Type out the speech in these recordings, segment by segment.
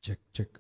Check check.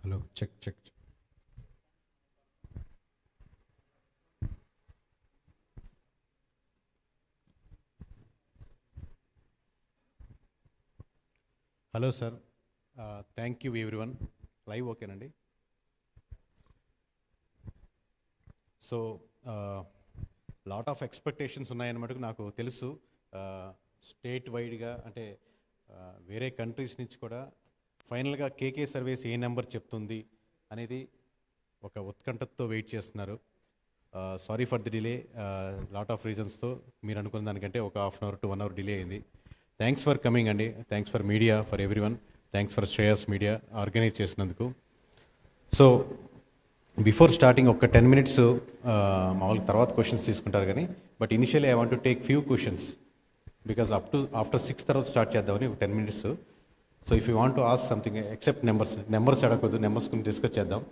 Hello check check. Hello sir, thank you everyone. Live ఓకేనండి? So lot of expectations ఉన్నాయన్నమాట నాకు తెలుసు. State వైడ్గా అంటే వేరే కంట్రీస్ నుంచి కూడా ఫైనల్గా కేకే సర్వీస్ ఏ నెంబర్ చెప్తుంది అనేది ఒక ఉత్కంఠతో వెయిట్ చేస్తున్నారు. Sorry for the delay, lot of రీజన్స్తో మీరు అనుకున్న దానికంటే ఒక half an hour to 1 hour delay అయింది. థ్యాంక్స్ ఫర్ కమింగ్ అండి. Thanks for media, for everyone. Thanks for Shreyas media organise చేసినందుకు. సో బిఫోర్ స్టార్టింగ్ ఒక 10 minutes మామూలుగా తర్వాత క్వశ్చన్స్ తీసుకుంటారు కానీ, but initially I want to take few questions because after 6 తర్వాత start చేద్దామని ఒక 10 minutes. So if you want to ask something except numbers అడగకూడదు, నెంబర్స్ గురించి డిస్కస్ చేద్దాం.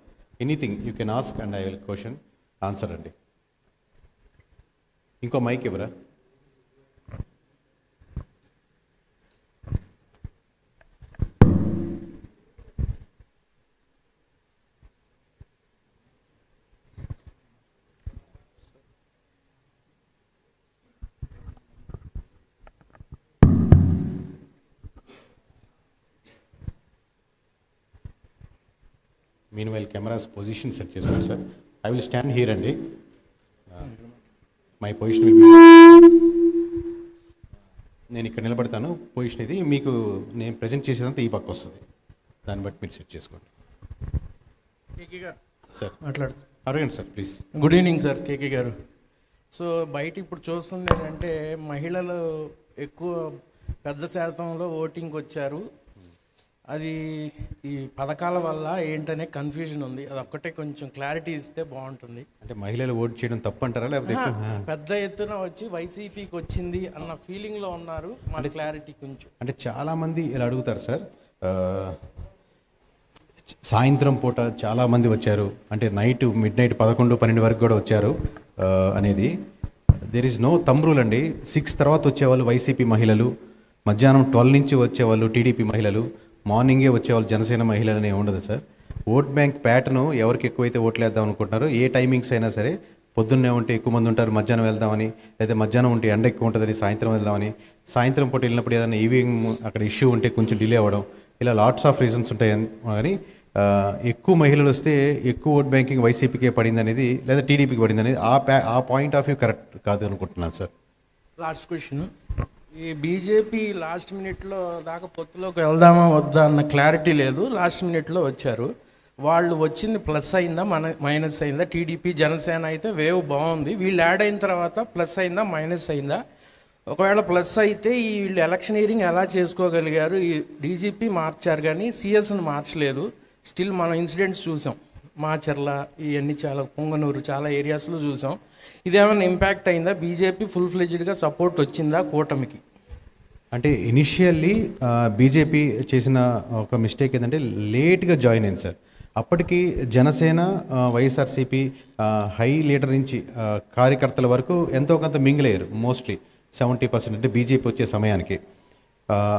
Anything you can ask and I will question answer అండి. ఇంకో mic ఇవ్వరా? Meanwhile cameras position set చేసుకోండి sir. I will stand here అండి. My position will be, నేను ఇక్కడ నిలబడతాను. పొజిషన్ ఇది మీకు నేను ప్రజెంట్ చేసేదంతా ఈ పక్క వస్తుంది, దాన్ని బట్టి మీరు సెట్ చేసుకోండి. కేకే గారు సార్ మాట్లాడు. అడగండి sir please. Good evening sir, KK గారు. సో బయట ఇప్పుడు చూస్తుంది ఏంటంటే మహిళలు ఎక్కువ పెద్ద శాతంలో ఓటింగ్కి వచ్చారు. అది ఈ పథకాల వల్ల ఏంటనే కన్ఫ్యూజన్ ఉంది. అది ఒక్కటే కొంచెం క్లారిటీ ఇస్తే బాగుంటుంది. అంటే మహిళలు ఓటు చేయడం తప్పు అంటారా, లేకపోతే పెద్ద ఎత్తున వచ్చి వైసీపీకి వచ్చింది అన్న ఫీలింగ్లో ఉన్నారు. మన క్లారిటీ కొంచెం. అంటే చాలామంది ఇలా అడుగుతారు సార్. సాయంత్రం పూట చాలామంది వచ్చారు, అంటే మిడ్ నైట్ 11-12 వరకు కూడా వచ్చారు అనేది there is no thumb rule అండి. 6 తర్వాత వచ్చేవాళ్ళు వైసీపీ మహిళలు, మధ్యాహ్నం 12 నుంచి వచ్చేవాళ్ళు టీడీపీ మహిళలు, మార్నింగే వచ్చేవాళ్ళు జనసేన మహిళలు అనే ఉండదు సార్. ఓట్ బ్యాంక్ ప్యాటర్ను ఎవరికి ఎక్కువైతే ఓట్లు వేద్దాం అనుకుంటున్నారో, ఏ టైమింగ్స్ అయినా సరే, పొద్దున్నే ఉంటే ఎక్కువ మంది ఉంటారు, మధ్యాహ్నం వెళ్దామని, లేదా మధ్యాహ్నం ఉంటే ఎండ ఎక్కువ ఉంటుందని సాయంత్రం వెళ్దామని, సాయంత్రం పూట వెళ్ళినప్పుడు ఏదైనా ఈవినింగ్ అక్కడ ఇష్యూ ఉంటే కొంచెం డిలే అవ్వడం, ఇలా లాట్స్ ఆఫ్ రీజన్స్ ఉంటాయి. కానీ ఎక్కువ మహిళలు వస్తే ఎక్కువ ఓట్ బ్యాంకింగ్ వైసీపీకే పడింది అనేది, లేదా టీడీపీకి పడింది అనేది ఆ పాయింట్ ఆఫ్ వ్యూ కరెక్ట్ కాదు అనుకుంటున్నాను సార్. Last question. ఈ బీజేపీ లాస్ట్ మినిట్లో దాకా పొత్తులోకి వెళ్దామా వద్దా అన్న క్లారిటీ లేదు. లాస్ట్ మినిట్లో వచ్చారు. వాళ్ళు వచ్చింది ప్లస్ అయిందా మైనస్ అయిందా? టీడీపీ జనసేన అయితే వేవ్ బాగుంది, వీళ్ళు యాడ్ అయిన తర్వాత ప్లస్ అయిందా మైనస్ అయిందా? ఒకవేళ ప్లస్ అయితే ఈ వీళ్ళు ఎలక్షనీరింగ్ ఎలా చేసుకోగలిగారు? ఈ డీజీపీ మార్చారు కానీ సిఎస్ని మార్చలేదు. స్టిల్ మనం ఇన్సిడెంట్స్ చూసాం, మాచర్ల ఇవన్నీ చాలా, పొంగనూరు చాలా ఏరియాస్లో చూసాం. ఇదేమైనా ఇంపాక్ట్ అయిందా? బీజేపీ ఫుల్ ఫ్లెడ్జ్డ్గా సపోర్ట్ వచ్చిందా కూటమికి? అంటే ఇనిషియల్లీ బీజేపీ చేసిన ఒక మిస్టేక్ ఏంటంటే లేట్గా జాయిన్ అయింది సార్. అప్పటికి జనసేన, వైఎస్ఆర్సీపీ హై లీడర్ నుంచి కార్యకర్తల వరకు ఎంతో కొంత మింగిల్ అయ్యారు. మోస్ట్లీ 70% అంటే బీజేపీ వచ్చే సమయానికి.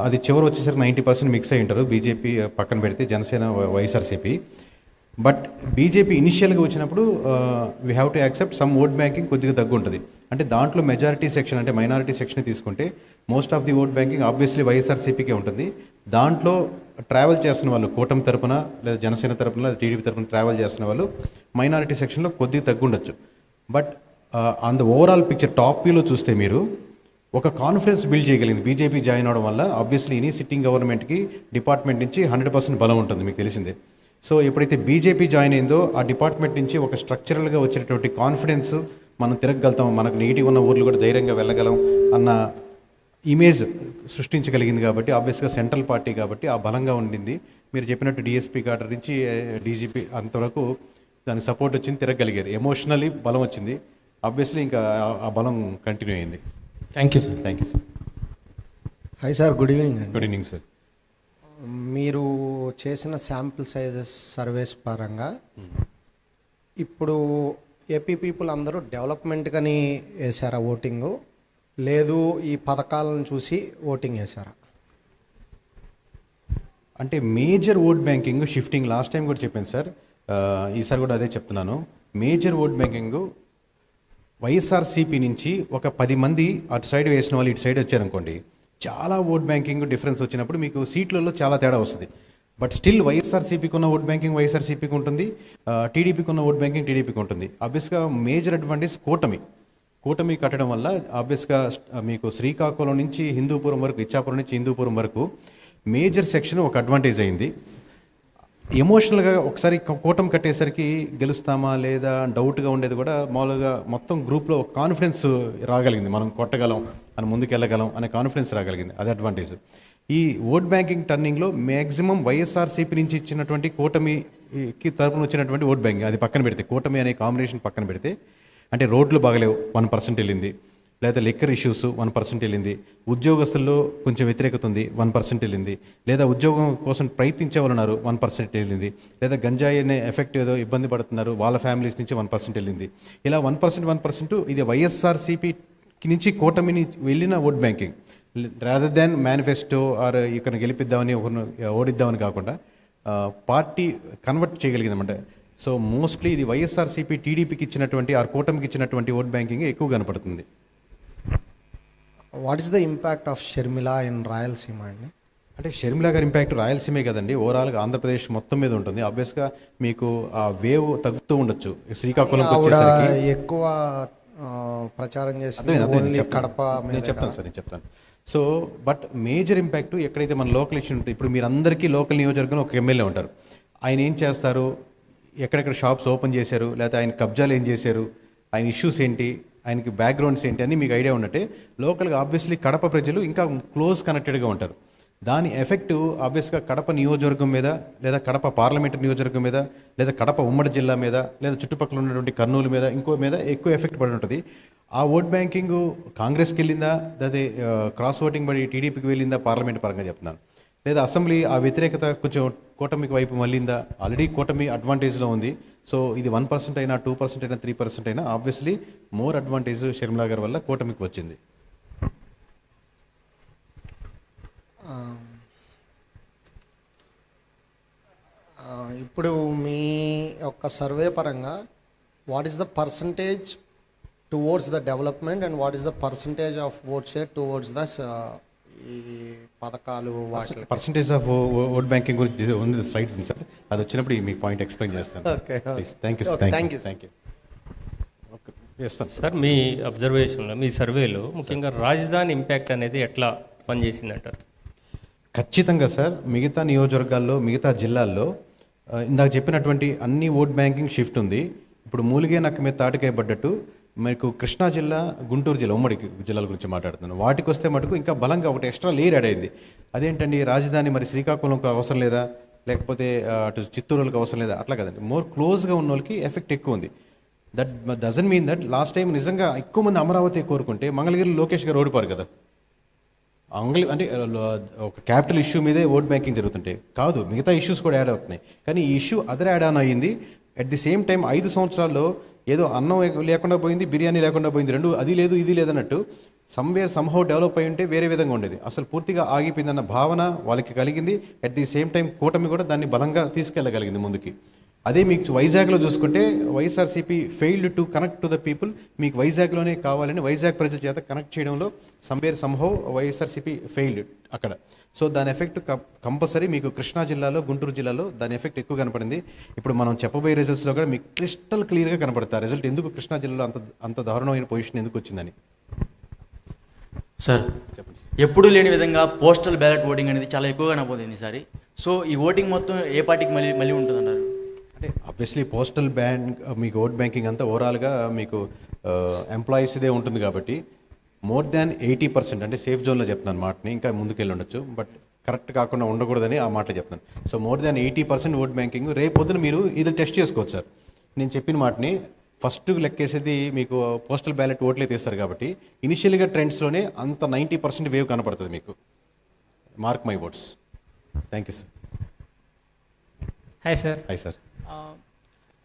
అది చివరి వచ్చేసరికి 90% మిక్స్ అయి ఉంటారు, బీజేపీ పక్కన పెడితే జనసేన వైఎస్ఆర్సీపీ. బట్ బీజేపీ ఇనిషియల్గా వచ్చినప్పుడు we have to accept some vote banking కొద్దిగా తగ్గు ఉంటుంది. అంటే దాంట్లో మెజారిటీ సెక్షన్ అంటే మైనారిటీ సెక్షన్ తీసుకుంటే most of the vote banking obviously వైఎస్ఆర్సీపీకే ఉంటుంది. దాంట్లో ట్రావెల్ చేస్తున్న వాళ్ళు కూటమి తరపున లేదా జనసేన తరపున లేదా టీడీపీ తరపున ట్రావెల్ చేస్తున్న వాళ్ళు మైనారిటీ సెక్షన్లో కొద్దిగా తగ్గుండొచ్చు. But on the overall picture top వ్యూలో చూస్తే మీరు ఒక కాన్ఫిడెన్స్ బిల్డ్ చేయగలిగింది బీజేపీ జాయిన్ అవడం వల్ల. ఆబ్వియస్లీ ఇని సిట్టింగ్ గవర్నమెంట్కి డిపార్ట్మెంట్ నుంచి 100% బలం ఉంటుంది, మీకు తెలిసిందే. సో ఎప్పుడైతే బీజేపీ జాయిన్ అయిందో ఆ డిపార్ట్మెంట్ నుంచి ఒక స్ట్రక్చరల్గా వచ్చినటువంటి కాన్ఫిడెన్స్, మనం తిరగలుగుతాం, మనకు నెగిటివ్ ఉన్న ఊర్లు కూడా ధైర్యంగా వెళ్ళగలం అన్న ఇమేజ్ సృష్టించగలిగింది. కాబట్టి ఆబ్వియస్గా సెంట్రల్ పార్టీ కాబట్టి ఆ బలంగా ఉండింది. మీరు చెప్పినట్టు డిఎస్పీ కాడర్ నుంచి డీజీపీ అంతవరకు దానికి సపోర్ట్ వచ్చింది, తిరగలిగారు, ఎమోషనల్లీ బలం వచ్చింది. ఆబ్వియస్లీ ఇంకా ఆ బలం కంటిన్యూ అయింది. Thank you sir. Thank you sir. Hi sir, good evening అండి. Good evening sir. మీరు చేసిన శాంపుల్ సైజెస్ సర్వేస్ పరంగా ఇప్పుడు ఏపీ పీపుల్ అందరూ డెవలప్మెంట్కని వేసారా ఓటింగు, లేదు ఈ పథకాలను చూసి ఓటింగ్ వేసారా? అంటే major vote banking shifting last time కూడా చెప్పాను సార్, ఈసారి కూడా అదే చెప్తున్నాను. మేజర్ ఓట్ బ్యాంకింగ్ వైఎస్ఆర్సీపీ నుంచి ఒక 10 మంది అటు సైడ్ వేసిన వాళ్ళు ఇటు సైడ్ వచ్చారనుకోండి, చాలా ఓట్ బ్యాంకింగ్ డిఫరెన్స్ వచ్చినప్పుడు మీకు సీట్లలో చాలా తేడా వస్తుంది. బట్ స్టిల్ వైఎస్ఆర్సీపీకి ఉన్న ఓట్ బ్యాంకింగ్ వైఎస్ఆర్సీపీకి ఉంటుంది, టీడీపీకి ఉన్న ఓట్ బ్యాంకింగ్ టీడీపీకి ఉంటుంది. ఆబ్వియస్గా మేజర్ అడ్వాంటేజ్ కూటమి కట్టడం వల్ల ఆబ్వియస్గా మీకు శ్రీకాకుళం నుంచి హిందూపురం వరకు, ఇచ్చాపురం నుంచి హిందూపురం వరకు మేజర్ సెక్షన్ ఒక అడ్వాంటేజ్ అయింది. ఎమోషనల్గా ఒకసారి కూటమి కట్టేసరికి గెలుస్తామా లేదా డౌట్గా ఉండేది కూడా మామూలుగా మొత్తం గ్రూప్లో ఒక కాన్ఫిడెన్స్ రాగలిగింది, మనం కొట్టగలం అని ముందుకెళ్ళగలం అనే కాన్ఫిడెన్స్ రాగలిగింది. అది అడ్వాంటేజ్. ఈ ఓట్ బ్యాంకింగ్ టర్నింగ్లో మ్యాక్సిమం వైఎస్ఆర్సీపీ నుంచి ఇచ్చినటువంటి కూటమికి తరపున వచ్చినటువంటి ఓట్ బ్యాంకింగ్ అది పక్కన పెడితే, కూటమి అనే కాంబినేషన్ పక్కన పెడితే, అంటే రోడ్లు బాగలేవు 1% వెళ్ళింది, లేదా లిక్కర్ ఇష్యూస్ 1% వెళ్ళింది, ఉద్యోగస్తుల్లో కొంచెం వ్యతిరేకత ఉంది 1% వెళ్ళింది, లేదా ఉద్యోగం కోసం ప్రయత్నించే వాళ్ళు ఉన్నారు 1% వెళ్ళింది, లేదా గంజాయి అనే ఎఫెక్ట్ ఏదో ఇబ్బంది పడుతున్నారు వాళ్ళ ఫ్యామిలీస్ నుంచి 1% వెళ్ళింది. ఇలా 1% ఇది వైఎస్ఆర్సీపీ నుంచి కూటమిని వెళ్ళిన vote banking. Rather than manifesto or ఇక్కడ గెలిపిద్దామని ఒకరిని ఓడిద్దామని కాకుండా పార్టీ కన్వర్ట్ చేయగలిగింది అన్నమాట. సో మోస్ట్లీ ఇది వైఎస్ఆర్సీపీ టీడీపీకి ఇచ్చినటువంటి ఆర్ కూటమికి ఇచ్చినటువంటి ఓట్ బ్యాంకింగ్ ఎక్కువ కనపడుతుంది. What is the impact of Sharmila in Rayalaseema అండి? అంటే షర్మిల గారి ఇంపాక్ట్ రాయలసీమే కదండి, ఓవరాల్గా ఆంధ్రప్రదేశ్ మొత్తం మీద ఉంటుంది. ఆబ్వియస్గా మీకు ఆ వేవ్ తగ్గుతూ ఉండొచ్చు. శ్రీకాకుళంకి వచ్చేసరికి ఎక్కువ ప్రచారం చేసి కడప నేను చెప్తాను సార్, నేను చెప్తాను. సో బట్ మేజర్ ఇంపాక్ట్ ఎక్కడైతే మన లోకల్ ఇష్యూ ఉంటుంది, ఇప్పుడు మీరు అందరికీ లోకల్ నియోజకవర్గంలో ఒక ఎమ్మెల్యే ఉంటారు, ఆయన ఏం చేస్తారు, ఎక్కడెక్కడ షాప్స్ ఓపెన్ చేశారు, లేకపోతే ఆయన కబ్జాలు ఏం చేశారు, ఆయన ఇష్యూస్ ఏంటి, ఆయనకి బ్యాక్గ్రౌండ్స్ ఏంటి అని మీకు ఐడియా ఉన్నట్టే లోకల్గా ఆబ్వియస్లీ కడప ప్రజలు ఇంకా క్లోజ్ కనెక్టెడ్గా ఉంటారు. దాని ఎఫెక్ట్ ఆబ్వియస్గా కడప నియోజకవర్గం మీద, లేదా కడప పార్లమెంటరీ నియోజకవర్గం మీద, లేదా కడప ఉమ్మడి జిల్లా మీద, లేదా చుట్టుపక్కల ఉన్నటువంటి కర్నూలు మీద, ఇంకో మీద ఎక్కువ ఎఫెక్ట్ పడి ఉంటుంది. ఆ ఓట్ బ్యాంకింగ్ కాంగ్రెస్కి వెళ్ళిందా, లేదా క్రాస్ ఓటింగ్ పడి టీడీపీకి వెళ్ళిందా పార్లమెంట్ పరంగా చెప్తున్నాను, లేదా అసెంబ్లీ ఆ వ్యతిరేకత కొంచెం కూటమికి వైపు మళ్ళిందా, ఆల్రెడీ కూటమి అడ్వాంటేజ్లో ఉంది. సో ఇది 1% అయినా 2% అయినా 3% అయినా ఆబ్వియస్లీ మోర్ అడ్వాంటేజ్ షర్మిలా గారి వల్ల కూటమికి వచ్చింది. ఇప్పుడు మీ యొక్క సర్వే పరంగా what is the percentage towards the development and what is the percentage of vote share towards the ఈ పథకాలు వాటి పర్సంటేజ్ ఆఫ్ ఓట్ బ్యాంకింగ్ గురించి ఉంది స్లైడ్ ఉంది సార్, అది వచ్చినప్పుడు మీకు పాయింట్ ఎక్స్ప్లెయిన్ చేస్తాను. Thank you thank you. Sir మీ అబ్జర్వేషన్లో, మీ సర్వేలో ముఖ్యంగా రాజధాని ఇంపాక్ట్ అనేది ఎట్లా పనిచేసిందంటారు? ఖచ్చితంగా సార్, మిగతా నియోజకవర్గాల్లో మిగతా జిల్లాల్లో ఇందాక చెప్పినటువంటి అన్ని ఓట్ బ్యాంకింగ్ షిఫ్ట్ ఉంది. ఇప్పుడు మూలిగే నక్క మీద తాటికాయ పడ్డట్టు మీకు కృష్ణా జిల్లా, గుంటూరు జిల్లా, ఉమ్మడి జిల్లాల గురించి మాట్లాడుతున్నాను, వాటికి వస్తే మటుకు ఇంకా బలంగా ఒకటి ఎక్స్ట్రా లేయర్ యాడ్ అయింది. అదేంటండి రాజధాని మరి శ్రీకాకుళంకి అవసరం లేదా, లేకపోతే అటు చిత్తూరులకు అవసరం లేదా, అట్లా కదండి. మోర్ క్లోజ్గా ఉన్న వాళ్ళకి ఎఫెక్ట్ ఎక్కువ ఉంది. That doesn't mean that last time నిజంగా ఎక్కువ మంది అమరావతి కోరుకుంటే మంగళగిరి లోకేష్ గారు ఓడిపోరు కదా. అంటే ఒక క్యాపిటల్ ఇష్యూ మీదే ఓట్ బ్యాంకింగ్ జరుగుతుంటే కాదు, మిగతా ఇష్యూస్ కూడా యాడ్ అవుతున్నాయి. కానీ ఈ ఇష్యూ అదర్ యాడ్ ఆన్ అయ్యింది. అట్ ది సేమ్ టైం 5 సంవత్సరాల్లో ఏదో అన్నం లేకుండా పోయింది, బిర్యానీ లేకుండా పోయింది, రెండు అది లేదు ఇది లేదన్నట్టు సమ్వేర్ సంహౌ డెవలప్ అయి ఉంటే వేరే విధంగా ఉండేది. అసలు పూర్తిగా ఆగిపోయిందన్న భావన వాళ్ళకి కలిగింది. అట్ ది సేమ్ టైం కూటమి కూడా దాన్ని బలంగా తీసుకెళ్ళగలిగింది ముందుకి. అదే మీకు వైజాగ్లో చూసుకుంటే YSRCP failed to connect to the people. మీకు వైజాగ్లోనే కావాలని వైజాగ్ ప్రజల చేత కనెక్ట్ చేయడంలో సమ్వేర్ సంహౌ వైఎస్ఆర్సీపీ ఫెయిల్డ్ అక్కడ. సో దాని ఎఫెక్ట్ కంపల్సరీ మీకు కృష్ణా జిల్లాలో, గుంటూరు జిల్లాలో దాని ఎఫెక్ట్ ఎక్కువ కనపడింది. ఇప్పుడు మనం చెప్పబోయే రిజల్ట్స్లో కూడా మీకు క్రిస్టల్ క్లియర్గా కనపడతాయి రిజల్ట్ ఎందుకు కృష్ణా జిల్లాలో అంత దారుణమైన పొజిషన్ ఎందుకు వచ్చిందని. సార్, ఎప్పుడూ లేని విధంగా పోస్టల్ బ్యాలెట్ ఓటింగ్ అనేది చాలా ఎక్కువగా నమోదైంది ఈసారి. సో ఈ ఓటింగ్ మొత్తం ఏ పార్టీకి మళ్ళీ ఉంటుందన్నారు? అంటే ఆబ్వియస్లీ పోస్టల్ బ్యాంక్ మీకు ఓట్ బ్యాంకింగ్ అంతా ఓవరాల్గా మీకు ఎంప్లాయీస్దే ఉంటుంది కాబట్టి మోర్ దాన్ 80% అంటే సేఫ్ జోన్లో చెప్తున్నాను మాటని, ఇంకా ముందుకెళ్ళి ఉండొచ్చు బట్ కరెక్ట్ కాకుండా ఉండకూడదని ఆ మాటలు చెప్తున్నాను. So more than 80% vote banking రేపు పొద్దున మీరు ఇది టెస్ట్ చేసుకోవచ్చు సార్. నేను చెప్పిన మాటని ఫస్ట్ లెక్కేసేది మీకు పోస్టల్ బ్యాలెట్ ఓట్లే తీస్తారు కాబట్టి ఇనిషియల్గా ట్రెండ్స్లోనే అంత 90% వేవ్ కనపడుతుంది మీకు. Mark my words. Thank you sir. Hi sir. Hi sir.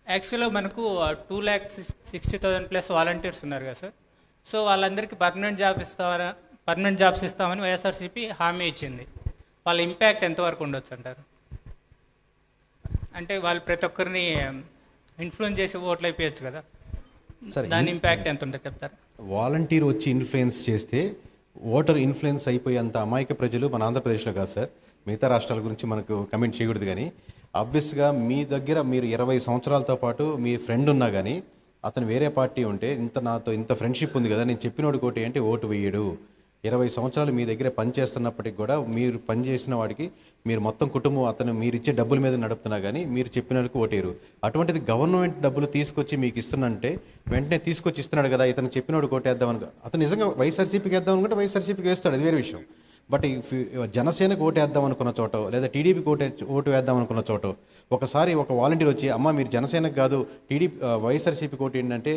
యాక్చువల్గా మనకు 2,60,000 ప్లస్ వాలంటీర్స్ ఉన్నారు కదా సార్. సో వాళ్ళందరికీ పర్మనెంట్ జాబ్స్ ఇస్తామని వైఎస్ఆర్సీపీ హామీ ఇచ్చింది. వాళ్ళ ఇంపాక్ట్ ఎంతవరకు ఉండొచ్చు అంటారు? అంటే వాళ్ళు ప్రతి ఒక్కరిని ఇన్ఫ్లుయెన్స్ చేసి ఓట్లు అయిపోయచ్చు కదా, దాని ఇంపాక్ట్ ఎంత ఉంటుంది చెప్తారా? వాలంటీర్ వచ్చి ఇన్ఫ్లుయెన్స్ చేస్తే ఓటర్ ఇన్ఫ్లుయెన్స్ అయిపోయేంత అమాయక ప్రజలు మన ఆంధ్రప్రదేశ్లో కాదు సార్. మిగతా రాష్ట్రాల గురించి మనకు కమెంట్ చేయకూడదు. కానీ ఆబ్వియస్గా మీ దగ్గర మీరు 20 సంవత్సరాలతో పాటు మీ ఫ్రెండ్ ఉన్నా కానీ అతను వేరే పార్టీ ఉంటే నాతో ఇంత ఫ్రెండ్షిప్ ఉంది కదా, నేను చెప్పినోడు కోటి అంటే ఓటు వేయడు. 20 సంవత్సరాలు మీ దగ్గరే పనిచేస్తున్నప్పటికి కూడా మీరు పనిచేసిన వాడికి మీరు మొత్తం కుటుంబం అతను మీరు ఇచ్చే డబ్బుల మీద నడుపుతున్నా కానీ మీరు చెప్పిన వాళ్ళకి ఓటేరు. అటువంటిది గవర్నమెంట్ డబ్బులు తీసుకొచ్చి మీకు ఇస్తున్నంటే వెంటనే తీసుకొచ్చి ఇస్తున్నాడు కదా, ఇతను చెప్పినోడు కోటేద్దామని అతను నిజంగా వైఎస్ఆర్సీపీకి వేద్దాం అనుకుంటే వైఎస్ఆర్సీపీకి వేస్తాడు, అది వేరే విషయం. బట్ జనసేనకు ఓటు వేద్దాం అనుకున్న చోట లేదా టీడీపీకి ఓటు వేద్దాం అనుకున్న చోట ఒకసారి ఒక వాలంటీర్ వచ్చి అమ్మ మీరు జనసేనకు కాదు టీడీపీ వైఎస్ఆర్సీపీకి ఓటు ఏంటంటే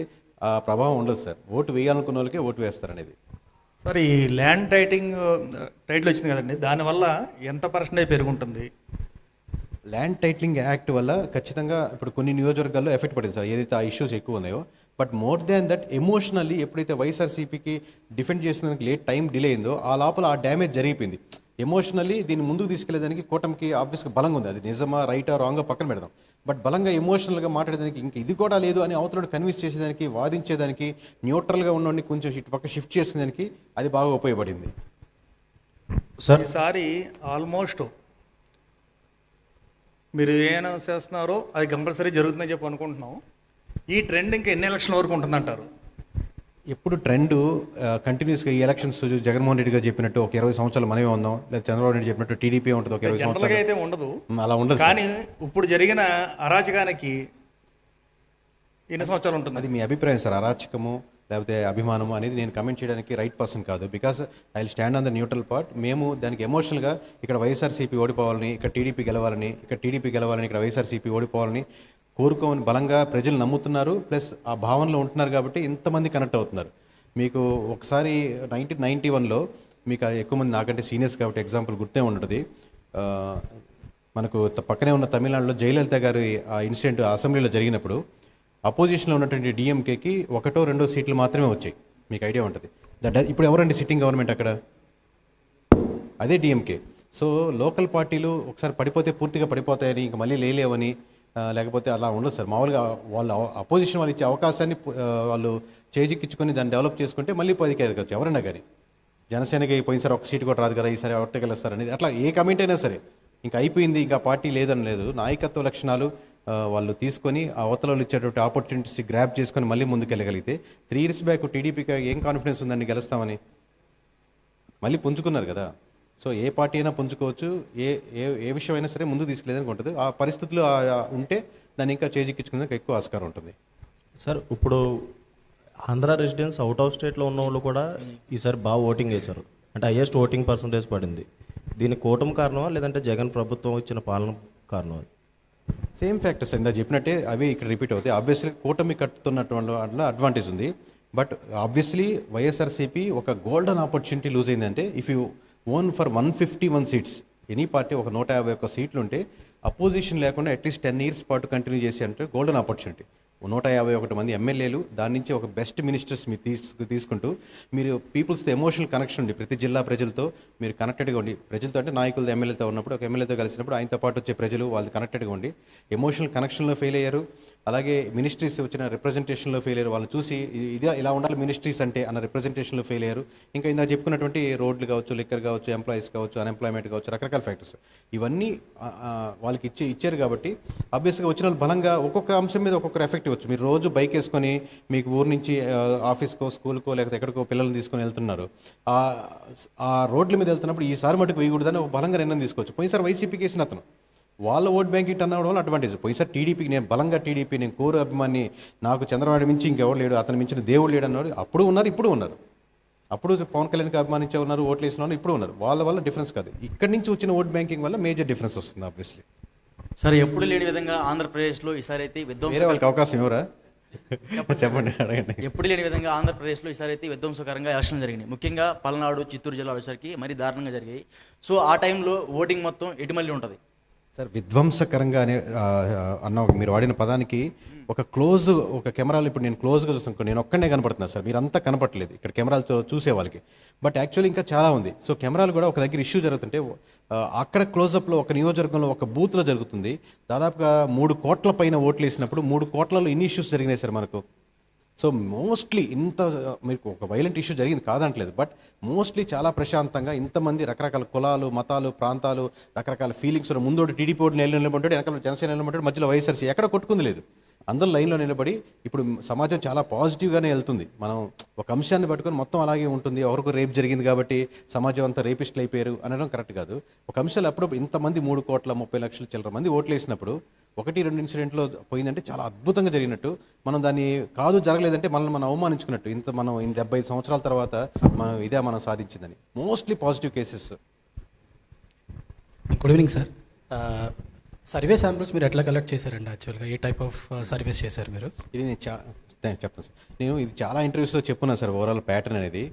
ఆ ప్రభావం ఉండదు సార్. ఓటు వేయాలనుకున్న వాళ్ళకే ఓటు వేస్తారనేది. సార్, ఈ ల్యాండ్ టైటిల్ వచ్చింది కదండి, దానివల్ల ఎంత పర్సెంటేజ్ పెరుగుంటుంది? ల్యాండ్ టైటిలింగ్ యాక్ట్ వల్ల ఖచ్చితంగా ఇప్పుడు కొన్ని నియోజకవర్గాల్లో ఎఫెక్ట్ పడింది సార్, ఏదైతే ఆ ఇష్యూస్ ఎక్కువ ఉన్నాయో. But more than that emotionally ఎప్పుడైతే వైఎస్ఆర్సీపీకి డిఫెండ్ చేసినందుకు టైం డిలే అయిందో ఆ లోపల ఆ డ్యామేజ్ జరిగిపోయింది. ఎమోషనల్లీ దీన్ని ముందుకు తీసుకెళ్లేదానికి కూటమికి ఆబ్వియస్గా బలంగా ఉంది. అది నిజమా రైటా రాంగా పక్కన పెడదాం. బట్ బలంగా ఎమోషనల్గా మాట్లాడేదానికి ఇంకా ఇది కూడా లేదు అని అవతలను కన్విన్స్ చేసేదానికి, వాదించేదానికి, న్యూట్రల్గా ఉన్నోడిని కొంచెం ఇటు పక్క షిఫ్ట్ చేసుకునేదానికి అది బాగా ఉపయోగపడింది సార్. ఈసారి ఆల్మోస్ట్ మీరు ఏ అనౌన్స్ చేస్తున్నారో అది కంపల్సరీ జరుగుతుందని చెప్పి అనుకుంటున్నాం. ఈ ట్రెండ్ ఇంకా ఎన్ని ఎలక్షన్ వరకు ఉంటుందంటారు? ఎప్పుడు ట్రెండ్ కంటిన్యూస్గా ఈ ఎలక్షన్స్ జగన్మోహన్ రెడ్డి గారు చెప్పినట్టు ఒక 20 సంవత్సరాలు మనమే ఉందాం, లేదా చంద్రబాబు నాయుడు చెప్పినట్టు టీడీపీ ఉంటుంది ఒక 20 సంవత్సరాలు అయితే ఉండదు, అలా ఉండదు. కానీ ఇప్పుడు జరిగిన అరాచకానికి ఎన్ని సంవత్సరాలు ఉంటుంది? అది మీ అభిప్రాయం సార్. అరాచకము లేకపోతే అభిమానము అనేది నేను కమెంట్ చేయడానికి రైట్ పర్సన్ కాదు. Because I will stand on the neutral part. మేము దానికి ఎమోషనల్గా ఇక్కడ వైఎస్ఆర్సీపీ ఓడిపోవాలని, ఇక్కడ టీడీపీ గెలవాలని, ఇక్కడ వైఎస్ఆర్సీపీ ఓడిపోవాలని కోరుకోని బలంగా ప్రజలు నమ్ముతున్నారు. ప్లస్ ఆ భావనలో ఉంటున్నారు కాబట్టి ఇంతమంది కనెక్ట్ అవుతున్నారు. మీకు ఒకసారి 1991లో మీకు ఎక్కువ మంది నాకంటే సీనియర్స్ కాబట్టి ఎగ్జాంపుల్ గుర్తే ఉంటుంది. మనకు పక్కనే ఉన్న తమిళనాడులో జయలలిత గారి ఆ ఇన్సిడెంట్ అసెంబ్లీలో జరిగినప్పుడు అపోజిషన్లో ఉన్నటువంటి డిఎంకేకి 1-2 సీట్లు మాత్రమే వచ్చాయి. మీకు ఐడియా ఉంటుంది. ఇప్పుడు ఎవరండి సిట్టింగ్ గవర్నమెంట్ అక్కడ? అదే డిఎంకే. సో లోకల్ పార్టీలు ఒకసారి పడిపోతే పూర్తిగా పడిపోతాయని ఇంక మళ్ళీ లేవని లేకపోతే అలా ఉండదు సార్. మామూలుగా వాళ్ళు అపోజిషన్ వాళ్ళు ఇచ్చే అవకాశాన్ని వాళ్ళు చేజిక్కించుకొని దాన్ని డెవలప్ చేసుకుంటే మళ్ళీ 10కి ఎదగచ్చు ఎవరైనా కానీ. జనసేనకి పోయినసారి ఒక సీటు కూడా రాదు కదా, ఈసారి ఒట్టగలుస్తారు అనేది అట్లా ఏ కమెంట్ అయినా సరే ఇంకా అయిపోయింది, ఇంకా పార్టీ లేదని లేదు. నాయకత్వ లక్షణాలు వాళ్ళు తీసుకొని ఆ అవతలలో ఇచ్చేటువంటి ఆపర్చునిటీస్ గ్రాప్ చేసుకొని మళ్ళీ ముందుకెళ్ళగలిగితే 3 years బ్యాక్ టీడీపీకి ఏం కాన్ఫిడెన్స్ ఉందండి గెలుస్తామని? మళ్ళీ పుంజుకున్నారు కదా. సో ఏ పార్టీ అయినా పుంజుకోవచ్చు, ఏ విషయం అయినా సరే ముందుకు తీసుకెళ్ళేదానికి ఉంటుంది. ఆ పరిస్థితులు ఉంటే దాన్ని ఇంకా చేజిక్కించుకునేందుకు ఎక్కువ ఆస్కారం ఉంటుంది. సార్, ఇప్పుడు ఆంధ్ర రెసిడెన్స్ అవుట్ ఆఫ్ స్టేట్లో ఉన్న వాళ్ళు కూడా ఈసారి బాగా ఓటింగ్ వేశారు, అంటే హైయెస్ట్ ఓటింగ్ పర్సంటేజ్ పడింది. దీని కూటమి కారణమా లేదంటే జగన్ ప్రభుత్వం ఇచ్చిన పాలన కారణమా? సేమ్ ఫ్యాక్టర్స్ ఇందా చెప్పినట్టే అవి ఇక్కడ రిపీట్ అవుతాయి. ఆబ్వియస్లీ కూటమి కట్టుతున్నటువంటి అట్లా అడ్వాంటేజ్ ఉంది. బట్ ఆబ్వియస్లీ వైఎస్ఆర్సీపీ ఒక గోల్డెన్ ఆపర్చునిటీ లూజ్ అయిందంటే if you own for 151 seats any party ఒక 151 సీట్లు ఉంటే అపోజిషన్ లేకుండా అట్లీస్ట్ 10 years పాటు కంటిన్యూ చేసి అంటే గోల్డెన్ ఆపర్చునిటీ. 151 మంది ఎమ్మెల్యేలు, దాని నుంచి ఒక బెస్ట్ మినిస్టర్స్ మీరు తీసుకుంటూ మీరు పీపుల్స్తో ఎమోషనల్ కనెక్షన్ ఉండి ప్రతి జిల్లా ప్రజలతో మీరు కనెక్టెడ్గా ఉండి, ప్రజలతో అంటే నాయకులతో ఎమ్మెల్యేతో ఉన్నప్పుడు, ఒక ఎమ్మెల్యేతో కలిసినప్పుడు ఆయనతో పాటు వచ్చే ప్రజలు వాళ్ళు కనెక్టెడ్గా ఉండి ఎమోషనల్ కనెక్షన్లో ఫెయిల్ అయ్యారు. అలాగే మినిస్ట్రీస్ వచ్చిన రిప్రజెంటేషన్లో ఫెయిల్ అయ్యారు. వాళ్ళని చూసి ఇదే ఇలా ఉండాలి మినిస్ట్రీస్ అంటే అన్న రిప్రజెంటేషన్లో ఫెయిల్ అయ్యారు. ఇంకా ఇందాక చెప్పుకున్నటువంటి రోడ్లు కావచ్చు, లిక్కర్ కావచ్చు, ఎంప్లాయీస్ కావచ్చు, అన్ఎంప్లాయ్మెంట్ కావచ్చు, రకరకాల ఫ్యాక్టర్స్ ఇవన్నీ వాళ్ళకి ఇచ్చారు. కాబట్టి ఆబ్వియస్గా వచ్చిన వాళ్ళు బలంగా ఒక్కొక్క అంశం మీద ఒక్కొక్కరు ఎఫెక్ట్ ఇవ్వచ్చు. మీరు రోజు బైక్ వేసుకొని మీకు ఊరు నుంచి ఆఫీస్కో, స్కూల్కో, లేకపోతే ఎక్కడికో పిల్లల్ని తీసుకొని వెళ్తున్నారు. ఆ రోడ్ల మీద వెళ్తున్నప్పుడు ఈసారి మటుకు వేయకూడదని ఒక బలంగా నిర్ణయం తీసుకోవచ్చు. పోయినసారి వైసీపీకి వేసిన అతను వాళ్ళ ఓట్ బ్యాంక్ ఇట్ అన్నవడం వల్ల అడ్వాంటేజ్. పోయినసారి టీడీపీకి నేను బలంగా టీడీపీ, నేను కోరు అభిమాని, నాకు చంద్రబాబు మించి ఇంకెవరు లేడు, అతను మించిన దేవుడు లేడు అన్నారు. అప్పుడు ఉన్నారు, ఇప్పుడు ఉన్నారు. అప్పుడు పవన్ కళ్యాణ్కి అభిమానించే ఉన్నారు, ఓట్లు వేసిన వాళ్ళు ఇప్పుడు ఉన్నారు. వాళ్ళ వల్ల డిఫరెన్స్ కాదు, ఇక్కడి నుంచి వచ్చిన ఓట్ బ్యాంకింగ్ వల్ల మేజర్ డిఫరెన్స్ వస్తుంది ఆబ్వియస్లీ. సరే, ఎప్పుడు లేని విధంగా ఆంధ్రప్రదేశ్లో ఈసారి అయితే వేరే వాళ్ళకి అవకాశం ఎవరా చెప్పండి, అడగండి. ఎప్పుడు లేని విధంగా ఆంధ్రప్రదేశ్లో ఈసారి అయితే విధ్వంసకరంగా ఎలక్షన్ జరిగినాయి. ముఖ్యంగా పల్నాడు, చిత్తూరు జిల్లా వచ్చేసరికి మరీ దారుణంగా జరిగాయి. సో ఆ టైంలో ఓటింగ్ మొత్తం ఎటుమల్లి ఉంటుంది సార్. విధ్వంసకరంగా అన్న మీరు వాడిన పదానికి ఒక కెమెరాలు, ఇప్పుడు నేను క్లోజ్గా చూస్తాను, నేను ఒక్కడే కనపడుతున్నా సార్, మీరంతా కనపడలేదు ఇక్కడ కెమెరాలతో చూసే వాళ్ళకి. బట్ యాక్చువల్లీ ఇంకా చాలా ఉంది. సో కెమెరాలు కూడా ఒక దగ్గర ఇష్యూ జరుగుతుంటే అక్కడ క్లోజప్లో ఒక నియోజకవర్గంలో ఒక బూత్లో జరుగుతుంది. దాదాపుగా 3 కోట్ల పైన ఓట్లు వేసినప్పుడు 3 కోట్లలో ఇన్ని ఇష్యూస్ జరిగినాయి సార్ మనకు. సో మోస్ట్లీ ఇంత మీకు ఒక వైలెంట్ ఇష్యూ జరిగింది కాదంటలేదు, బట్ మోస్ట్లీ చాలా ప్రశాంతంగా ఇంతమంది రకరకాల కులాలు, మతాలు, ప్రాంతాలు, రకరకాల ఫీలింగ్స్, ముందు టీడీపీ ఓటు నిలబడ్డాడు, వెనకాల జనసేన నిలబడ్డాడు, మధ్యలో వైఎస్ఆర్సీ, ఎక్కడ కొట్టుకుంది లేదు, అందరూ లైన్లో నిలబడి. ఇప్పుడు సమాజం చాలా పాజిటివ్గానే వెళ్తుంది. మనం ఒక అంశాన్ని పట్టుకొని మొత్తం అలాగే ఉంటుంది, ఎవరికి రేప్ జరిగింది కాబట్టి సమాజం అంతా రేపిస్టులు అయిపోయారు అనడం కరెక్ట్ కాదు. ఒక అంశాలు అప్పుడు ఇంతమంది 3,30,00,000 చిల్లర మంది ఓట్లు వేసినప్పుడు 1-2 ఇన్సిడెంట్లో పోయిందంటే చాలా అద్భుతంగా జరిగినట్టు. మనం దాన్ని కాదు జరగలేదంటే మనల్ని మనం అవమానించుకున్నట్టు. ఇంత మనం 75 సంవత్సరాల తర్వాత మనం సాధించిందని. Mostly positive cases. Good evening sir. Survey samples మీరు ఎట్లా కలెక్ట్ చేశారండి? యాక్చువల్గా ఏ టైప్ ఆఫ్ సర్వేస్ చేశారు మీరు? ఇది నేను చెప్తాను సార్. నేను ఇది చాలా ఇంటర్వ్యూస్లో చెప్పున్నాను సార్, ఓవరాల్ ప్యాటర్న్ అనేది.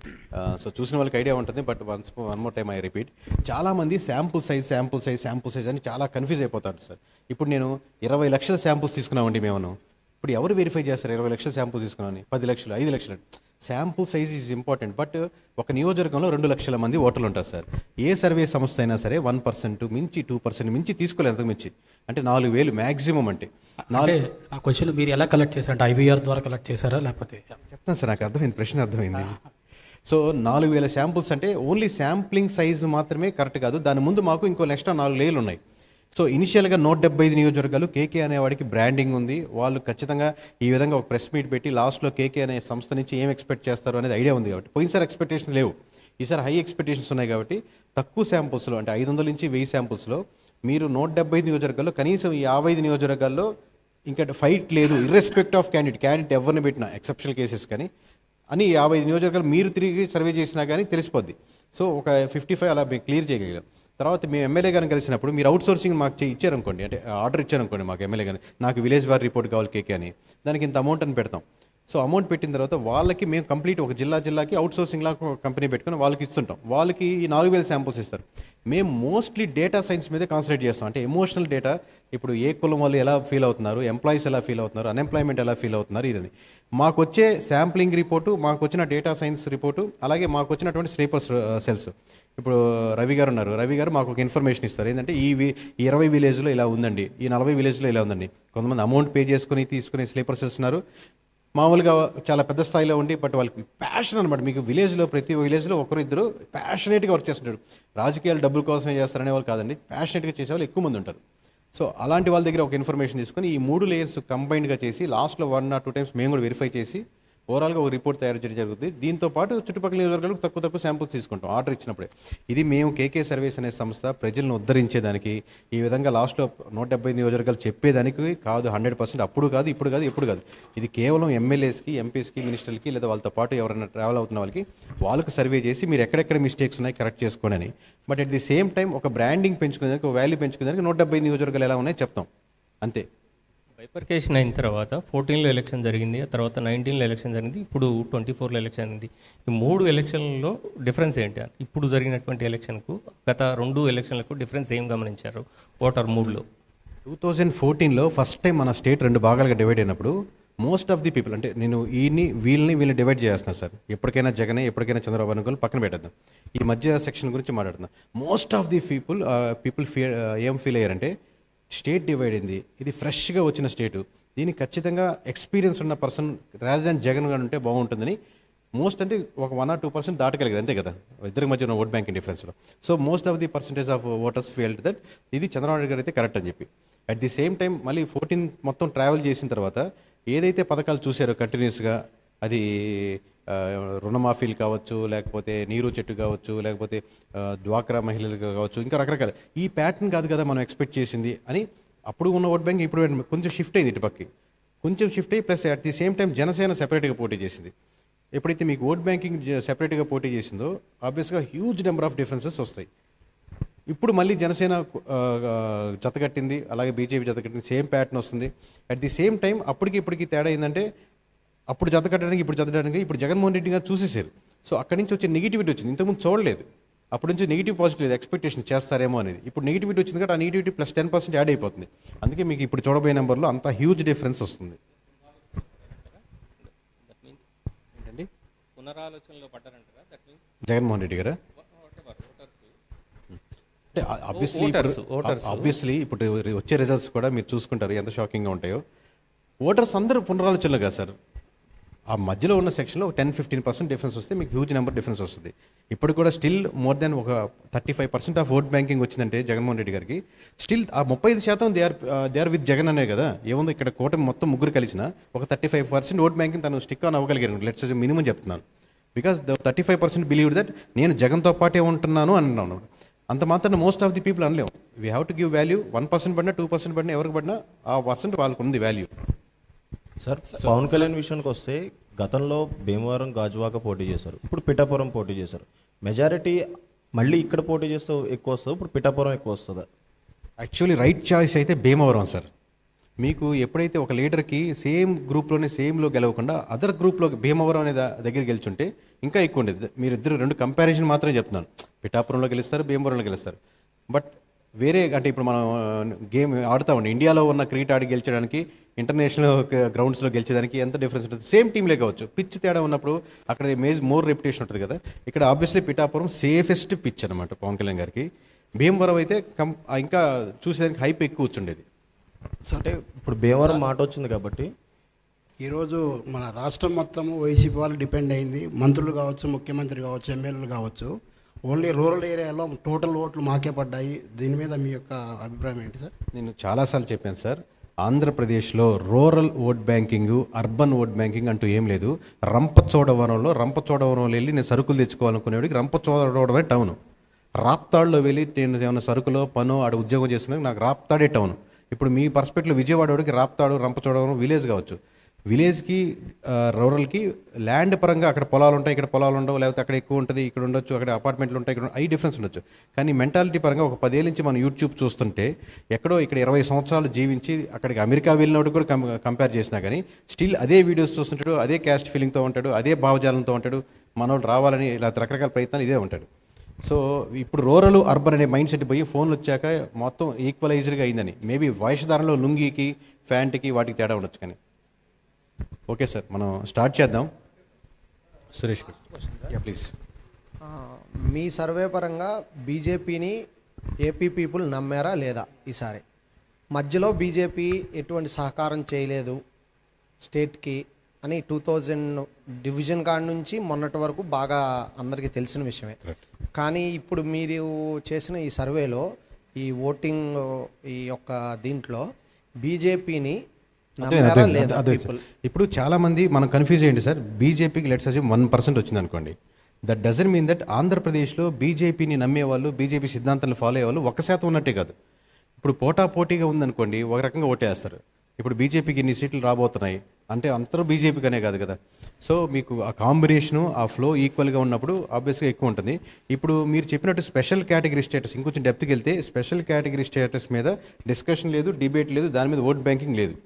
సో చూసిన వాళ్ళకి ఐడియా ఉంటుంది, but one more time I repeat. చాలామంది శాంపుల్ సైజ్ అని చాలా కన్ఫ్యూజ్ అయిపోతారు సార్. ఇప్పుడు నేను 20 లక్షల శాంపుల్స్ తీసుకున్నామండి మేము. ఇప్పుడు ఎవరు వెరిఫై చేస్తారు 20 లక్షల శాంపుల్స్ తీసుకున్నామని? 10 లక్షలు, 5 లక్షలు. Sample size is important. But ఒక నియోజకవర్గంలో 2 లక్షల మంది ఓటర్లు ఉంటారు సార్. ఏ సర్వే సంస్థ అయినా సరే 1% మించి 2% మించి తీసుకోలేదు, అంతకు మించి. అంటే 4,000 మ్యాక్సిమం. అంటే నా క్వశ్చన్, మీరు ఎలా కలెక్ట్ చేశారు? అంటే ఐవీఆర్ ద్వారా కలెక్ట్ చేశారా లేకపోతే? చెప్తాను సార్, నాకు అర్థమైంది, ప్రశ్న అర్థమైంది. సో 4,000 శాంపుల్స్ అంటే ఓన్లీ శాంప్లింగ్ సైజు మాత్రమే కరెక్ట్ కాదు, దాని ముందు మాకు ఇంకో ఎక్స్ట్రా 4 లేయర్లు ఉన్నాయి. సో ఇనిషియల్గా 175 నియోజకవర్గాలు కేకే అనేవాడికి బ్రాండింగ్ ఉంది. వాళ్ళు ఖచ్చితంగా ఈ విధంగా ఒక ప్రెస్ మీట్ పెట్టి లాస్ట్లో కేకే అనే సంస్థ నుంచి ఏం ఎక్స్పెక్ట్ చేస్తారు అనేది ఐడియా ఉంది. కాబట్టి పోయినసారి ఎక్స్పెక్టేషన్ లేవు, ఈసారి హై ఎక్స్పెక్టేషన్స్ ఉన్నాయి. కాబట్టి తక్కువ శాంపుల్స్లో, అంటే 500 నుంచి 1000 శాంపుల్స్లో మీరు 175 నియోజకవర్గాల్లో కనీసం ఈ 55 నియోజకవర్గాల్లో ఇంకా ఫైట్ లేదు, ఇర్రెస్పెక్ట్ ఆఫ్ క్యాండిడేట్ ఎవరిని పెట్టినా, ఎక్సెప్షనల్ కేసెస్ కానీ అని 55 నియోజకవర్గాలు మీరు తిరిగి సర్వే చేసినా కానీ తెలిసిపోద్ది. సో ఒక 55 అలా మేము క్లియర్ చేయగలిగాం. తర్వాత మేము ఎమ్మెల్యే గారిని కలిసినప్పుడు మీరు అవుట్ సోర్సింగ్ మాకు ఇచ్చారనుకోండి, అంటే ఆర్డర్ ఇచ్చారనుకోండి మాకు ఎమ్మెల్యే గారిని, నాకు విలేజ్ వారి రిపోర్ట్ కావాలి కేకే అని, దానికి ఇంత అమౌంట్ అని పెడతాం. సో అమౌంట్ పెట్టిన తర్వాత వాళ్ళకి మేము కంప్లీట్ ఒక జిల్లాకి అవుట్ సోర్సింగ్ లాగా కంపెనీ పెట్టుకుని వాళ్ళకి ఇస్తుంటాం. వాళ్ళకి ఈ 4,000 శాంపుల్స్ ఇస్తారు. మేము మోస్ట్లీ డేటా సైన్స్ మీదే కాన్సన్ట్రేట్ చేస్తాం. అంటే ఎమోషనల్ డేటా, ఇప్పుడు ఏ కులం వాళ్ళు ఎలా ఫీల్ అవుతున్నారు, ఎంప్లాయీస్ ఎలా ఫీల్ అవుతున్నారు, అన్ఎంప్లాయ్మెంట్ ఎలా ఫీల్ అవుతున్నారు, ఇదని మాకు వచ్చే శాంప్లింగ్ రిపోర్టు, మాకు వచ్చిన డేటా సైన్స్ రిపోర్టు, అలాగే మాకు వచ్చినటువంటి స్లీపర్ సెల్స్. ఇప్పుడు రవి గారు ఉన్నారు, రవి గారు మాకు ఒక ఇన్ఫర్మేషన్ ఇస్తారు. ఏంటంటే ఈ 20 విలేజ్లో ఇలా ఉందండి, ఈ 40 విలేజ్లో ఇలా ఉందండి. కొంతమంది అమౌంట్ పే చేసుకుని తీసుకునే స్లీపర్ సెల్స్ ఉన్నారు, మామూలుగా చాలా పెద్ద స్థాయిలో ఉండి, బట్ వాళ్ళకి ప్యాషన్ అనమాట. మీకు విలేజ్లో ప్రతి విలేజ్లో ఒకరిద్దరు ప్యాషనేట్గా వర్క్ చేస్తుంటారు. రాజకీయాలు డబ్బుల కోసమే చేస్తారనే వాళ్ళు కాదండి, ప్యాషనేట్గా చేసే వాళ్ళు ఎక్కువ మంది ఉంటారు. సో అలాంటి వాళ్ళ దగ్గర ఒక ఇన్ఫర్మేషన్ తీసుకొని ఈ 3 లేయర్స్ కంబైన్డ్గా చేసి లాస్ట్లో 1 or 2 times మేము కూడా వెరిఫై చేసి ఓవరాల్గా ఒక రిపోర్ట్ తయారు చేయడం జరుగుతుంది. దీంతో పాటు చుట్టుపక్కల నియోజకవర్గాలకు తక్కువ శాంపుల్స్ తీసుకుంటాం ఆర్డర్ ఇచ్చినప్పుడే. ఇది మేము కేకే సర్వీస్ అనే సంస్థ ప్రజలను ఉద్ధరించేదానికి, ఈ విధంగా లాస్ట్లో 170 నియోజకవర్గాలు చెప్పేదానికి కాదు. 100% అప్పుడు కాదు, ఇప్పుడు కాదు, ఎప్పుడు కాదు. ఇది కేవలం ఎమ్మెల్యేస్కి, ఎంపీస్కి, మినిస్టర్లకి, లేదా వాళ్ళతో పాటు ఎవరైనా ట్రావెల్ అవుతున్న వాళ్ళకి సర్వే చేసి మీరు ఎక్కడెక్కడ మిస్టేక్స్ ఉన్నాయి కరెక్ట్ చేసుకోండి అని. But at the same time ఒక బ్రాండింగ్ పెంచుకునేదానికి, ఒక వాల్యూ పెంచుకునేదానికి 170 నియోజకవర్గాలు ఎలా ఉన్నాయో చెప్తాం అంతే. బైపర్కేషన్ అయిన తర్వాత 14లో ఎలక్షన్ జరిగింది, ఆ తర్వాత 19లో ఎలక్షన్ జరిగింది, ఇప్పుడు 24లో ఎలక్షన్ అయింది. ఈ 3 ఎలక్షన్లలో డిఫరెన్స్ ఏంటి? ఇప్పుడు జరిగినటువంటి ఎలక్షన్కు గత 2 ఎలక్షన్లకు డిఫరెన్స్ ఏం గమనించారు ఓటర్ మూడ్లో? 2014లో ఫస్ట్ టైం మన స్టేట్ 2 భాగాలుగా డివైడ్ అయినప్పుడు మోస్ట్ ఆఫ్ ది పీపుల్ అంటే నేను వీళ్ళని డివైడ్ చేస్తున్నాను సార్. ఎప్పటికైనా జగనే, ఎప్పటికైనా చంద్రబాబు అనుకోని పక్కన పెట్టేద్దాం. ఈ మధ్య సెక్షన్ గురించి మాట్లాడుతున్నాం. మోస్ట్ ఆఫ్ ది పీపుల్ ఏం ఫీల్ అయ్యారంటే స్టేట్ డివైడ్ అయింది, ఇది ఫ్రెష్గా వచ్చిన స్టేటు, దీనికి ఖచ్చితంగా ఎక్స్పీరియన్స్ ఉన్న పర్సన్ రాదర్ దాన్ జగన్ గారు ఉంటే బాగుంటుందని మోస్ట్ అంటే ఒక 1 or 2% దాటగలిగారు అంతే కదా ఇద్దరికి మధ్య ఉన్న ఓట్ బ్యాంకింగ్ డిఫరెన్స్లో. So most of the percentage of voters field that ఇది చంద్రబాబు నాయుడు గారు అయితే కరెక్ట్ అని చెప్పి. అట్ ది సేమ్ టైం మళ్ళీ 14 మొత్తం ట్రావెల్ చేసిన తర్వాత ఏదైతే పథకాలు చూసారో కంటిన్యూస్గా, అది రుణమాఫీలు కావచ్చు, లేకపోతే నీరు చెట్టు కావచ్చు, లేకపోతే డ్వాక్రా మహిళలకు కావచ్చు, ఇంకా రకరకాల ఈ ప్యాటర్న్ కాదు కదా మనం ఎక్స్పెక్ట్ చేసింది అని అప్పుడు ఉన్న ఓట్ బ్యాంక్ ఇప్పుడు కొంచెం షిఫ్ట్ అయింది ఇటుపక్కి, కొంచెం షిఫ్ట్ అయ్యి plus at the same time Janasena సెపరేట్గా పోటీ చేసింది. ఎప్పుడైతే మీకు ఓట్ బ్యాంకింగ్ సెపరేట్గా పోటీ చేసిందో ఆబ్వియస్గా హ్యూజ్ నెంబర్ ఆఫ్ డిఫరెన్సెస్ వస్తాయి. ఇప్పుడు మళ్ళీ జనసేన జతకట్టింది, అలాగే బీజేపీ జతకట్టింది, సేమ్ ప్యాటర్న్ వస్తుంది. అట్ ది సేమ్ టైం ఇప్పటికి తేడా ఏంటంటే అప్పుడు జతకట్టడానికి ఇప్పుడు జగన్మోహన్ రెడ్డి గారు చూసేసారు. సో అక్కడి నుంచి వచ్చే నెగిటివిటీ వచ్చింది, ఇంతకుముందు చూడలేదు. అప్పటి నుంచి నెగిటివ్ పాజిటివ్ లేదు, ఎక్స్పెక్టేషన్ చేస్తారేమో అనేది. ఇప్పుడు నెగిటివిటీ వచ్చింది కాబట్టి ఆ నెగిటివిటీ ప్లస్ 10% యాడ్ అయిపోతుంది. అందుకే మీకు ఇప్పుడు చూడబోయే నెంబర్లో అంత హ్యూజ్ డిఫరెన్స్ వస్తుంది. ఏంటండి పునరాలోచనలో పడ్డారంటారా? జగన్మోహన్ రెడ్డి గారా? అంటే ఆబ్వియస్లీ ఇప్పుడు వచ్చే రిజల్ట్స్ కూడా మీరు చూసుకుంటారు ఎంత షాకింగ్గా ఉంటాయో. ఓటర్స్ అందరూ పునరాలోచనలు కాదు సార్, ఆ మధ్యలో ఉన్న సెక్షన్లో 10-15% డిఫరెన్స్ వస్తే మీకు హ్యూజ్ నెంబర్ డిఫరెన్స్ వస్తుంది. ఇప్పుడు కూడా స్టిల్ మోర్ దెన్ ఒక 35% ఆఫ్ ఓట్ బ్యాంకింగ్ వచ్చిందంటే జగన్మోహన్ రెడ్డి గారికి, స్టిల్ ఆ 35% దే ఆర్ విత్ జగన్ అనే కదా. ఏముంది ఇక్కడ కూటమి మొత్తం ముగ్గురు కలిసిన ఒక 35% ఓట్ బ్యాంకింగ్ తను స్టిక్ ఆన్ అవ్వగలిగారు. లెట్స్ మినిమం చెప్తున్నాను. బికాస్ 35% బిలీవ్ దట్ నేను జగన్తో పాటే ఉంటున్నాను అన్నాను. అంత మాత్రం మోస్ట్ ఆఫ్ ది పీపుల్ అనలేము. We have to give value. 1% పడినా 2% పడినా ఎవరికి పడినా ఆ పర్సెంట్ వాళ్ళకు ఉంది వాల్యూ. సార్ పవన్ కళ్యాణ్ విషయానికి వస్తే గతంలో భీమవరం గాజువాక పోటీ చేశారు, ఇప్పుడు పిఠాపురం పోటీ చేశారు. మెజారిటీ మళ్ళీ ఇక్కడ పోటీ చేస్తే ఎక్కువ వస్తుంది, ఇప్పుడు పిఠాపురం ఎక్కువ వస్తుందా? యాక్చువల్లీ రైట్ చాయిస్ అయితే భీమవరం సార్. మీకు ఎప్పుడైతే ఒక లీడర్కి సేమ్ గ్రూప్లోనే సేమ్లో గెలవకుండా అదర్ గ్రూప్లో భీమవరం అనే దగ్గర గెలుచుంటే ఇంకా ఎక్కువ ఉండేది. మీరిద్దరు రెండు కంపారిజన్ మాత్రమే చెప్తున్నాను. పిఠాపురంలో గెలుస్తారు, భీమవరంలో గెలుస్తారు. బట్ వేరే అంటే ఇప్పుడు మనం గేమ్ ఆడుతూ ఉండి ఇండియాలో ఉన్న క్రికెట్ ఆడి గెలిచడానికి ఇంటర్నేషనల్ గ్రౌండ్స్లో గెలిచేదానికి ఎంత డిఫరెన్స్ ఉంటుంది? సేమ్ టీంలే కావచ్చు, పిచ్ తేడా ఉన్నప్పుడు అక్కడ మోర్ రెప్యుటేషన్ ఉంటుంది కదా. ఇక్కడ ఆబ్వియస్లీ పిఠాపురం సేఫెస్ట్ పిచ్ అనమాట పవన్ కళ్యాణ్ గారికి. భీమవరం అయితే ఇంకా చూసేదానికి హైప్ ఎక్కువ వచ్చుండేది. అంటే ఇప్పుడు భీమవరం మాట వచ్చింది కాబట్టి ఈరోజు మన రాష్ట్రం మొత్తము వైసీపీ వాళ్ళు డిపెండ్ అయింది. మంత్రులు కావచ్చు, ముఖ్యమంత్రి కావచ్చు, ఎమ్మెల్యేలు కావచ్చు. ఓన్లీ రూరల్ ఏరియాలో టోటల్ ఓట్లు మాకే పడ్డాయి. దీని మీద మీ యొక్క అభిప్రాయం ఏంటి సార్? నేను చాలాసార్లు చెప్పాను సార్, ఆంధ్రప్రదేశ్లో rural vote banking, urban vote banking అంటూ ఏం లేదు. రంపచోడవరంలో వెళ్ళి నేను సరుకులు తెచ్చుకోవాలనుకునేవాడికి రంపచోడవరమే టౌను. రాప్తాడులో వెళ్ళి నేను ఏమైనా సరుకులో పనో ఆడ ఉద్యోగం చేస్తున్నాను, నాకు రాప్తాడే టౌను. ఇప్పుడు మీ పర్స్పెక్టివ్లో విజయవాడకి రాప్తాడు, రంపచోడవరం విలేజ్ కావచ్చు. విలేజ్కి రూరల్కి ల్యాండ్ పరంగా అక్కడ పొలాలు ఉంటాయి, ఇక్కడ పొలాలు ఉండవు, లేకపోతే అక్కడ ఎక్కువ ఉంటుంది, ఇక్కడ ఉండొచ్చు, అక్కడ అపార్ట్మెంట్లు ఉంటాయి, ఇక్కడ అవి డిఫరెన్స్ ఉండొచ్చు. కానీ మెంటాలిటీ పరంగా ఒక 10 ఏళ్ళ నుంచి మనం యూట్యూబ్ చూస్తుంటే ఎక్కడో ఇక్కడ 20 సంవత్సరాలు జీవించి అక్కడికి అమెరికా వెళ్ళినప్పుడు కూడా కంపేర్ చేసినా కానీ స్టిల్ అదే వీడియోస్ చూస్తుంటాడు, అదే క్యాస్ట్ ఫీలింగ్తో ఉంటాడు, అదే భావజాలంతో ఉంటాడు. మనోళ్ళు రావాలని ఇలా రకరకాల ప్రయత్నాలు ఇదే ఉంటాడు. సో ఇప్పుడు రూరల్ అర్బన్ అనే మైండ్ సెట్ పోయి ఫోన్లు వచ్చాక మొత్తం ఈక్వలైజ్డ్గా అయిందని. మేబీ వేషధారణలో లుంగీకి ప్యాంట్కి వాటికి తేడా ఉండొచ్చు. కానీ ఓకే సార్, మనం స్టార్ట్ చేద్దాం. సురేష్ ప్లీజ్. మీ సర్వే పరంగా బీజేపీని ఏపీ పీపుల్ నమ్మారా లేదా? ఈసారి మధ్యలో బీజేపీ ఎటువంటి సహకారం చేయలేదు స్టేట్కి అని 2000 డివిజన్ కాడ నుంచి మొన్నటి వరకు బాగా అందరికీ తెలిసిన విషయమే. కానీ ఇప్పుడు మీరు చేసిన ఈ సర్వేలో ఈ ఓటింగ్ ఈ యొక్క దీంట్లో బీజేపీని ఇప్పుడు చాలామంది మనం కన్ఫ్యూజ్ అయ్యండి సార్. బీజేపీకి లెట్స్ అజ్యూమ్ 1% వచ్చింది అనుకోండి. దట్ డజంట్ మీన్ దట్ ఆంధ్రప్రదేశ్లో బీజేపీని నమ్మేవాళ్ళు, బీజేపీ సిద్ధాంతాలను ఫాలో అయ్యేవాళ్ళు 1% ఉన్నట్టే కాదు. ఇప్పుడు పోటాపోటీగా ఉందనుకోండి, ఒక రకంగా ఓటేస్తారు. ఇప్పుడు బీజేపీకి ఇన్ని సీట్లు రాబోతున్నాయి అంటే అందరూ బీజేపీకి అనే కాదు కదా. సో మీకు ఆ కాంబినేషను, ఆ ఫ్లో ఈక్వల్గా ఉన్నప్పుడు ఆబ్వియస్గా ఎక్కువ ఉంటుంది. ఇప్పుడు మీరు చెప్పినట్టు స్పెషల్ కేటగిరీ స్టేటస్ ఇంకొంచెం డెప్త్కి వెళ్తే స్పెషల్ కేటగిరీ స్టేటస్ మీద డిస్కషన్ లేదు, డిబేట్ లేదు, దాని మీద ఓట్ బ్యాంకింగ్ లేదు.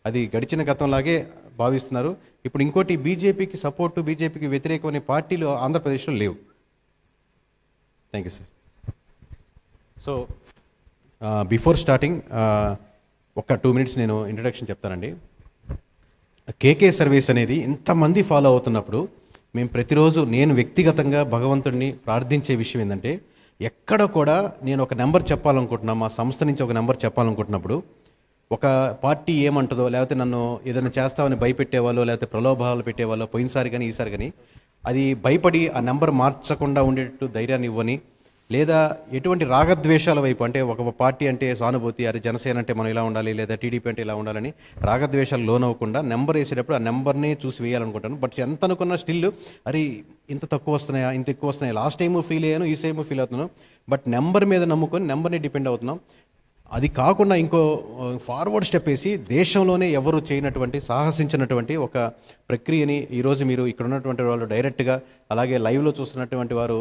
అది గడిచిన గతంలాగే భావిస్తున్నారు. ఇప్పుడు ఇంకోటి, బీజేపీకి సపోర్టు, బీజేపీకి వ్యతిరేకం అనే పార్టీలు ఆంధ్రప్రదేశ్లో లేవు. Thank you sir. So before starting ఒక 2 minutes నేను ఇంట్రడక్షన్ చెప్తానండి. కేకే సర్వీస్ అనేది ఇంతమంది ఫాలో అవుతున్నప్పుడు మేము ప్రతిరోజు నేను వ్యక్తిగతంగా భగవంతుడిని ప్రార్థించే విషయం ఏంటంటే, ఎక్కడ కూడా నేను ఒక నెంబర్ చెప్పాలనుకుంటున్నా, మా సంస్థ నుంచి ఒక నెంబర్ చెప్పాలనుకుంటున్నప్పుడు ఒక పార్టీ ఏమంటుందో, లేకపోతే నన్ను ఏదైనా చేస్తామని భయపెట్టేవాళ్ళు, లేకపోతే ప్రలోభాలు పెట్టేవాళ్ళు పోయినసారి కానీ ఈసారి కానీ, అది భయపడి ఆ నెంబర్ మార్చకుండా ఉండేటట్టు ధైర్యాన్ని ఇవ్వని, లేదా ఎటువంటి రాగద్వేషాల వైపు, అంటే ఒక పార్టీ అంటే సానుభూతి, అరే జనసేన అంటే మనం ఇలా ఉండాలి, లేదా టీడీపీ అంటే ఇలా ఉండాలని రాగద్వేషాలు లోనవ్వకుండా నెంబర్ వేసేటప్పుడు ఆ నెంబర్నే చూసి వేయాలనుకుంటాను. బట్ ఎంత అనుకున్నా స్టిల్ అరే ఇంత తక్కువ వస్తున్నాయా, ఇంత ఎక్కువ వస్తున్నాయా, లాస్ట్ టైము ఫీల్ అయ్యాను, ఈ టైము ఫీల్ అవుతున్నాను. బట్ నెంబర్ మీద నమ్ముకొని నెంబర్ని డిపెండ్ అవుతున్నాం. అది కాకుండా ఇంకో ఫార్వర్డ్ స్టెప్ వేసి దేశంలోనే ఎవరు చేయనటువంటి, సాహసించినటువంటి ఒక ప్రక్రియని ఈరోజు మీరు ఇక్కడ ఉన్నటువంటి వాళ్ళు డైరెక్ట్గా, అలాగే లైవ్లో చూస్తున్నటువంటి వారు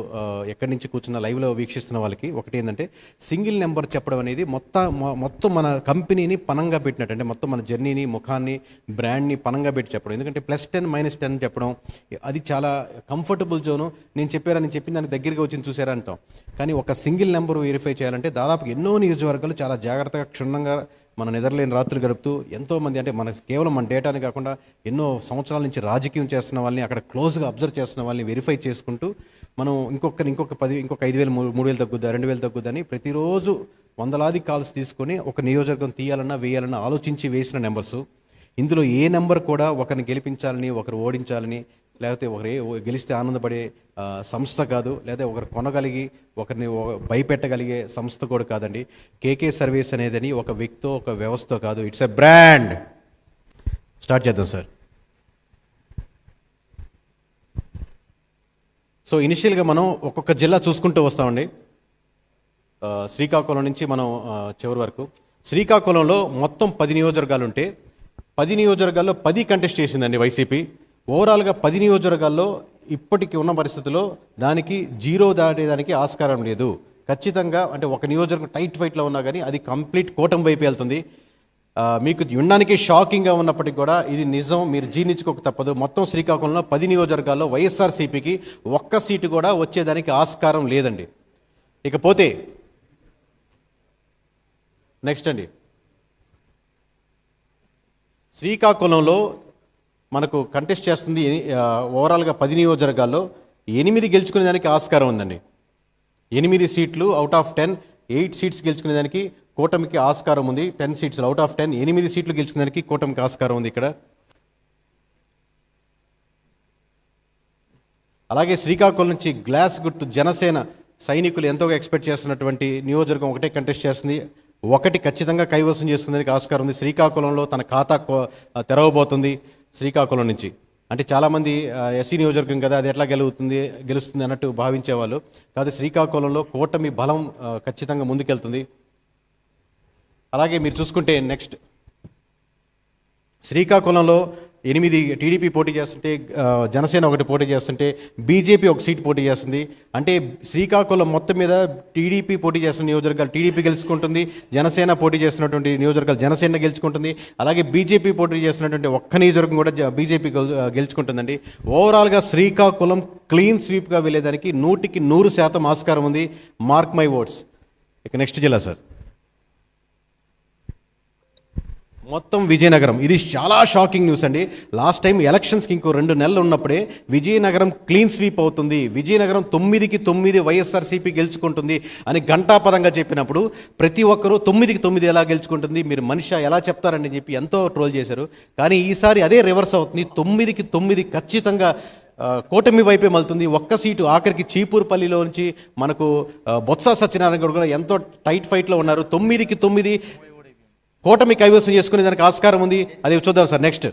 ఎక్కడి నుంచి కూర్చున్న లైవ్లో వీక్షిస్తున్న వాళ్ళకి ఒకటి ఏంటంటే, సింగిల్ నెంబర్ చెప్పడం అనేది మొత్తం మన కంపెనీని పనంగా పెట్టినట్టు, అంటే మొత్తం మన జర్నీని, ముఖాన్ని, బ్రాండ్ని పనంగా పెట్టి చెప్పడం. ఎందుకంటే +10 -10 చెప్పడం అది చాలా కంఫర్టబుల్ జోను. నేను చెప్పిన దానికి దగ్గరగా వచ్చింది చూసారా అంటాం. కానీ ఒక సింగిల్ నెంబర్ వెరిఫై చేయాలంటే దాదాపు ఎన్నో నియోజకవర్గాలు చాలా జాగ్రత్తగా, క్షుణ్ణంగా మన నిద్రలేని రాత్రులు గడుపుతూ ఎంతోమంది, అంటే మన కేవలం మన డేటాని కాకుండా ఎన్నో సంవత్సరాల నుంచి రాజకీయం చేస్తున్న వాళ్ళని, అక్కడ క్లోజ్గా అబ్జర్వ్ చేస్తున్న వాళ్ళని వెరిఫై చేసుకుంటూ మనం ఇంకొక 5,000 3,000 తగ్గుద్దా, 2,000 తగ్గుద్దని ప్రతిరోజు వందలాది కాల్స్ తీసుకొని ఒక నియోజకవర్గం తీయాలన్నా వేయాలన్నా ఆలోచించి వేసిన నెంబర్సు. ఇందులో ఏ నెంబర్ కూడా ఒకరిని గెలిపించాలని, ఒకరు ఓడించాలని, లేకపోతే ఒకరు గెలిస్తే ఆనందపడే సంస్థ కాదు, లేదా ఒకరు కొనగలిగి ఒకరిని భయపెట్టగలిగే సంస్థ కూడా కాదండి. కేకే సర్వీస్ అనేదని ఒక వ్యక్తో, ఒక వ్యవస్థ కాదు, ఇట్స్ ఎ బ్రాండ్. స్టార్ట్ చేద్దాం సార్. సో ఇనిషియల్గా మనం ఒక్కొక్క జిల్లా చూసుకుంటూ వస్తామండి. శ్రీకాకుళం నుంచి మనం చివరి వరకు. శ్రీకాకుళంలో మొత్తం 10 నియోజకవర్గాలు ఉంటే 10 నియోజకవర్గాల్లో 10 కంటెస్ట్ చేసిందండి వైసీపీ. ఓవరాల్గా 10 నియోజకవర్గాల్లో ఇప్పటికి ఉన్న పరిస్థితుల్లో దానికి 0 దాటేదానికి ఆస్కారం లేదు. ఖచ్చితంగా అంటే ఒక నియోజకవర్గం టైట్ ఫైట్లో ఉన్నా కానీ అది కంప్లీట్ కూటమి వైపు వెళ్తుంది. మీకు వినడానికి షాకింగ్గా ఉన్నప్పటికీ కూడా ఇది నిజం, మీరు జీర్ణించుకోక తప్పదు. మొత్తం శ్రీకాకుళంలో 10 నియోజకవర్గాల్లో వైఎస్ఆర్సీపీకి ఒక్క సీటు కూడా వచ్చేదానికి ఆస్కారం లేదండి. ఇకపోతే నెక్స్ట్ అండి, శ్రీకాకుళంలో మనకు కంటెస్ట్ చేస్తుంది ఓవరాల్గా 10 నియోజకవర్గాల్లో 8 గెలుచుకునేదానికి ఆస్కారం ఉందండి. 8 సీట్లు అవుట్ ఆఫ్ 10, 8 సీట్స్ గెలుచుకునేదానికి కూటమికి ఆస్కారం ఉంది. 10 సీట్స్ అవుట్ ఆఫ్ 10, 8 సీట్లు గెలుచుకునేదానికి కూటమికి ఆస్కారం ఉంది ఇక్కడ. అలాగే శ్రీకాకుళం నుంచి గ్లాస్ గుర్తు జనసేన సైనికులు ఎంతోగా ఎక్స్పెక్ట్ చేస్తున్నటువంటి నియోజకవర్గం ఒకటే కంటెస్ట్ చేస్తుంది. ఒకటి ఖచ్చితంగా కైవసం చేసుకునేందుకు ఆస్కారం ఉంది. శ్రీకాకుళంలో తన ఖాతా తెరవబోతుంది శ్రీకాకుళం నుంచి. అంటే చాలామంది ఎస్సీ నియోజకవర్గం కదా, అది ఎట్లా గెలుస్తుంది అన్నట్టు భావించేవాళ్ళు కాదు. శ్రీకాకుళంలో కూటమి బలం ఖచ్చితంగా ముందుకెళ్తుంది. అలాగే మీరు చూసుకుంటే నెక్స్ట్ శ్రీకాకుళంలో 8 టీడీపీ పోటీ చేస్తుంటే, జనసేన ఒకటి పోటీ చేస్తుంటే, బీజేపీ ఒక సీట్ పోటీ చేస్తుంది. అంటే శ్రీకాకుళం మొత్తం మీద టీడీపీ పోటీ చేస్తున్న నియోజకవర్గాలు టీడీపీ గెలుచుకుంటుంది, జనసేన పోటీ చేస్తున్నటువంటి నియోజకవర్గాలు జనసేన గెలుచుకుంటుంది, అలాగే బీజేపీ పోటీ చేస్తున్నటువంటి ఒక్క నియోజకవర్గం కూడా బీజేపీ గెలుచుకుంటుందండి. ఓవరాల్గా శ్రీకాకుళం క్లీన్ స్వీప్గా వెళ్ళేదానికి 100% ఆస్కారం ఉంది. Mark my words. ఇక నెక్స్ట్ జిల్లా సార్, మొత్తం విజయనగరం. ఇది చాలా షాకింగ్ న్యూస్ అండి. లాస్ట్ టైం ఎలక్షన్స్కి ఇంకో 2 నెలలు ఉన్నప్పుడే విజయనగరం క్లీన్ స్వీప్ అవుతుంది, విజయనగరం 9కి 9 వైఎస్ఆర్సీపీ గెలుచుకుంటుంది అని ఘంటాపదంగా చెప్పినప్పుడు ప్రతి ఒక్కరూ 9కి 9 ఎలా గెలుచుకుంటుంది, మీరు మనిషి ఎలా చెప్తారని చెప్పి ఎంతో ట్రోల్ చేశారు. కానీ ఈసారి అదే రివర్స్ అవుతుంది. 9కి 9 ఖచ్చితంగా కూటమి వైపే మలుతుంది. ఒక్క సీటు ఆఖరికి చీపూరుపల్లిలో నుంచి మనకు బొత్స సత్యనారాయణ కూడా ఎంతో టైట్ ఫైట్లో ఉన్నారు. 9కి 9 కూటమి కైవసం చేసుకునే దానికి ఆస్కారం ఉంది. అది చూద్దాం సార్ నెక్స్ట్.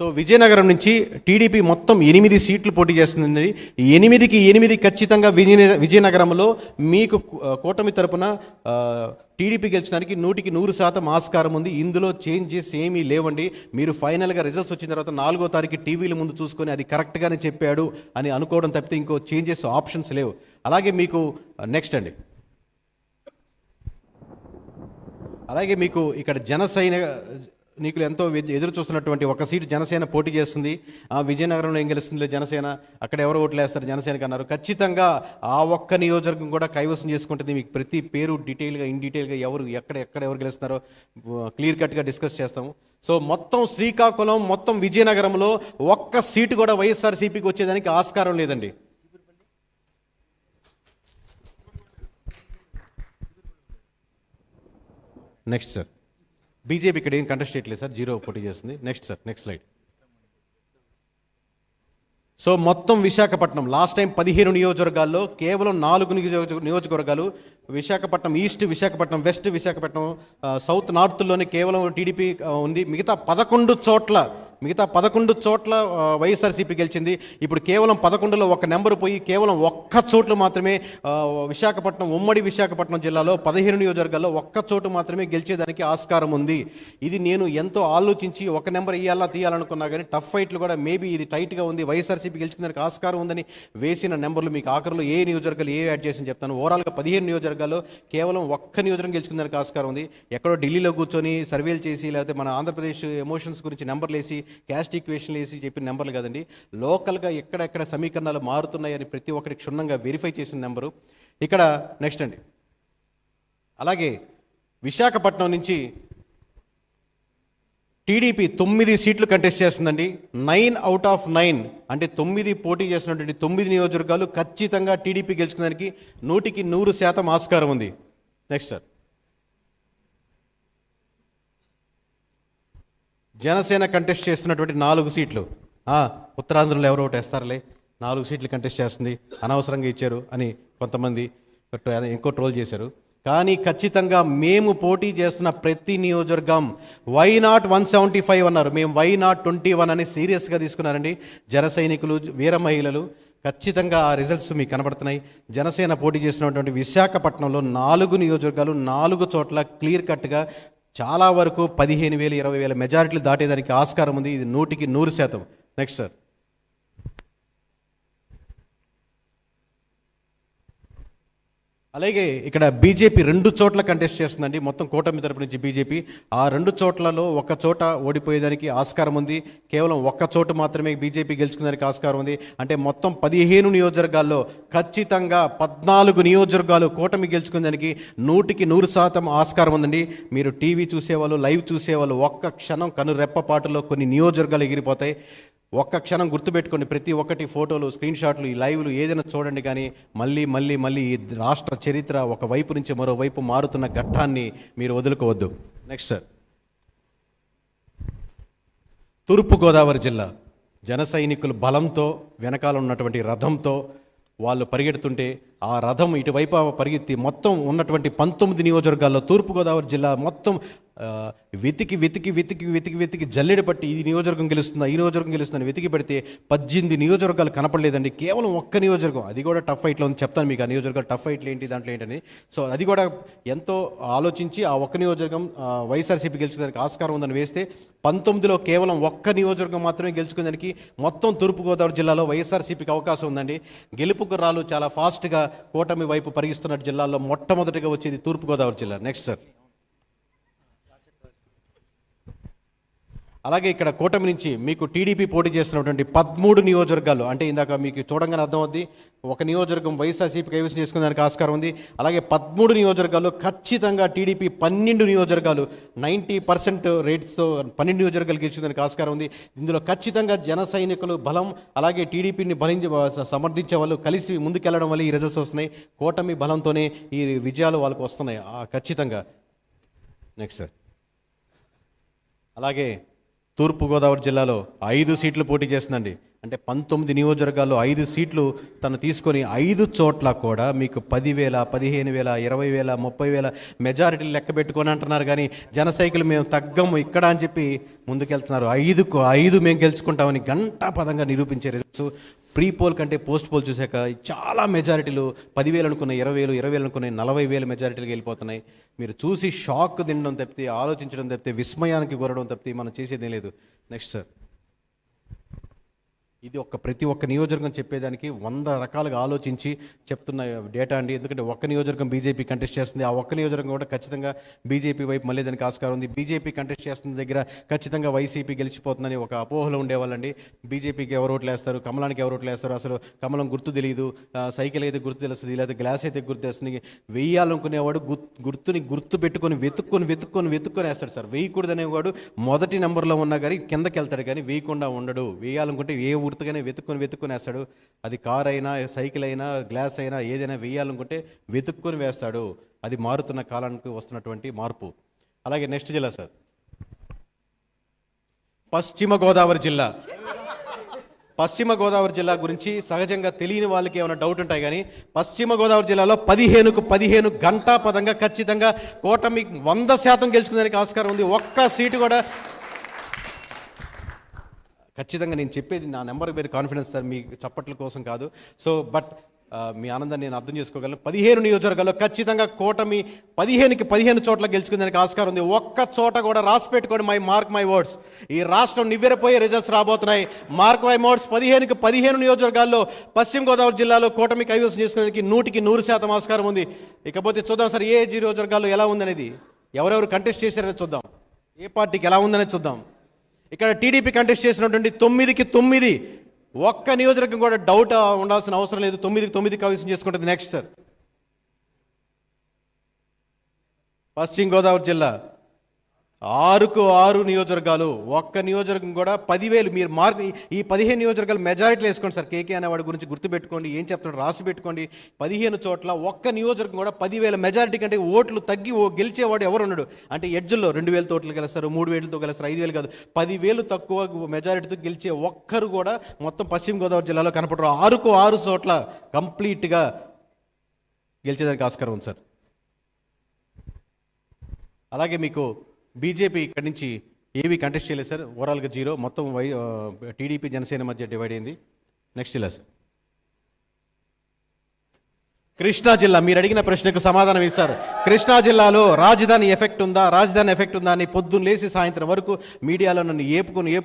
సో విజయనగరం నుంచి టీడీపీ మొత్తం 8 సీట్లు పోటీ చేస్తుంది. 8కి 8 ఖచ్చితంగా విజయనగరంలో మీకు కూటమి తరపున టీడీపీ గెలిచడానికి 100% ఆస్కారం ఉంది. ఇందులో చేంజెస్ ఏమీ లేవండి. మీరు ఫైనల్గా రిజల్ట్స్ వచ్చిన తర్వాత 4వ తారీఖు టీవీల ముందు చూసుకొని అది కరెక్ట్గానే చెప్పాడు అని అనుకోవడం తప్పితే ఇంకో చేంజెస్ ఆప్షన్స్ లేవు. అలాగే మీకు నెక్స్ట్ అండి, అలాగే మీకు ఇక్కడ నీకులు ఎంతో ఎదురు చూస్తున్నటువంటి ఒక సీటు జనసేన పోటీ చేస్తుంది. విజయనగరంలో ఏం గెలుస్తుంది జనసేన, అక్కడ ఎవరు ఓట్లు వేస్తారు జనసేనకి అన్నారు. ఖచ్చితంగా ఆ ఒక్క నియోజకవర్గం కూడా కైవసం చేసుకుంటుంది. మీకు ప్రతి పేరు డీటెయిల్గా ఇన్ డీటెయిల్గా ఎక్కడ ఎవరు గెలుస్తున్నారో క్లియర్ కట్గా డిస్కస్ చేస్తాము. సో మొత్తం శ్రీకాకుళం, మొత్తం విజయనగరంలో ఒక్క సీటు కూడా వైఎస్ఆర్సీపీకి వచ్చేదానికి ఆస్కారం లేదండి. నెక్స్ట్ సార్, బీజేపీ ఇక్కడ ఏం కంటెస్ట్ చేయట్లేదు సార్, 0 పోటీ చేస్తుంది. Next sir, next slide. So మొత్తం విశాఖపట్నం లాస్ట్ టైం 15 నియోజకవర్గాల్లో కేవలం 4 నియోజకవర్గాలు, Visakhapatnam east, Visakhapatnam west, Visakhapatnam south, నార్త్లోనే కేవలం టీడీపీ ఉంది. మిగతా 11 చోట్ల వైఎస్ఆర్సీపీ గెలిచింది. ఇప్పుడు కేవలం 11లో ఒక నెంబరు పోయి కేవలం ఒక్క చోట్లు మాత్రమే విశాఖపట్నం, ఉమ్మడి విశాఖపట్నం జిల్లాలో 15 నియోజకవర్గాల్లో ఒక్క చోటు మాత్రమే గెలిచేదానికి ఆస్కారం ఉంది. ఇది నేను ఎంతో ఆలోచించి ఒక నెంబర్ తీయాలనుకున్నా కానీ టఫ్ ఫైట్లు కూడా మేబీ ఇది టైట్గా ఉంది, వైఎస్ఆర్సీపీ గెలుచుకునేదానికి ఆస్కారం ఉందని వేసిన నెంబర్లు మీకు ఆఖరిలో ఏ నియోజకవర్గాలు యాడ్ చేసి చెప్తాను. ఓవరాల్గా 15 నియోజకవర్గాల్లో కేవలం ఒక్క నియోజకవర్గం గెలుచుకునేదానికి ఆస్కారం ఉంది. ఎక్కడో ఢిల్లీలో కూర్చొని సర్వేలు చేసి లేకపోతే మన ఆంధ్రప్రదేశ్ ఎమోషన్స్ గురించి నెంబర్లు వేసి క్యాస్ట్ ఈక్వేషన్లు వేసి చెప్పిన నెంబర్లు కాదండి. లోకల్గా ఎక్కడెక్కడ సమీకరణాలు మారుతున్నాయని ప్రతి ఒక్కరికి క్షుణ్ణంగా వెరిఫై చేసిన నెంబరు. ఇక్కడ నెక్స్ట్ అండి. అలాగే విశాఖపట్నం నుంచి టీడీపీ 9 సీట్లు కంటెస్ట్ చేస్తుందండి. 9 out of 9 అంటే 9 పోటీ చేస్తున్నటువంటి 9 నియోజకవర్గాలు ఖచ్చితంగా టీడీపీ గెలుచుకునేదానికి 100% ఆస్కారం ఉంది. నెక్స్ట్ సార్, జనసేన కంటెస్ట్ చేస్తున్నటువంటి 4 సీట్లు. ఉత్తరాంధ్రలో ఎవరు ఒకటి వేస్తారులే, 4 సీట్లు కంటెస్ట్ చేస్తుంది, అనవసరంగా ఇచ్చారు అని కొంతమంది ఇంకో ట్రోల్ చేశారు. కానీ ఖచ్చితంగా మేము పోటీ చేస్తున్న ప్రతి నియోజకవర్గం వై నాట్ 175 అన్నారు, మేము వై నాట్ 21 అని సీరియస్గా తీసుకున్నారండి జన సైనికులు, వీర మహిళలు. ఖచ్చితంగా ఆ రిజల్ట్స్ మీకు కనబడుతున్నాయి. జనసేన పోటీ చేసినటువంటి విశాఖపట్నంలో 4 నియోజకవర్గాలు 4 చోట్ల క్లియర్ కట్గా చాలా వరకు 15,000, 20,000 మెజారిటీలు దాటేదానికి ఆస్కారం ఉంది. ఇది 100%. నెక్స్ట్ సార్, అలాగే ఇక్కడ బీజేపీ 2 చోట్ల కంటెస్ట్ చేస్తుందండి. మొత్తం కూటమి తరపు నుంచి బీజేపీ ఆ 2 చోట్లలో ఒక చోట ఓడిపోయేదానికి ఆస్కారం ఉంది. కేవలం ఒక్క చోటు మాత్రమే బీజేపీ గెలుచుకునేదానికి ఆస్కారం ఉంది. అంటే మొత్తం 15 నియోజకవర్గాల్లో ఖచ్చితంగా 14 నియోజకవర్గాలు కూటమి గెలుచుకునేదానికి 100% ఆస్కారం ఉందండి. మీరు టీవీ చూసేవాళ్ళు, లైవ్ చూసేవాళ్ళు ఒక్క క్షణం కనురెప్పపాటులో కొన్ని నియోజకవర్గాలు ఎగిరిపోతాయి. ఒక్క క్షణం గుర్తుపెట్టుకోండి. ప్రతి ఒక్కటి ఫోటోలు, స్క్రీన్ షాట్లు, ఈ లైవ్లు ఏదైనా చూడండి. కానీ మళ్ళీ ఈ రాష్ట్ర చరిత్ర ఒక వైపు నుంచి మరోవైపు మారుతున్న ఘట్టాన్ని మీరు వదులుకోవద్దు. నెక్స్ట్ సార్, తూర్పుగోదావరి జిల్లా జన సైనికులు బలంతో వెనకాల ఉన్నటువంటి రథంతో వాళ్ళు పరిగెడుతుంటే ఆ రథం ఇటువైపు పరిగెత్తి మొత్తం ఉన్నటువంటి 19 నియోజకవర్గాల్లో తూర్పుగోదావరి జిల్లా మొత్తం వెతికి జల్లెడ పట్టి ఈ నియోజకవర్గం గెలుస్తుందా, ఈ నియోజకవర్గం గెలుస్తుందని వెతికి పెడితే 18 నియోజకవర్గాలు కనపడలేదండి. కేవలం ఒక్క నియోజకవర్గం, అది కూడా టఫ్ ఫైట్లో ఉంది. చెప్తాను మీకు ఆ నియోజకవర్గాలు టఫ్ ఫైట్లు ఏంటి, దాంట్లో ఏంటని. సో అది కూడా ఎంతో ఆలోచించి ఆ ఒక్క నియోజకవర్గం వైఎస్ఆర్సీపీ గెలుచుకోవడానికి ఆస్కారం ఉందని వేస్తే 19లో కేవలం ఒక్క నియోజకవర్గం మాత్రమే గెలుచుకునేదానికి మొత్తం తూర్పుగోదావరి జిల్లాలో వైఎస్ఆర్సీపీకి అవకాశం ఉందండి. గెలుపు గుర్రాలు చాలా ఫాస్ట్గా కూటమి వైపు పరిగిస్తున్న జిల్లాల్లో మొట్టమొదటిగా వచ్చేది తూర్పుగోదావరి జిల్లా. నెక్స్ట్ సార్, అలాగే ఇక్కడ కూటమి నుంచి మీకు టీడీపీ పోటీ చేస్తున్నటువంటి 13 నియోజకవర్గాలు, అంటే ఇందాక మీకు చూడంగానే అర్థమవుద్ది, ఒక నియోజకవర్గం వైఎస్ఆర్సీపీ కైవసం చేసుకునేదానికి ఆస్కారం ఉంది. అలాగే 13 నియోజకవర్గాల్లో ఖచ్చితంగా టీడీపీ 12 నియోజకవర్గాలు 90% రేట్స్తో 12 నియోజకవర్గాలు గెలిచేదానికి ఆస్కారం ఉంది. ఇందులో ఖచ్చితంగా జన సైనికులు బలం, అలాగే టీడీపీని సమర్థించే వాళ్ళు కలిసి ముందుకెళ్లడం వల్ల ఈ రిజల్ట్స్ వస్తున్నాయి. కూటమి బలంతోనే ఈ విజయాలు వాళ్ళకు వస్తున్నాయి ఖచ్చితంగా. నెక్స్ట్ సార్, అలాగే తూర్పుగోదావరి జిల్లాలో 5 సీట్లు పోటీ చేస్తుందండి. అంటే 19 నియోజకవర్గాల్లో 5 సీట్లు తను తీసుకొని 5 చోట్ల కూడా మీకు 10,000, 15,000, 20,000, 30,000 మెజారిటీలు లెక్క పెట్టుకొని అంటున్నారు. కానీ జన సైకిల్ మేము తగ్గము ఇక్కడ అని చెప్పి ముందుకెళ్తున్నారు. 5 మేము గెలుచుకుంటామని ఘంటాపదంగా నిరూపించే రిజల్ట్స్. ప్రీ పోల్ కంటే పోస్ట్ పోల్ చూశాక చాలా మెజారిటీలు 10,000 అనుకున్నాయి, 20,000, 20,000 అనుకున్నాయి, 40,000 మెజారిటీలు వెళ్ళిపోతున్నాయి. మీరు చూసి షాక్ తినడం తప్పితే, ఆలోచించడం తప్పితే, విస్మయానికి గురడం తప్పితే మనం చేసేదే లేదు. నెక్స్ట్ సార్, ఇది ప్రతి ఒక్క నియోజకవర్గం చెప్పేదానికి 100 రకాలుగా ఆలోచించి చెప్తున్న డేటా అండి. ఎందుకంటే ఒక్క నియోజకవర్గం బీజేపీ కంటెస్ట్ చేస్తుంది, ఆ ఒక్క నియోజకవర్గం కూడా ఖచ్చితంగా బీజేపీ వైపు మళ్ళీ దానికి ఆస్కారం ఉంది. బీజేపీ కంటెస్ట్ చేస్తున్న దగ్గర ఖచ్చితంగా వైసీపీ గెలిచిపోతుందని ఒక అపోహలో ఉండేవాళ్ళండి. బీజేపీకి ఎవరు ఓట్లు వేస్తారు, కమలానికి ఎవరు ఓట్లు వేస్తారు, అసలు కమలం గుర్తు తెలియదు, సైకిల్ అయితే గుర్తు తెలుస్తుంది, లేదా గ్లాస్ అయితే గుర్తు తెలుస్తుంది. వేయాలనుకునేవాడు గుర్తుని గుర్తు పెట్టుకొని వెతుక్కొని వేస్తాడు సార్. వేయకూడదనేవాడు మొదటి నెంబర్లో ఉన్నా కానీ కిందకి వెళ్తాడు, కానీ వేయకుండా ఉండడు. వేయాలనుకుంటే ఏ గుర్తుగానే వెతుక్కొని వేస్తాడు. అది కార్ అయినా, సైకిల్ అయినా, గ్లాస్ అయినా, ఏదైనా వేయాలనుకుంటే వెతుక్కొని వేస్తాడు. అది మారుతున్న కాలానికి వస్తున్నటువంటి మార్పు. అలాగే నెక్స్ట్ జిల్లా సార్, పశ్చిమ గోదావరి జిల్లా. పశ్చిమ గోదావరి జిల్లా గురించి సహజంగా తెలియని వాళ్ళకి ఏమైనా డౌట్ ఉంటాయి, కానీ పశ్చిమ గోదావరి జిల్లాలో 15కు 15 ఘంటాపదంగా ఖచ్చితంగా కూటమి 100% గెలుచుకునేందుకు ఆస్కారం ఉంది. ఒక్క సీటు కూడా ఖచ్చితంగా, నేను చెప్పేది నా నెంబర్ మీద కాన్ఫిడెన్స్ సార్, మీ చప్పట్ల కోసం కాదు. సో బట్ మీ ఆనందాన్ని నేను అర్థం చేసుకోగలను. 15 నియోజకవర్గాల్లో ఖచ్చితంగా కూటమి 15కి 15 చోట్ల గెలుచుకునేందుకు ఆస్కారం ఉంది. ఒక్క చోట కూడా రాసి పెట్టుకోండి, మార్క్ మై వర్డ్స్. ఈ రాష్ట్రం నివ్వెరపోయే రిజల్ట్స్ రాబోతున్నాయి. Mark my words. 15కి 15 నియోజకవర్గాల్లో పశ్చిమ గోదావరి జిల్లాలో కూటమి కైవసం చేసుకునేందుకు 100% ఆస్కారం ఉంది. ఇకపోతే చూద్దాం సార్, ఏ నియోజకవర్గాల్లో ఎలా ఉందనేది, ఎవరెవరు కంటెస్ట్ చేశారనేది చూద్దాం, ఏ పార్టీకి ఎలా ఉందనేది చూద్దాం. ఇక్కడ టీడీపీ కంటెస్ట్ చేసినటువంటి 9కి 9, ఒక్క నియోజకవర్గం కూడా డౌట్ ఉండాల్సిన అవసరం లేదు. 9కి 9 కైవసం చేసుకుంటుంది. నెక్స్ట్ సార్, పశ్చిమ గోదావరి జిల్లా 6కు 6 నియోజకవర్గాలు, ఒక్క నియోజకవర్గం కూడా 10,000. మీరు మార్క్ ఈ 15 నియోజకవర్గాలు మెజారిటీలు వేసుకోండి సార్. కేకే అనేవాడి గురించి గుర్తుపెట్టుకోండి, ఏం చెప్తున్నాడు రాసి పెట్టుకోండి. 15 చోట్ల ఒక్క నియోజకవర్గం కూడా 10,000 మెజారిటీ కంటే ఓట్లు తగ్గి గెలిచేవాడు ఎవరు ఉన్నాడు అంటే, ఎడ్జుల్లో 2,000 ఓట్లు గెలుస్తారు, 3,000తో గెలుస్తారు, 5,000 కాదు, 10,000 తక్కువ మెజారిటీతో గెలిచే ఒక్కరు కూడా మొత్తం పశ్చిమ గోదావరి జిల్లాలో కనపడరు. 6కు 6 చోట్ల కంప్లీట్గా గెలిచేదానికి ఆస్కారం ఉంది సార్. అలాగే మీకు బీజేపీ ఇక్కడి నుంచి ఏవి కంటెస్ట్ చేయలేదు సార్, ఓవరాల్గా 0. మొత్తం టీడీపీ జనసేన మధ్య డివైడ్ అయింది. నెక్స్ట్ జిల్లా సార్, కృష్ణా జిల్లా. మీరు అడిగిన ప్రశ్నకు సమాధానం ఇస్తారు. కృష్ణా జిల్లాలో రాజధాని ఎఫెక్ట్ ఉందా, రాజధాని ఎఫెక్ట్ ఉందా అని పొద్దున్న లేసి సాయంత్రం వరకు మీడియాలో నన్ను ఏపుకొని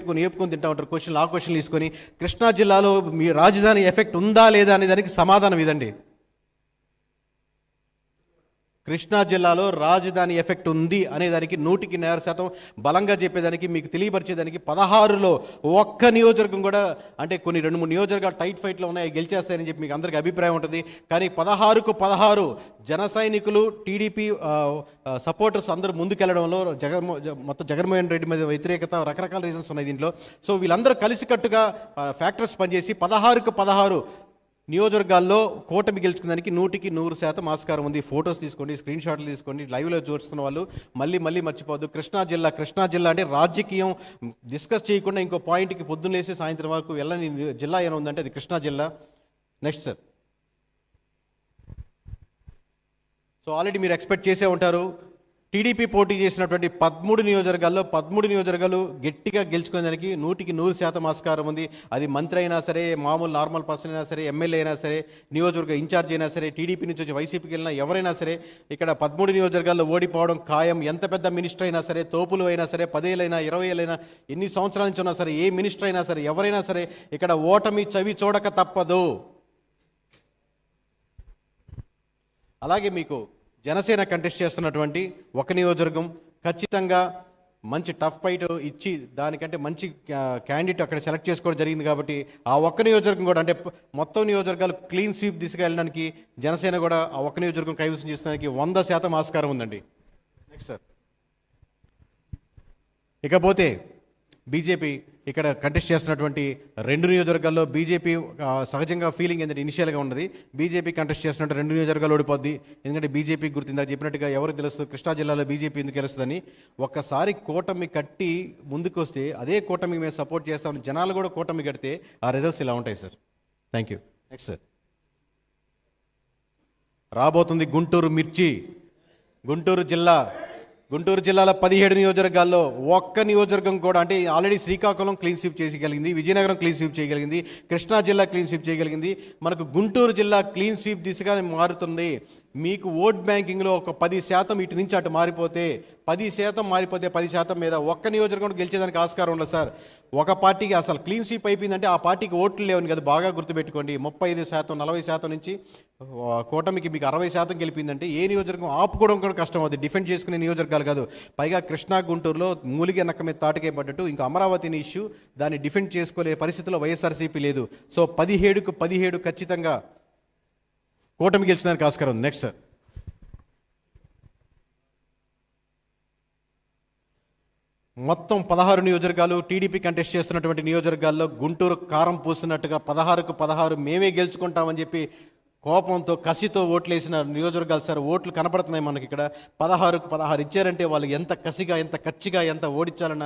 తింటా ఉంటారు. క్వశ్చన్లు ఆ క్వశ్చన్లు తీసుకొని, కృష్ణా జిల్లాలో మీ రాజధాని ఎఫెక్ట్ ఉందా లేదా అనే దానికి సమాధానం ఇదండి. కృష్ణా జిల్లాలో రాజధాని ఎఫెక్ట్ ఉంది అనేదానికి 100% బలంగా చెప్పేదానికి, మీకు తెలియపరిచేదానికి 16లో ఒక్క నియోజకవర్గం కూడా, అంటే కొన్ని 2-3 నియోజకవర్గాలు టైట్ ఫైట్లో ఉన్నాయి, గెలిచేస్తాయని చెప్పి మీకు అందరికీ అభిప్రాయం ఉంటుంది. కానీ 16కు 16 జన సైనికులు, టీడీపీ సపోర్టర్స్ అందరూ ముందుకెళ్లడంలో మొత్తం జగన్మోహన్ రెడ్డి మీద వ్యతిరేకత, రకరకాల రీజన్స్ ఉన్నాయి దీంట్లో. సో వీళ్ళందరూ కలిసికట్టుగా ఫ్యాక్టర్స్ పనిచేసి 16కు 16 నియోజకవర్గాల్లో కూటమి గెలుచుకునేదానికి 100% ఆస్కారం ఉంది. ఫొటోస్ తీసుకోండి, స్క్రీన్ షాట్లు తీసుకోండి, లైవ్లో చూస్తున్న వాళ్ళు మళ్ళీ మర్చిపోవద్దు. కృష్ణా జిల్లా అంటే రాజకీయం డిస్కస్ చేయకుండా ఇంకో పాయింట్కి పొద్దున్నేసి సాయంత్రం వరకు వెళ్ళని జిల్లా ఏమైనా ఉందంటే అది కృష్ణా జిల్లా. నెక్స్ట్ సార్, సో ఆల్రెడీ మీరు ఎక్స్పెక్ట్ చేసే ఉంటారు, టీడీపీ పోటీ చేసినటువంటి 13 నియోజకవర్గాలు గట్టిగా గెలుచుకునేదానికి 100% ఆస్కారం ఉంది. అది మంత్రి అయినా సరే, మామూలు నార్మల్ పర్సన్ అయినా సరే, ఎమ్మెల్యే అయినా సరే, నియోజకవర్గ ఇన్ఛార్జ్ అయినా సరే, టీడీపీ నుంచి వచ్చి వైసీపీకి వెళ్ళినా ఎవరైనా సరే ఇక్కడ 13 నియోజకవర్గాల్లో ఓడిపోవడం ఖాయం. ఎంత పెద్ద మినిస్టర్ అయినా సరే, తోపులు అయినా సరే, 10 ఏళ్ళైనా 20 ఏళ్ళైనా, ఎన్ని సంవత్సరాల నుంచి ఉన్నా సరే, ఏ మినిస్టర్ అయినా సరే, ఎవరైనా సరే ఇక్కడ ఓటమి చవి చూడక తప్పదు. అలాగే మీకు జనసేన కంటెస్ట్ చేస్తున్నటువంటి ఒక నియోజకవర్గం ఖచ్చితంగా మంచి టఫ్ ఫైట్ ఇచ్చి దానికంటే మంచి క్యాండిడేట్ అక్కడ సెలెక్ట్ చేసుకోవడం జరిగింది. కాబట్టి ఆ ఒక్క నియోజకవర్గం కూడా, అంటే మొత్తం నియోజకవర్గాలు క్లీన్ స్వీప్ దిశగా వెళ్ళడానికి జనసేన కూడా ఆ ఒక్క నియోజకవర్గం కైవసం చేసడానికి 100% ఆస్కారం ఉందండి. నెక్స్ట్ సార్, ఇకపోతే బీజేపీ ఇక్కడ కంటెస్ట్ చేస్తున్నటువంటి 2 నియోజకవర్గాల్లో బీజేపీ సహజంగా ఫీలింగ్ ఏంటంటే, ఇనిషియల్గా ఉన్నది బీజేపీ కంటెస్ట్ చేస్తున్నట్టు 2 నియోజకవర్గాలు ఓడిపోద్ది. ఎందుకంటే బీజేపీ గుర్తిందా చెప్పినట్టుగా ఎవరికి తెలుస్తుంది కృష్ణా జిల్లాలో బీజేపీ ఎందుకు గెలుస్తుందని. ఒక్కసారి కూటమి కట్టి ముందుకు వస్తే అదే కూటమికి మేము సపోర్ట్ చేస్తామని జనాలు కూడా కూటమి కడితే ఆ రిజల్ట్స్ ఇలా ఉంటాయి sir. Thank you. Next sir, రాబోతుంది గుంటూరు జిల్లాలో 17 నియోజకవర్గాల్లో ఒక్క నియోజకవర్గం కూడా, అంటే ఆల్రెడీ శ్రీకాకుళం క్లీన్ స్వీప్ చేయగలిగింది, విజయనగరం క్లీన్ స్వీప్ చేయగలిగింది, కృష్ణా జిల్లా క్లీన్ స్వీప్ చేయగలిగింది. మనకు గుంటూరు జిల్లా క్లీన్ స్వీప్ దిశగా మారుతుంది. మీకు ఓట్ బ్యాంకింగ్లో ఒక 10% ఇటు నుంచి అటు మారిపోతే 10% మారిపోతే 10% మీద ఒక్క నియోజకవర్గం గెలిచేదానికి ఆస్కారం ఉండదు సార్. ఒక పార్టీకి అసలు క్లీన్ స్వీప్ అయిపోయిందంటే ఆ పార్టీకి ఓట్లు లేవని కదా, బాగా గుర్తుపెట్టుకోండి. 35% 40% నుంచి కూటమికి మీకు 60% గెలిపిందంటే ఏ నియోజకవర్గం ఆపుకోవడం కూడా కష్టం అవుతుంది. డిఫెండ్ చేసుకునే నియోజకవర్గాలు కాదు. పైగా కృష్ణా గుంటూరులో మూలిగే నక్క మీద తాటకే పడ్డట్టు ఇంకా అమరావతిని ఇష్యూ దాన్ని డిఫెండ్ చేసుకోలే పరిస్థితిలో వైఎస్ఆర్సీపీ లేదు. సో 17కు 17 ఖచ్చితంగా కూటమి గెలిచడానికి ఆస్కారం ఉంది. Next sir. మొత్తం 16 నియోజకవర్గాలు టీడీపీ కంటెస్ట్ చేస్తున్నటువంటి నియోజకవర్గాల్లో గుంటూరు కారం పూసినట్టుగా 16కు 16 మేమే గెలుచుకుంటామని చెప్పి కోపంతో కసితో ఓట్లు వేసిన నియోజకవర్గాలు సార్. ఓట్లు కనపడుతున్నాయి మనకి ఇక్కడ. 16కు 16 ఇచ్చారంటే వాళ్ళు ఎంత కసిగా, ఎంత కచ్చిగా, ఎంత ఓడించాలన్న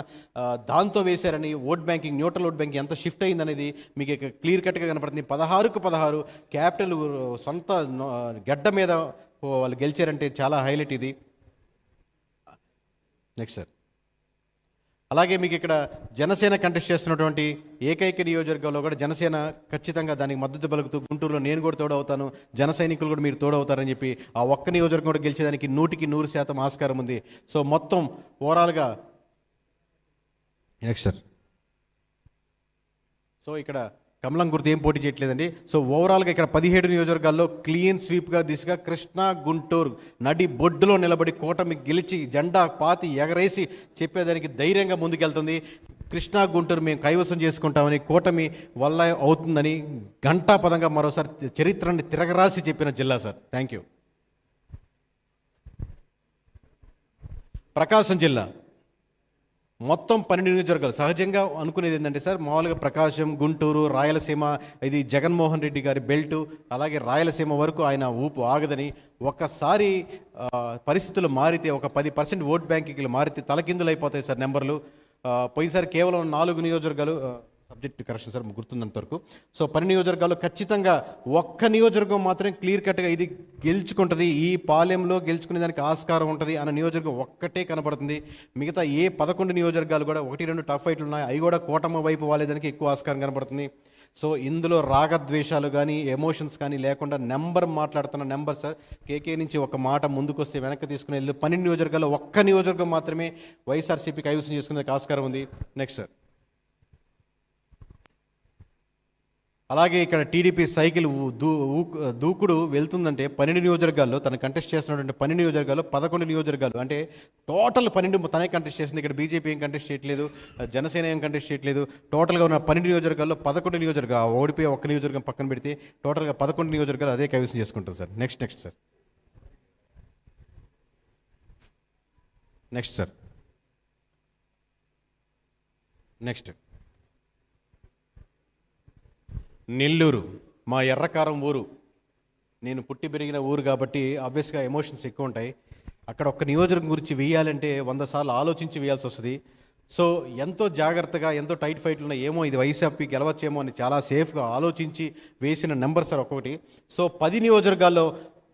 దాంతో వేశారని vote banking, neutral vote banking ఎంత షిఫ్ట్ అయిందనేది మీకు క్లియర్ కట్గా కనపడుతుంది. 16కు 16 క్యాపిటల్ సొంత గడ్డ మీద వాళ్ళు గెలిచారంటే చాలా హైలైట్ ఇది. Next sir. అలాగే మీకు ఇక్కడ జనసేన కంటెస్ట్ చేస్తున్నటువంటి ఏకైక నియోజకవర్గంలో కూడా జనసేన ఖచ్చితంగా దానికి మద్దతు పలుకుతూ గుంటూరులో నేను కూడా తోడవుతాను, జన సైనికులు కూడా మీరు తోడవుతారని చెప్పి ఆ ఒక్క నియోజకవర్గం కూడా గెలిచేదానికి 100% ఆస్కారం ఉంది. సో మొత్తం ఓవరాల్గా నెక్స్ట్ సార్. సో ఇక్కడ కమలం గుర్తు ఏం పోటీ చేయట్లేదండి. సో ఓవరాల్గా ఇక్కడ 17 నియోజకవర్గాల్లో క్లీన్ స్వీప్గా దిశగా కృష్ణా గుంటూరు నడి బొడ్డులో నిలబడి కూటమి గెలిచి జెండా పాతి ఎగరేసి చెప్పేదానికి ధైర్యంగా ముందుకెళ్తుంది. కృష్ణా గుంటూరు మేము కైవసం చేసుకుంటామని, కూటమి వల్ల అవుతుందని ఘంటాపదంగా మరోసారి చరిత్రని తిరగరాసి చెప్పిన జిల్లా సార్. Thank you. ప్రకాశం జిల్లా మొత్తం 12 నియోజకవర్గాలు. సహజంగా అనుకునేది ఏంటంటే సార్, మామూలుగా ప్రకాశం, గుంటూరు, రాయలసీమ ఇది జగన్మోహన్ రెడ్డి గారి బెల్టు, అలాగే రాయలసీమ వరకు ఆయన ఊపు ఆగదని. ఒక్కసారి పరిస్థితులు మారితే ఒక 10% ఓట్ బ్యాంకింగ్లు మారితే తలకిందులు అయిపోతాయి సార్ నెంబర్లు. పోయినసారి కేవలం 4 నియోజకవర్గాలు, సబ్జెక్ట్ కరెక్షన్ సార్ గుర్తున్నంత వరకు. సో 12 నియోజకవర్గాల్లో ఖచ్చితంగా ఒక్క నియోజకవర్గం మాత్రమే క్లియర్ కట్గా ఇది గెలుచుకుంటుంది, ఈ పాలెంలో గెలుచుకునే దానికి ఆస్కారం ఉంటుంది అన్న నియోజకవర్గం ఒక్కటే కనపడుతుంది. మిగతా ఏ 11 నియోజకవర్గాలు కూడా 1-2 టఫ్ ఫైట్లు ఉన్నాయి, అవి కూడా కూటమి వైపు వాళ్ళేదానికి ఎక్కువ ఆస్కారం కనపడుతుంది. సో ఇందులో రాగద్వేషాలు కానీ ఎమోషన్స్ కానీ లేకుండా నెంబర్ మాట్లాడుతున్న నెంబర్ సార్. కేకే నుంచి ఒక మాట ముందుకు వస్తే వెనక్కి తీసుకునే 12 నియోజకవర్గాల్లో ఒక్క నియోజకవర్గం మాత్రమే వైఎస్ఆర్సీపీ కైవసం చేసుకునేందుకు ఆస్కారం ఉంది. Next sir. అలాగే ఇక్కడ టీడీపీ సైకిల్ దూకుడు వెళ్తుందంటే 12 నియోజకవర్గాల్లో తను కంటెస్ట్ చేస్తున్నటువంటి 12 నియోజకవర్గాల్లో 11 నియోజకవర్గాలు అంటే టోటల్ 12 తనే కంటెస్ట్ చేస్తుంది. ఇక్కడ బీజేపీ ఏం కంటెస్ట్ చేయట్లేదు, జనసేన ఏం కంటెస్ట్ చేయట్లేదు. టోటల్గా ఉన్న 12 నియోజకవర్గాల్లో 11 నియోజకవర్గాలు ఓడిపోయి ఒక్క నియోజకవర్గం పక్కన పెడితే టోటల్గా 11 నియోజకవర్గాలు అదే కైవసం చేసుకుంటుంది sir. Next sir. Next Nellore మా ఎర్రకారం ఊరు. నేను పుట్టి పెరిగిన ఊరు కాబట్టి ఆబ్వియస్గా ఎమోషన్స్ ఎక్కువ ఉంటాయి. అక్కడ ఒక్క నియోజకవర్గం గురించి వేయాలంటే 100 సార్లు ఆలోచించి వేయాల్సి వస్తుంది. సో ఎంతో జాగ్రత్తగా, ఎంతో టైట్ ఫైట్లు ఉన్నాయి, ఏమో ఇది వైసీపీ గెలవచ్చేమో అని చాలా సేఫ్గా ఆలోచించి వేసిన నెంబర్ సార్ ఒక్కొక్కటి. సో 10 నియోజకవర్గాల్లో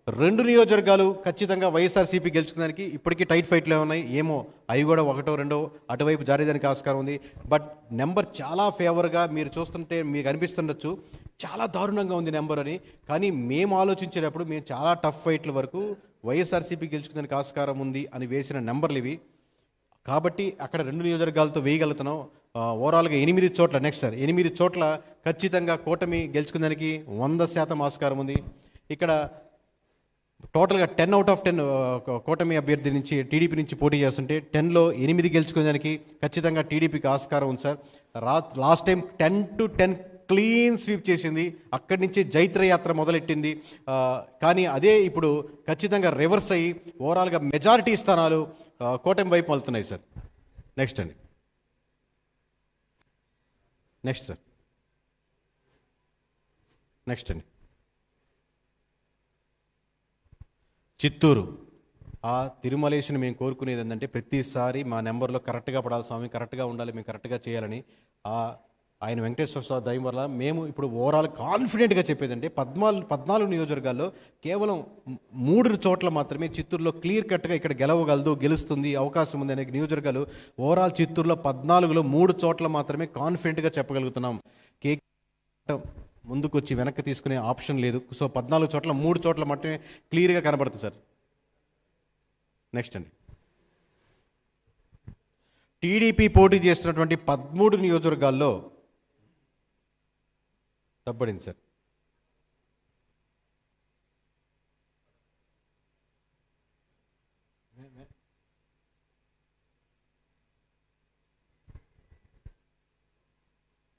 2 నియోజకవర్గాలు ఖచ్చితంగా వైఎస్ఆర్సీపీ గెలుచుకోవడానికి ఇప్పటికీ టైట్ ఫైట్లే ఉన్నాయి, ఏమో అవి కూడా 1-2 అటువైపు జారేదానికి ఆస్కారం ఉంది. బట్ నెంబర్ చాలా ఫేవర్గా మీరు చూస్తుంటే మీకు అనిపిస్తుండొచ్చు చాలా దారుణంగా ఉంది నెంబర్ అని. కానీ మేము ఆలోచించేటప్పుడు మేము చాలా టఫ్ ఫైట్ల వరకు వైఎస్ఆర్సీపీ గెలుచుకోవడానికి ఆస్కారం ఉంది అని వేసిన నెంబర్లు ఇవి. కాబట్టి అక్కడ 2 నియోజకవర్గాలతో వేయగలుగుతున్నాం. ఓవరాల్గా 8 చోట్ల నెక్స్ట్ సార్ 8 చోట్ల ఖచ్చితంగా కూటమి గెలుచుకోవడానికి 100% ఆస్కారం ఉంది. ఇక్కడ టోటల్గా 10 out of 10 కూటమి అభ్యర్థి నుంచి టీడీపీ నుంచి పోటీ చేస్తుంటే 10లో 8 గెలుచుకోవడానికి ఖచ్చితంగా టీడీపీకి ఆస్కారం ఉంది sir. Last time 10-10 clean sweep చేసింది, అక్కడి నుంచి జైత్రయాత్ర మొదలెట్టింది. కానీ అదే ఇప్పుడు ఖచ్చితంగా రివర్స్ అయ్యి ఓవరాల్గా మెజారిటీ స్థానాలు కూటమి వైపు వెళ్తున్నాయి సార్. నెక్స్ట్ అండి. చిత్తూరు. ఆ తిరుమలేశుని మేము కోరుకునేది ఏంటంటే ప్రతిసారి మా నెంబర్లో కరెక్ట్గా పడాలి స్వామి, కరెక్ట్గా ఉండాలి, మేము కరెక్ట్గా చేయాలని. ఆయన వెంకటేశ్వర స్వామి దయం వల్ల మేము ఇప్పుడు ఓవరాల్ కాన్ఫిడెంట్గా చెప్పేదంటే 14 నియోజకవర్గాల్లో కేవలం 3 చోట్ల మాత్రమే చిత్తూరులో క్లియర్ కట్గా ఇక్కడ గెలుస్తుంది అవకాశం ఉంది అనే నియోజకవర్గాలు ఓవరాల్ చిత్తూరులో 14లో 3 చోట్ల మాత్రమే కాన్ఫిడెంట్గా చెప్పగలుగుతున్నాం. ముందుకు వచ్చి వెనక్కి తీసుకునే ఆప్షన్ లేదు. సో 14 చోట్ల 3 చోట్ల మాత్రమే క్లియర్గా కనబడుతుంది సార్. నెక్స్ట్ అండి, టీడీపీ పోటీ చేస్తున్నటువంటి 13 నియోజకవర్గాల్లో తప్పబడింది సార్.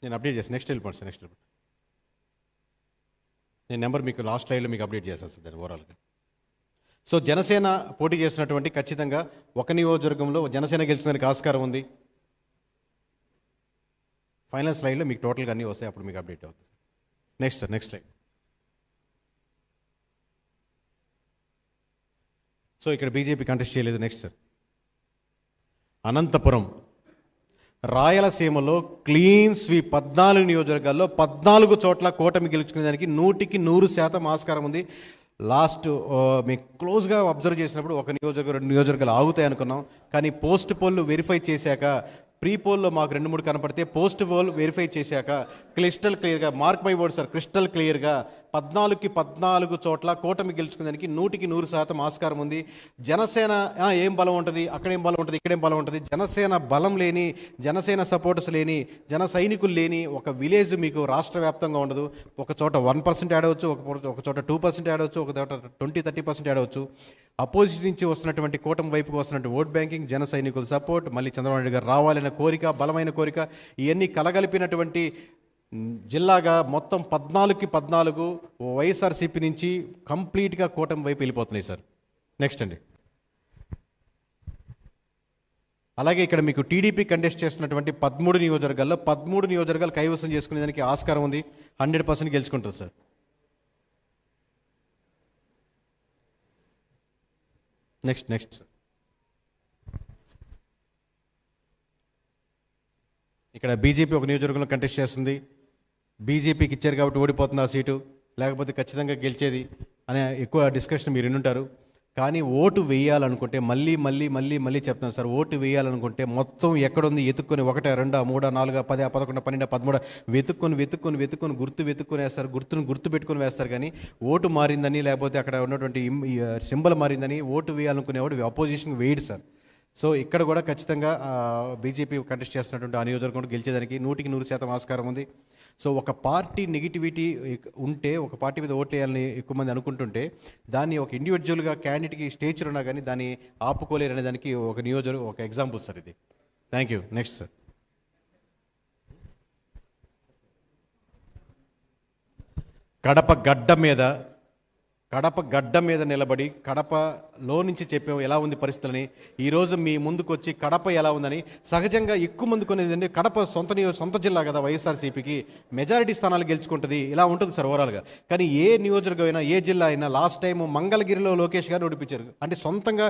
నేను అప్డేట్ చేస్తాను. నెక్స్ట్ వెళ్ళిపోండి సార్. నెక్స్ట్ వెళ్ళిపోండి. నేను నెంబర్ మీకు లాస్ట్ స్లైడ్లో మీకు అప్డేట్ చేస్తాను సార్ దాన్ని ఓవరాల్గా. సో జనసేన పోటీ చేసినటువంటి ఖచ్చితంగా ఒక నియోజకవర్గంలో జనసేన గెలుచుకోవడానికి ఆస్కారం ఉంది. ఫైనల్ స్లైడ్లో మీకు టోటల్గా అన్నీ వస్తాయి, అప్పుడు మీకు అప్డేట్ అవుతుంది. Next sir, next slide. So ఇక్కడ బీజేపీ కంటెస్ట్ చేయలేదు. నెక్స్ట్ సార్, అనంతపురం రాయలసీమలో క్లీన్ స్వీప్ 14 నియోజకవర్గాల్లో 14 చోట్ల కూటమి గెలుచుకునేదానికి 100% ఆస్కారం ఉంది. లాస్ట్ మీకు క్లోజ్గా అబ్జర్వ్ చేసినప్పుడు ఒక నియోజకవర్గం 2 నియోజకవర్గాలు ఆగుతాయి అనుకున్నాం, కానీ పోస్ట్ పోల్ వెరిఫై చేశాక ప్రీ పోల్లో మాకు 2-3 కనపడితే పోస్ట్ పోల్ వెరిఫై చేశాక క్రిస్టల్ క్లియర్గా, mark by word sir, crystal క్లియర్గా 14కి 14 చోట్ల కూటమి గెలుచుకునేదానికి 100% ఆస్కారం ఉంది. జనసేన ఏం బలం ఉంటుంది, అక్కడేం బలం ఉంటుంది, ఇక్కడేం బలం ఉంటుంది, జనసేన బలం లేని, జనసేన సపోర్టర్స్ లేని, జన సైనికులు లేని ఒక విలేజ్ మీకు రాష్ట్ర వ్యాప్తంగా ఉండదు. ఒక చోట 1% యాడ్ అవ్వచ్చు, ఒక చోట 2% యాడ్ అవ్వచ్చు, ఒక చోట 20-30% యాడ్ అవ్వచ్చు. అపోజిట్ నుంచి వస్తున్నటువంటి కూటమి వైపుకు వస్తున్నటువంటి ఓట్ బ్యాంకింగ్, జన సైనికుల సపోర్ట్, మళ్ళీ చంద్రబాబు నాయుడు గారు రావాలనే కోరిక, బలమైన కోరిక, ఇవన్నీ కలగలిపినటువంటి జిల్లాగా మొత్తం 14కి 14 వైఎస్ఆర్సీపీ నుంచి కంప్లీట్గా కూటమి వైపు వెళ్ళిపోతున్నాయి సార్. నెక్స్ట్ అండి, అలాగే ఇక్కడ మీకు టీడీపీ కంటెస్ట్ చేస్తున్నటువంటి 13 నియోజకవర్గాల్లో 13 నియోజకవర్గాలు కైవసం చేసుకునేదానికి ఆస్కారం ఉంది. 100% గెలుచుకుంటుంది సార్. నెక్స్ట్ నెక్స్ట్ ఇక్కడ బీజేపీ ఒక నియోజకవర్గంలో కంటెస్ట్ చేస్తుంది. బీజేపీకి ఇచ్చారు కాబట్టి ఓడిపోతుంది ఆ సీటు, లేకపోతే ఖచ్చితంగా గెలిచేది అనే ఎక్కువ డిస్కషన్ మీరు వినుంటారు. కానీ ఓటు వేయాలనుకుంటే మళ్ళీ మళ్ళీ మళ్ళీ మళ్ళీ చెప్తున్నాను సార్, ఓటు వేయాలనుకుంటే మొత్తం ఎక్కడుంది ఎత్తుక్కొని 1, 2, 3, 4, 10, 11, 12, 13 వెతుక్కొని వెతుక్కొని వేస్తారు. గుర్తును గుర్తు పెట్టుకొని వేస్తారు. కానీ ఓటు మారిందని, లేకపోతే అక్కడ ఉన్నటువంటి సింబల్ మారిందని ఓటు వేయాలనుకునేవాడు అపోజిషన్ వేయడు సార్. సో ఇక్కడ కూడా ఖచ్చితంగా బీజేపీ కంటెస్ట్ చేస్తున్నటువంటి ఆ నియోజకవర్గం గెలిచేదానికి 100% ఆస్కారం ఉంది. సో ఒక పార్టీ నెగిటివిటీ ఉంటే, ఒక పార్టీ మీద ఓటు వేయాలని ఎక్కువ మంది అనుకుంటుంటే, దాన్ని ఒక ఇండివిజువల్గా క్యాండిడేట్కి స్టేచర్ ఉన్నా కానీ దాన్ని ఆపుకోలేరు అనే దానికి ఒక ఎగ్జాంపుల్ సార్ ఇది. Thank you. Next sir, Kadapa గడ్డ మీద నిలబడి కడపలో నుంచి చెప్పాము ఎలా ఉంది పరిస్థితులని. ఈరోజు మీ ముందుకు వచ్చి కడప ఎలా ఉందని, సహజంగా ఎక్కువ మంది కొనేది కడప సొంత జిల్లా కదా వైఎస్ఆర్సీపీకి, మెజారిటీ స్థానాలు గెలుచుకుంటుంది, ఇలా ఉంటుంది సార్ ఓవరాల్గా. కానీ ఏ నియోజకవర్గం అయినా, ఏ జిల్లా అయినా, లాస్ట్ టైం మంగళగిరిలో లోకేష్ గారు ఓడిపించారు. అంటే సొంతంగా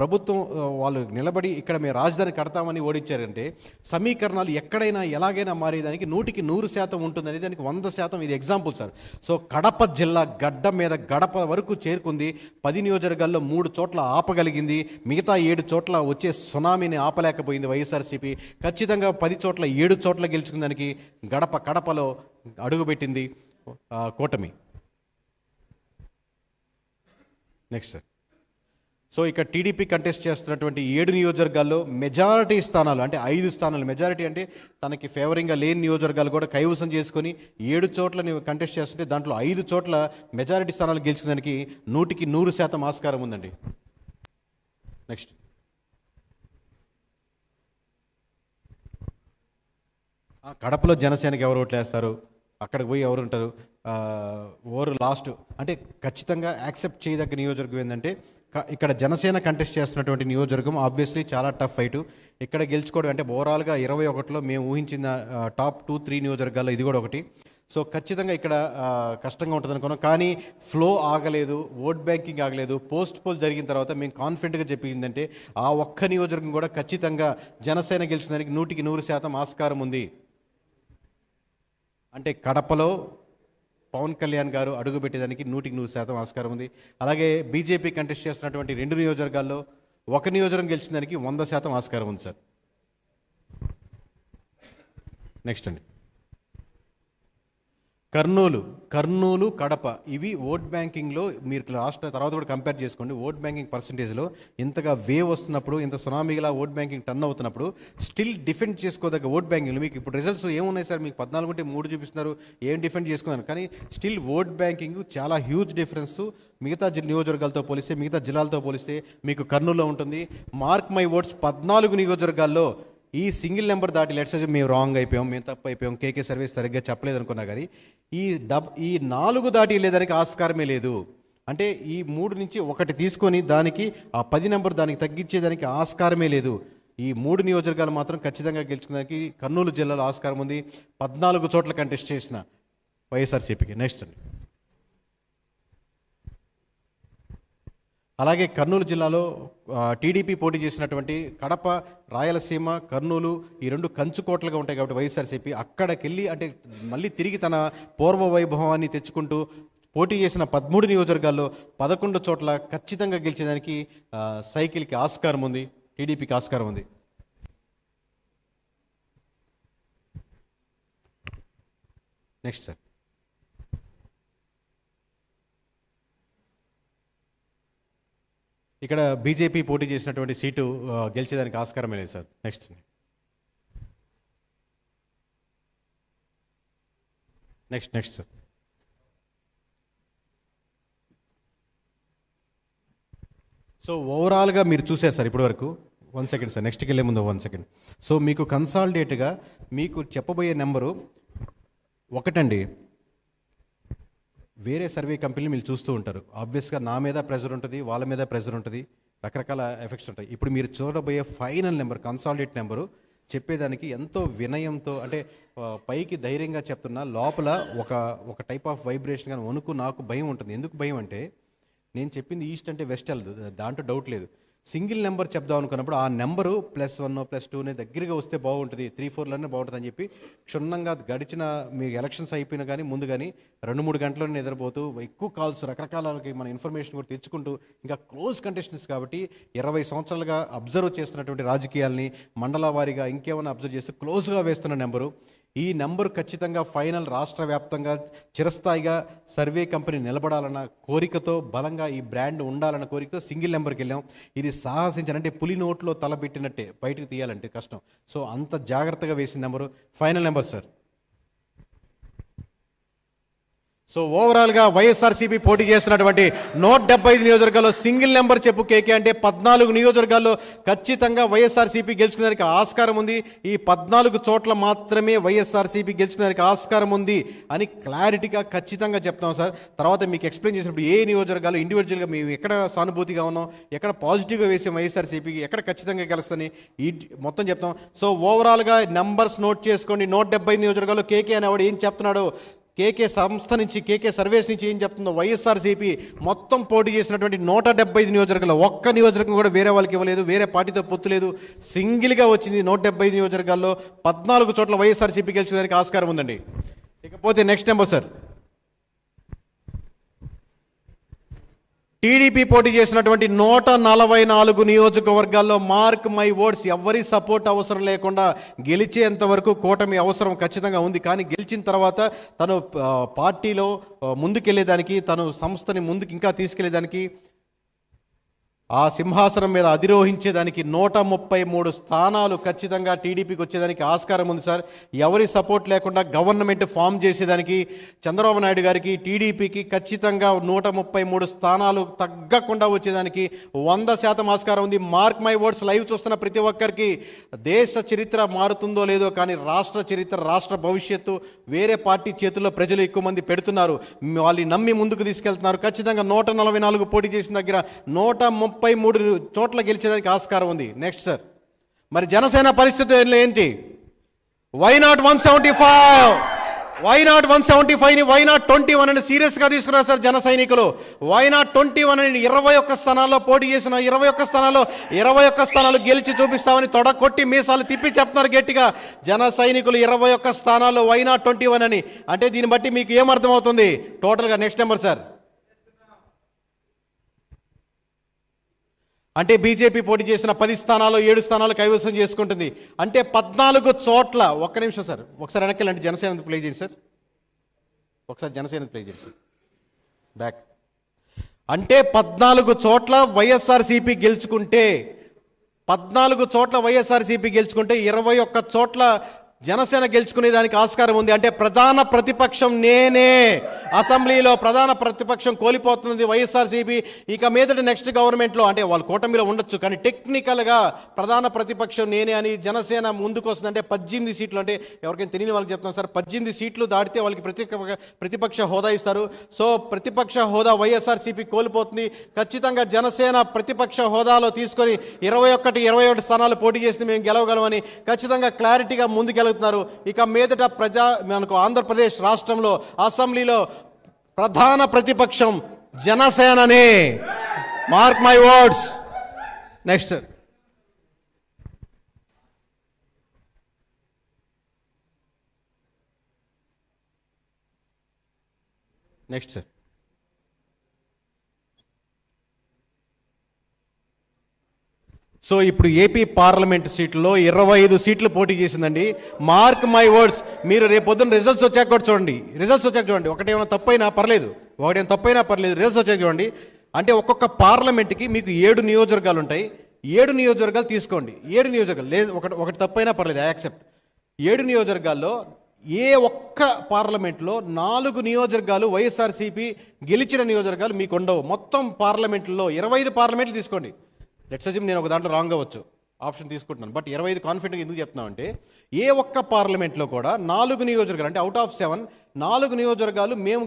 ప్రభుత్వం వాళ్ళు నిలబడి ఇక్కడ మేము రాజధాని కడతామని ఓడించారంటే సమీకరణాలు ఎక్కడైనా ఎలాగైనా మారేదానికి 100% ఉంటుందని దానికి 100% ఇది ఎగ్జాంపుల్ సార్. సో కడప జిల్లా గడ్డ మీద గడప వరకు చేరుకుంది. 10 నియోజకవర్గాల్లో 3 చోట్ల ఆపగలిగింది. మిగతా 7 చోట్ల వచ్చే సునామీని ఆపలేకపోయింది వైఎస్ఆర్సీపీ. ఖచ్చితంగా 10 చోట్ల 7 చోట్ల గెలుచుకుందానికి కడపలో అడుగుపెట్టింది కూటమి. నెక్స్ట్ సార్, సో ఇక్కడ టీడీపీ కంటెస్ట్ చేస్తున్నటువంటి 7 నియోజకవర్గాల్లో మెజారిటీ స్థానాలు, అంటే 5 స్థానాలు మెజారిటీ, అంటే తనకి ఫేవరింగ్గా లేని నియోజకవర్గాలు కూడా కైవసం చేసుకొని 7 చోట్ల కంటెస్ట్ చేస్తుంటే దాంట్లో 5 చోట్ల మెజారిటీ స్థానాలు గెలిచేదానికి 100% ఆస్కారం ఉందండి. నెక్స్ట్, కడపలో జనసేనకి ఎవరు ఓట్లు వేస్తారు, అక్కడికి పోయి ఎవరు ఉంటారు, లాస్ట్ అంటే ఖచ్చితంగా యాక్సెప్ట్ చేయదగ్గ నియోజకవర్గం ఏంటంటే ఇక్కడ జనసేన కంటెస్ట్ చేస్తున్నటువంటి నియోజకవర్గం ఆబ్వియస్లీ చాలా టఫ్ ఫైటు. ఇక్కడ గెలుచుకోవడం అంటే ఓవరాల్గా 21లో మేము ఊహించిన టాప్ 2-3 నియోజకవర్గాల్లో ఇది కూడా ఒకటి. సో ఖచ్చితంగా ఇక్కడ కష్టంగా ఉంటుంది అనుకున్నాం. కానీ ఫ్లో ఆగలేదు, ఓట్ బ్యాంకింగ్ ఆగలేదు. పోస్ట్ పోల్ జరిగిన తర్వాత మేము కాన్ఫిడెంట్గా చెప్పిందంటే ఆ ఒక్క నియోజకవర్గం కూడా ఖచ్చితంగా జనసేన గెలిచినందుకు 100% ఆస్కారం ఉంది. అంటే కడపలో పవన్ కళ్యాణ్ గారు అడుగుపెట్టేదానికి 100% ఆస్కారం ఉంది. అలాగే బీజేపీ కంటెస్ట్ చేస్తున్నటువంటి 2 నియోజకవర్గాల్లో ఒక నియోజకవర్గం గెలిచిన దానికి 100% ఆస్కారం ఉంది సార్. నెక్స్ట్ అండి, కర్నూలు, కడప ఇవి ఓట్ బ్యాంకింగ్లో మీరు రాష్ట్ర తర్వాత కూడా కంపేర్ చేసుకోండి. ఓట్ బ్యాంకింగ్ పర్సంటేజ్లో ఇంతగా వేవ్ వస్తున్నప్పుడు, ఇంత సునామీగా ఓట్ బ్యాంకింగ్ టర్న్ అవుతున్నప్పుడు స్టిల్ డిఫెండ్ చేసుకోదగ్గ ఓట్ బ్యాంకింగ్లో మీకు ఇప్పుడు రిజల్ట్స్ ఏమున్నాయి సార్? మీకు 14 ఉంటే 3 చూపిస్తున్నారు, ఏం డిఫెండ్ చేసుకున్నారు? కానీ స్టిల్ ఓట్ బ్యాంకింగ్ చాలా హ్యూజ్ డిఫరెన్స్ మిగతా నియోజకవర్గాలతో పోలిస్తే, మిగతా జిల్లాలతో పోలిస్తే మీకు కర్నూలులో ఉంటుంది. మార్క్ మై ఓట్స్ 14 నియోజకవర్గాల్లో ఈ సింగిల్ నెంబర్ దాటి లెట్స్ మేము రాంగ్ అయిపోయాం, మేము తప్పు అయిపోయాం, కేకే సర్వీస్ సరిగ్గా చెప్పలేదు అనుకున్నా కానీ ఈ 4 దాటి లేదానికి ఆస్కారమే లేదు. అంటే ఈ 3 నుంచి 1 తీసుకొని దానికి ఆ 10 నెంబర్ దానికి తగ్గించేదానికి ఆస్కారమే లేదు. ఈ 3 నియోజకవర్గాలు మాత్రం ఖచ్చితంగా గెలుచుకోవడానికి కర్నూలు జిల్లాలో ఆస్కారం ఉంది. 14 చోట్ల కంటెస్ట్ చేసిన వైఎస్ఆర్సీపీకి. నెక్స్ట్ అండి. అలాగే కర్నూలు జిల్లాలో టీడీపీ పోటీ చేసినటువంటి కడప, రాయలసీమ, కర్నూలు ఈ 2 కంచుకోట్లుగా ఉంటాయి కాబట్టి వైఎస్ఆర్సీపీ అక్కడికి వెళ్ళి అంటే మళ్ళీ తిరిగి తన పూర్వ వైభవాన్ని తెచ్చుకుంటూ పోటీ చేసిన 13 నియోజకవర్గాల్లో 11 చోట్ల ఖచ్చితంగా గెలిచేదానికి సైకిల్కి ఆస్కారం ఉంది, టీడీపీకి ఆస్కారం ఉంది. Next sir. ఇక్కడ బీజేపీ పోటీ చేసినటువంటి సీటు గెలిచేదానికి ఆస్కారమే లేదు సార్. Next sir. సో ఓవరాల్గా మీరు చూసారు సార్ ఇప్పటివరకు. 1 సెకండ్ సార్, నెక్స్ట్కి వెళ్ళే ముందు 1 సెకండ్. సో మీకు కన్సాలిడేట్గా మీకు చెప్పబోయే నెంబరు ఒకటండి. వేరే సర్వే కంపెనీలు మీరు చూస్తూ ఉంటారు, ఆబ్వియస్గా నా మీద ప్రెజర్ ఉంటుంది, వాళ్ళ మీద ప్రెజర్ ఉంటుంది, రకరకాల ఎఫెక్ట్స్ ఉంటాయి. ఇప్పుడు మీరు చూడబోయే ఫైనల్ నెంబర్, కన్సాలిడేట్ నెంబరు చెప్పేదానికి ఎంతో వినయంతో, అంటే పైకి ధైర్యంగా చెప్తున్నా, లోపల ఒక టైప్ ఆఫ్ వైబ్రేషన్ కానీ వణుకు, నాకు భయం ఉంటుంది. ఎందుకు భయం అంటే నేను చెప్పింది ఈస్ట్ అంటే వెస్ట్ వెళ్ళదు, దాంట్లో డౌట్ లేదు. సింగిల్ నెంబర్ చెప్దాం అనుకున్నప్పుడు ఆ నెంబరు +1 +2 దగ్గరగా వస్తే బాగుంటుంది, 3-4లోనే బాగుంటుంది అని చెప్పి క్షుణ్ణంగా గడిచిన మీ ఎలక్షన్స్ అయిపోయినా కానీ ముందు కానీ 2-3 గంటల్లోనే నిద్రపోతూ ఎక్కువ కాల్స్ రకరకాలకి మన ఇన్ఫర్మేషన్ కూడా తెచ్చుకుంటూ ఇంకా క్లోజ్ కంటెస్టెంట్స్ కాబట్టి 20 సంవత్సరాలుగా అబ్జర్వ్ చేస్తున్నటువంటి రాజకీయాల్ని మండల వారీగా ఇంకేమైనా అబ్జర్వ్ చేస్తూ క్లోజ్గా వేస్తున్న నెంబరు. ఈ నెంబరు ఖచ్చితంగా ఫైనల్ రాష్ట్ర వ్యాప్తంగా చిరస్థాయిగా సర్వే కంపెనీ నిలబడాలన్న కోరికతో, బలంగా ఈ బ్రాండ్ ఉండాలన్న కోరికతో సింగిల్ నెంబర్కి వెళ్ళాం. ఇది సాహసించాలంటే పులి నోట్లో తలబెట్టినట్టే, బయటకు తీయాలంటే కష్టం. సో అంత జాగ్రత్తగా వేసిన number final number sir. So ఓవరాల్గా వైఎస్ఆర్సీపీ పోటీ చేస్తున్నటువంటి 175 నియోజకవర్గాల్లో సింగిల్ నెంబర్ చెప్పు కేకే అంటే 14 నియోజకవర్గాల్లో ఖచ్చితంగా వైఎస్ఆర్సీపీ గెలుచుకునేదానికి ఆస్కారం ఉంది. ఈ 14 చోట్ల మాత్రమే వైఎస్ఆర్సీపీ గెలుచుకునేదానికి ఆస్కారం ఉంది అని క్లారిటీగా ఖచ్చితంగా చెప్తాం సార్. తర్వాత మీకు ఎక్స్ప్లెయిన్ చేసినప్పుడు ఏ నియోజకవర్గాలు ఇండివిజువల్గా మేము ఎక్కడ సానుభూతిగా ఉన్నాం, ఎక్కడ పాజిటివ్గా వేసాం వైఎస్ఆర్సీపీకి, ఎక్కడ ఖచ్చితంగా గెలుస్తుంది ఈ మొత్తం చెప్తాం. సో ఓవరాల్గా నెంబర్స్ నోట్ చేసుకోండి. 175 నియోజకవర్గాల్లో కేకే అనేవాడు ఏం చెప్తున్నాడు, కేకే సంస్థ నుంచి, కేకే సర్వేస్ నుంచి ఏం చెప్తుందో, వైఎస్ఆర్సీపీ మొత్తం పోటీ చేసినటువంటి 175 నియోజకవర్గాల్లో ఒక్క నియోజకవర్గం కూడా వేరే వాళ్ళకి ఇవ్వలేదు, వేరే పార్టీతో పొత్తు లేదు, సింగిల్గా వచ్చింది. 175 నియోజకవర్గాల్లో 14 చోట్ల వైఎస్ఆర్సీపీ గెలిచేదానికి ఆస్కారం ఉందండి. ఇకపోతే నెక్స్ట్ నెంబర్ సార్. టీడీపీ పోటీ చేసినటువంటి 144 నియోజకవర్గాల్లో మార్క్ మై ఓట్స్ ఎవరి సపోర్ట్ అవసరం లేకుండా గెలిచేంత వరకు కూటమి అవసరం ఖచ్చితంగా ఉంది. కానీ గెలిచిన తర్వాత తను పార్టీలో ముందుకెళ్ళేదానికి, తను సంస్థని ముందుకు ఇంకా తీసుకెళ్లేదానికి, ఆ సింహాసనం మీద అధిరోహించేదానికి 133 స్థానాలు ఖచ్చితంగా టీడీపీకి వచ్చేదానికి ఆస్కారం ఉంది సార్. ఎవరి సపోర్ట్ లేకుండా గవర్నమెంట్ ఫామ్ చేసేదానికి చంద్రబాబు నాయుడు గారికి, టీడీపీకి ఖచ్చితంగా 133 స్థానాలు తగ్గకుండా వచ్చేదానికి 100% ఆస్కారం ఉంది. మార్క్ మై వర్డ్స్ లైవ్ చూస్తున్న ప్రతి ఒక్కరికి దేశ చరిత్ర మారుతుందో లేదో కానీ రాష్ట్ర చరిత్ర, రాష్ట్ర భవిష్యత్తు వేరే పార్టీ చేతుల్లో ప్రజలు ఎక్కువ మంది పెడుతున్నారు, వాళ్ళని నమ్మి ముందుకు తీసుకెళ్తున్నారు. ఖచ్చితంగా 144 పోటీ చేసిన దగ్గర 133 చోట్ల గెలిచేదానికి ఆస్కారం ఉంది. నెక్స్ట్ సార్, మరి జనసేన పరిస్థితి ఏంటి? వైనాట్ 175, వైనాట్ 175ని వైనాట్ 21 అని సీరియస్గా తీసుకున్నారు సార్ జన సైనికులు. వైనాట్ 21 అని 21 స్థానాల్లో పోటీ చేసిన 21 స్థానాలు గెలిచి చూపిస్తామని తొడ కొట్టి మీసాలు తిప్పి చెప్తున్నారు గట్టిగా జన సైనికులు. 21 స్థానాల్లో వైనాట్ 21 అని అంటే దీన్ని బట్టి మీకు ఏమర్థమవుతుంది టోటల్గా? Next number sir. అంటే బీజేపీ పోటీ చేసిన 10 స్థానాలు 7 స్థానాలు కైవసం చేసుకుంటుంది. అంటే 14 చోట్ల. ఒక్క నిమిషం సార్, ఒకసారి వెనక్కి వెళ్ళండి, జనసేన ప్లే చేయండి సార్. ఒకసారి జనసేన ప్లే చేసి బ్యాక్. అంటే 14 చోట్ల వైఎస్ఆర్సీపీ గెలుచుకుంటే 14 చోట్ల వైఎస్ఆర్సీపీ గెలుచుకుంటే 21 చోట్ల జనసేన గెలుచుకునే దానికి ఆస్కారం ఉంది. అంటే ప్రధాన ప్రతిపక్షం నేనే, అసెంబ్లీలో ప్రధాన ప్రతిపక్షం కోల్పోతుంది వైఎస్ఆర్సీపీ. ఇక మీదట నెక్స్ట్ గవర్నమెంట్లో అంటే వాళ్ళు కూటమిలో ఉండొచ్చు, కానీ టెక్నికల్గా ప్రధాన ప్రతిపక్షం నేనే అని జనసేన ముందుకు వస్తుంది. అంటే 18 సీట్లు, అంటే ఎవరికైనా తెలియని వాళ్ళకి చెప్తున్నాం సార్, 18 సీట్లు దాటితే వాళ్ళకి ప్రతిపక్ష హోదా ఇస్తారు. సో ప్రతిపక్ష హోదా వైఎస్ఆర్సీపీ కోల్పోతుంది. ఖచ్చితంగా జనసేన ప్రతిపక్ష హోదాలో తీసుకొని 21 స్థానాలు పోటీ చేసింది, మేము గెలవగలమని ఖచ్చితంగా క్లారిటీగా ముందుకెళ్తున్నారు. ఇక మీదట మనకు ఆంధ్రప్రదేశ్ రాష్ట్రంలో అసెంబ్లీలో ప్రధాన ప్రతిపక్షం జనసేననే. Mark my words. Next sir. So ఇప్పుడు ఏపీ పార్లమెంట్ సీట్లలో 25 సీట్లు పోటీ చేసిందండి. Mark my words. మీరు రేపు పొద్దున్న రిజల్ట్స్ వచ్చాక కూడా చూడండి, ఒకటేమైనా తప్పైనా పర్లేదు, రిజల్ట్స్ వచ్చాక చూడండి. అంటే ఒక్కొక్క పార్లమెంట్కి మీకు 7 నియోజకవర్గాలు ఉంటాయి. 7 నియోజకవర్గాలు తీసుకోండి. 7 నియోజకవర్గాలు లేదు, ఒకటి తప్పైనా పర్లేదు, ఐ యాక్సెప్ట్. 7 నియోజకవర్గాల్లో ఏ ఒక్క పార్లమెంట్లో 4 నియోజకవర్గాలు వైఎస్ఆర్సీపీ గెలిచిన నియోజకవర్గాలు మీకు ఉండవు. మొత్తం పార్లమెంట్లో 25 పార్లమెంట్లు తీసుకోండి. లెట్స్ అజ్యూమ్ నేను ఒక దాంట్లో రాంగ్ అవ్వచ్చు, ఆప్షన్ తీసుకుంటున్నాను, బట్ 25 కాన్ఫిడెంట్గా ఎందుకు చెప్తున్నాం అంటే ఏ ఒక్క పార్లమెంట్లో కూడా 4 నియోజకవర్గాలు అంటే అవుట్ ఆఫ్ 7 4 నియోజకవర్గాలు మేము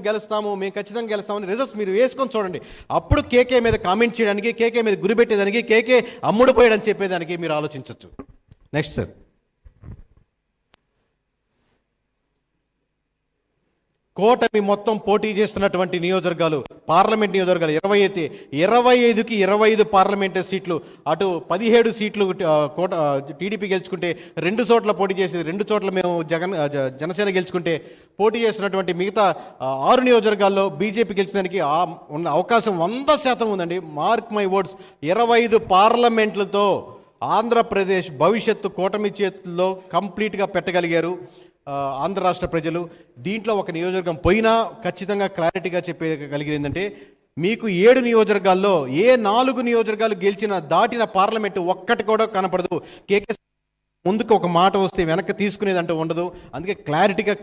ఖచ్చితంగా గెలుస్తామని రిజల్ట్స్ మీరు వేసుకొని చూడండి. అప్పుడు కేకే మీద కామెంట్ చేయడానికి, కేకే మీద గురిపెట్టేదానికి, కేకే అమ్ముడుపోయాడని చెప్పేదానికి మీరు ఆలోచించవచ్చు. Next sir. కూటమి మొత్తం పోటీ చేస్తున్నటువంటి నియోజకవర్గాలు, పార్లమెంట్ నియోజకవర్గాలు 25కి 25 పార్లమెంట్ సీట్లు. అటు 17 సీట్లు టీడీపీ గెలుచుకుంటే 2 చోట్ల పోటీ చేసేది, 2 చోట్ల మేము జనసేన గెలుచుకుంటే పోటీ చేస్తున్నటువంటి మిగతా 6 నియోజకవర్గాల్లో బీజేపీ గెలిచడానికి ఉన్న అవకాశం 100% ఉందండి. Mark my words. 25 పార్లమెంట్లతో ఆంధ్రప్రదేశ్ భవిష్యత్తు కూటమి చేతుల్లో కంప్లీట్గా పెట్టగలిగారు ఆంధ్ర రాష్ట్ర ప్రజలు. దీంట్లో ఒక నియోజకవర్గం పోయినా ఖచ్చితంగా క్లారిటీగా చెప్పగలిగేది ఏంటంటే మీకు 7 నియోజకవర్గాల్లో ఏ 4 నియోజకవర్గాలు దాటిన పార్లమెంటు ఒక్కటి కూడా కనపడదు. కేకే ముందుకు ఒక మాట వస్తే వెనక్కి తీసుకునేదంటూ ఉండదు. అందుకే క్లారిటీగా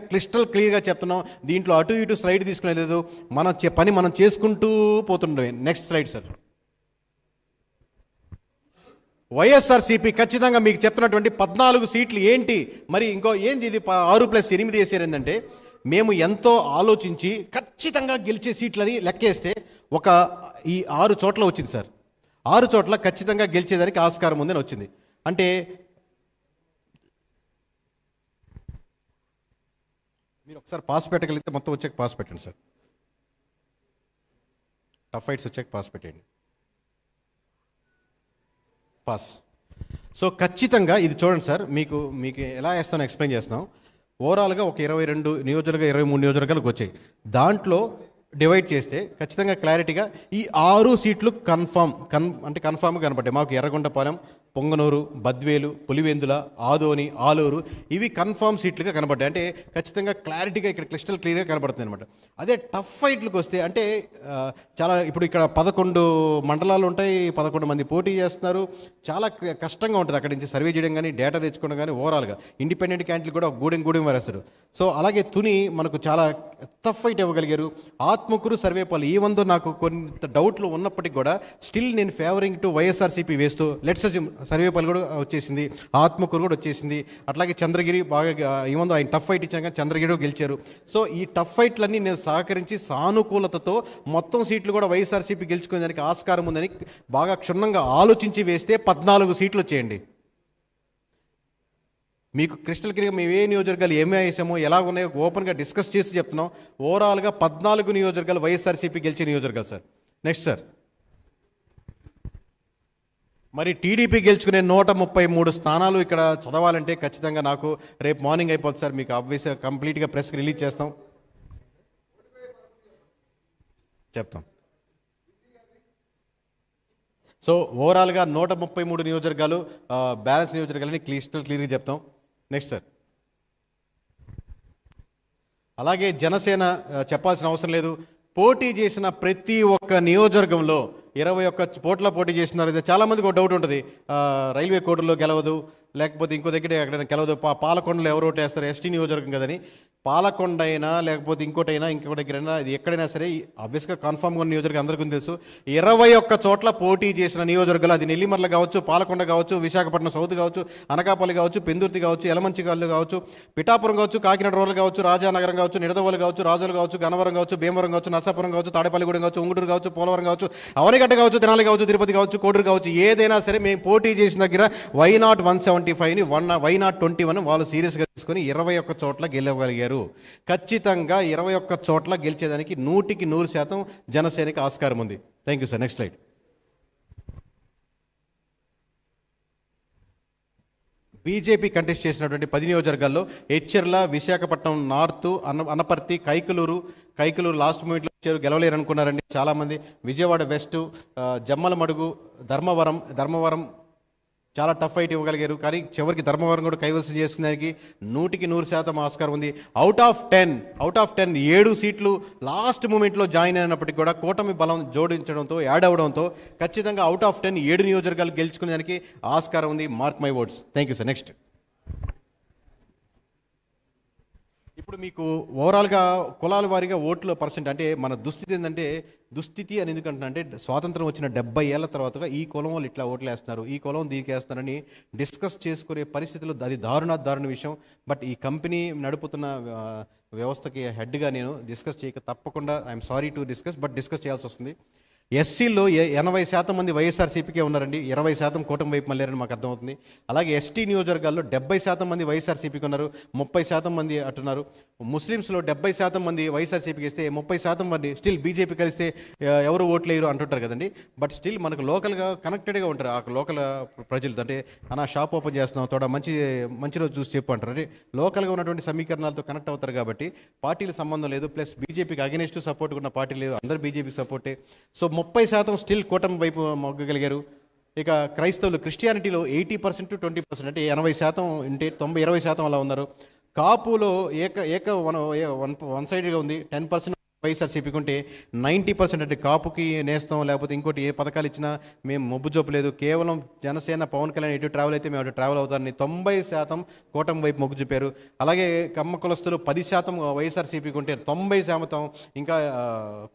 క్లియర్గా చెప్తున్నాం. దీంట్లో అటు ఇటు స్లైడ్ తీసుకునేది లేదు, పని మనం చేసుకుంటూ పోతుండే. Next slide sir. వైఎస్ఆర్సీపీ ఖచ్చితంగా మీకు చెప్పినటువంటి 14 సీట్లు ఏంటి, మరి ఏంది ఇది 6+8 వేసారు ఏంటంటే మేము ఎంతో ఆలోచించి ఖచ్చితంగా గెలిచే సీట్లని లెక్కేస్తే ఈ 6 చోట్ల వచ్చింది సార్. 6 చోట్ల ఖచ్చితంగా గెలిచేదానికి ఆస్కారం ఉందని వచ్చింది. అంటే మీరు ఒకసారి పాస్ పెట్టగలిగితే మొత్తం వచ్చాక పాస్ పెట్టండి సార్. టఫ్ ఫైట్స్ వచ్చాక పాస్ పెట్టండి. పాస్. సో ఖచ్చితంగా ఇది చూడండి సార్, మీకు ఎలా వేస్తానో ఎక్స్ప్లెయిన్ చేస్తున్నాం. ఓవరాల్గా ఒక 22 నియోజకవర్గాలు 23 నియోజకవర్గాలకు వచ్చాయి. దాంట్లో డివైడ్ చేస్తే ఖచ్చితంగా క్లారిటీగా ఈ 6 సీట్లు కన్ఫామ్గా కనపడ్డాయి మాకు. ఎర్రగొండపాలెం, పొంగనూరు, బద్వేలు, పులివెందుల, ఆదోని, ఆలూరు ఇవి కన్ఫామ్ సీట్లుగా కనబడ్డాయి. అంటే ఖచ్చితంగా క్లారిటీగా ఇక్కడ క్లియర్గా కనబడుతుంది అనమాట. అదే టఫ్ ఫైట్లకు వస్తే అంటే చాలా ఇప్పుడు ఇక్కడ 11 మండలాలు ఉంటాయి, 11 మంది పోటీ చేస్తున్నారు. చాలా కష్టంగా ఉంటుంది అక్కడి నుంచి సర్వే చేయడం కానీ డేటా తెచ్చుకోవడం కానీ. ఓవరాల్గా ఇండిపెండెంట్ క్యాండిడేట్లు కూడా గూడెం వారేస్తారు. సో అలాగే తుని మనకు చాలా టఫ్ ఫైట్ ఇవ్వగలిగారు. ఆత్మకూరు, సర్వేపల్లి ఈ వందో నాకు కొంత డౌట్లు ఉన్నప్పటికీ కూడా స్టిల్ నేను ఫేవరింగ్ టు వైఎస్ఆర్సీపీ వేస్తూ లెట్స్ అజ్యూమ్ సర్వేపల్లి కూడా వచ్చేసింది, ఆత్మకూరు కూడా వచ్చేసింది. అట్లాగే చంద్రగిరి బాగా ఏమందో ఆయన టఫ్ ఫైట్ ఇచ్చాక చంద్రగిరి గెలిచారు. సో ఈ టఫ్ ఫైట్లన్నీ నేను సహకరించి సానుకూలతతో మొత్తం సీట్లు కూడా వైఎస్ఆర్సీపీ గెలుచుకునేదానికి ఆస్కారం ఉందని బాగా క్షుణ్ణంగా ఆలోచించి వేస్తే 14 సీట్లు వచ్చేయండి. మీకు క్రిస్టల్ క్లియర్గా మేము ఏ నియోజకవర్గాలు ఏమే వేసామో ఎలా ఉన్నాయో ఓపెన్గా డిస్కస్ చేసి చెప్తున్నాం. ఓవరాల్గా 14 నియోజకవర్గాలు వైఎస్ఆర్సీపీ గెలిచే నియోజకవర్గాలు సార్. Next sir. మరి టీడీపీ గెలుచుకునే 133 స్థానాలు ఇక్కడ చదవాలంటే ఖచ్చితంగా నాకు రేపు మార్నింగ్ అయిపోతుంది సార్. మీకు ఆబ్వియస్గా కంప్లీట్గా ప్రెస్కి రిలీజ్ చెప్తాం. సో ఓవరాల్గా 133 నియోజకవర్గాలు బ్యాలెన్స్ నియోజకవర్గాలని క్లియర్గా చెప్తాం. Next sir. అలాగే జనసేన చెప్పాల్సిన అవసరం లేదు. పోటీ చేసిన ప్రతి ఒక్క నియోజకవర్గంలో 21 పోట్ల పోటీ చేస్తున్నారు. ఇది చాలామందికి ఒక డౌట్ ఉంటుంది, రైల్వే కోర్టులో గెలవదు, లేకపోతే ఇంకో దగ్గర ఎక్కడైనా గెలవదు, పాలకొండలో ఎవరు ఓటేస్తారు, ఎస్టీ నియోజకవర్గం కదని. పాలకొండ అయినా లేకపోతే ఇంకోటైనా ఇంకొక దగ్గరైనా ఇది ఎక్కడైనా సరే ఆబ్వియస్గా కన్ఫామ్గా ఉన్న నియోజకవర్గం అందరికీ తెలుసు. 21 చోట్ల పోటీ చేసిన నియోజకవర్గాలు, అది నెల్లిమర్ల కావచ్చు, పాలకొండ కావచ్చు, విశాఖపట్నం సౌత్ కావచ్చు, అనకాపల్లి కావచ్చు, పెందుర్తి కావచ్చు, యలమంచికల్లు కావచ్చు, పిఠాపురం కావచ్చు, కాకినాడ రూరల్ కావచ్చు, రాజానగరం కావచ్చు, నిడదవోలు కావచ్చు, రాజులు కావచ్చు, గన్నవరం కావచ్చు, భీమవరం కావచ్చు, నర్సాపురం కావచ్చు, తాడేపల్లిగూడెం కావచ్చు, ఉంగుటూరు కావచ్చు, పోలవరం కావచ్చు, అవనిగడ్డ కావచ్చు, తెనాలి కావచ్చు, తిరుపతి కావచ్చు, కోడూరు కావచ్చు, ఏదైనా సరే మేము పోటీ చేసిన దగ్గర వై నాట్ 175ని వై నాట్ 21 వాళ్ళు సీరియస్గా తీసుకొని 21 చోట్ల గెలవగలిగారు. ఖచ్చితంగా 21 చోట్ల గెలిచేదానికి 100% జనసేనకి ఆస్కారం ఉంది. Thank you sir. Next slide. BJP contest చేసినటువంటి 10 నియోజకవర్గాల్లో ఎచ్చెర్ల, విశాఖపట్నం నార్త్, అనపర్తి, కైకలూరు లాస్ట్ మూమెంట్లో వచ్చారు, గెలవలేరు అనుకున్నారండి చాలామంది. విజయవాడ వెస్ట్, జమ్మలమడుగు, ధర్మవరం చాలా టఫ్ ఫైట్ ఇవ్వగలిగారు. కానీ చివరికి ధర్మవరం కూడా కైవసం చేసుకునేదానికి 100% ఆస్కారం ఉంది. అవుట్ ఆఫ్ 10 7 సీట్లు లాస్ట్ మూమెంట్లో జాయిన్ అయినప్పటికీ కూడా కూటమి బలం జోడించడంతో, యాడ్ అవడంతో ఖచ్చితంగా అవుట్ ఆఫ్ 10 7 నియోజకవర్గాలు గెలుచుకునేదానికి ఆస్కారం ఉంది. Mark my words. Thank you sir. Next. ఇప్పుడు మీకు ఓవరాల్గా కులాల వారీగా ఓట్ల పర్సెంట్ అంటే మన దుస్థితి అని ఎందుకంటున్నా అంటే స్వాతంత్రం వచ్చిన 70 ఏళ్ల తర్వాత ఈ కులం వాళ్ళు ఇట్లా ఓట్లు వేస్తున్నారు, ఈ కులం దీనికి వేస్తున్నారని డిస్కస్ చేసుకునే పరిస్థితులు, అది దారుణ విషయం. బట్ ఈ కంపెనీ నడుపుతున్న వ్యవస్థకి హెడ్గా నేను డిస్కస్ చేయక తప్పకుండా ఐఎమ్ సారీ టు డిస్కస్ చేయాల్సి వస్తుంది. ఎస్సీల్లో 80% మంది వైఎస్ఆర్సీపీకే ఉన్నారండి, 20% కూటమి వైపు మళ్ళారని మాకు అర్థమవుతుంది. అలాగే ఎస్టీ నియోజకవర్గాల్లో 70% మంది వైఎస్ఆర్సీపీకి ఉన్నారు, 30% మంది అట్టున్నారు. ముస్లిమ్స్లో 70% మంది వైఎస్ఆర్సీపీకి ఇస్తే 30% మంది స్టిల్ బీజేపీ కలిస్తే ఎవరు ఓట్లు వేయరు అంటుంటారు కదండి. బట్ స్టిల్ మనకు లోకల్గా కనెక్టెడ్గా ఉంటారు ఆ లోకల్ ప్రజలు. అంటే అన్న షాప్ ఓపెన్ చేస్తున్నాం, తోడ మంచి రోజు చూసి చెప్పు అంటారు. అంటే లోకల్గా ఉన్నటువంటి సమీకరణాలతో కనెక్ట్ అవుతారు కాబట్టి పార్టీల సంబంధం లేదు. ప్లస్ బీజేపీకి అగెనిస్ట్ సపోర్ట్ ఉన్న పార్టీ లేదు, అందరు బీజేపీకి సపోర్టే. సో 30% స్టిల్ కూటమి వైపు మొగ్గగలిగారు. ఇక క్రైస్తవులు, క్రిస్టియానిటీలో 80% to 20% అంటే 80% ఉంటే 20% అలా ఉన్నారు. కాపులో వన్ సైడ్గా ఉంది, 10% వైఎస్ఆర్సీపీకి ఉంటే 90% అంటే కాపుకి నేస్తాం, లేకపోతే ఇంకోటి ఏ పథకాలు ఇచ్చినా మేము మొబ్బు చూపలేదు, కేవలం జనసేన పవన్ కళ్యాణ్ ఎటు ట్రావెల్ అయితే మేము అటు ట్రావెల్ అవుతారని 90% కూటమి వైపు మొగ్గు చూపారు. అలాగే కమ్మ కులస్తులు 10% వైఎస్ఆర్సీపీకి ఉంటే 90% ఇంకా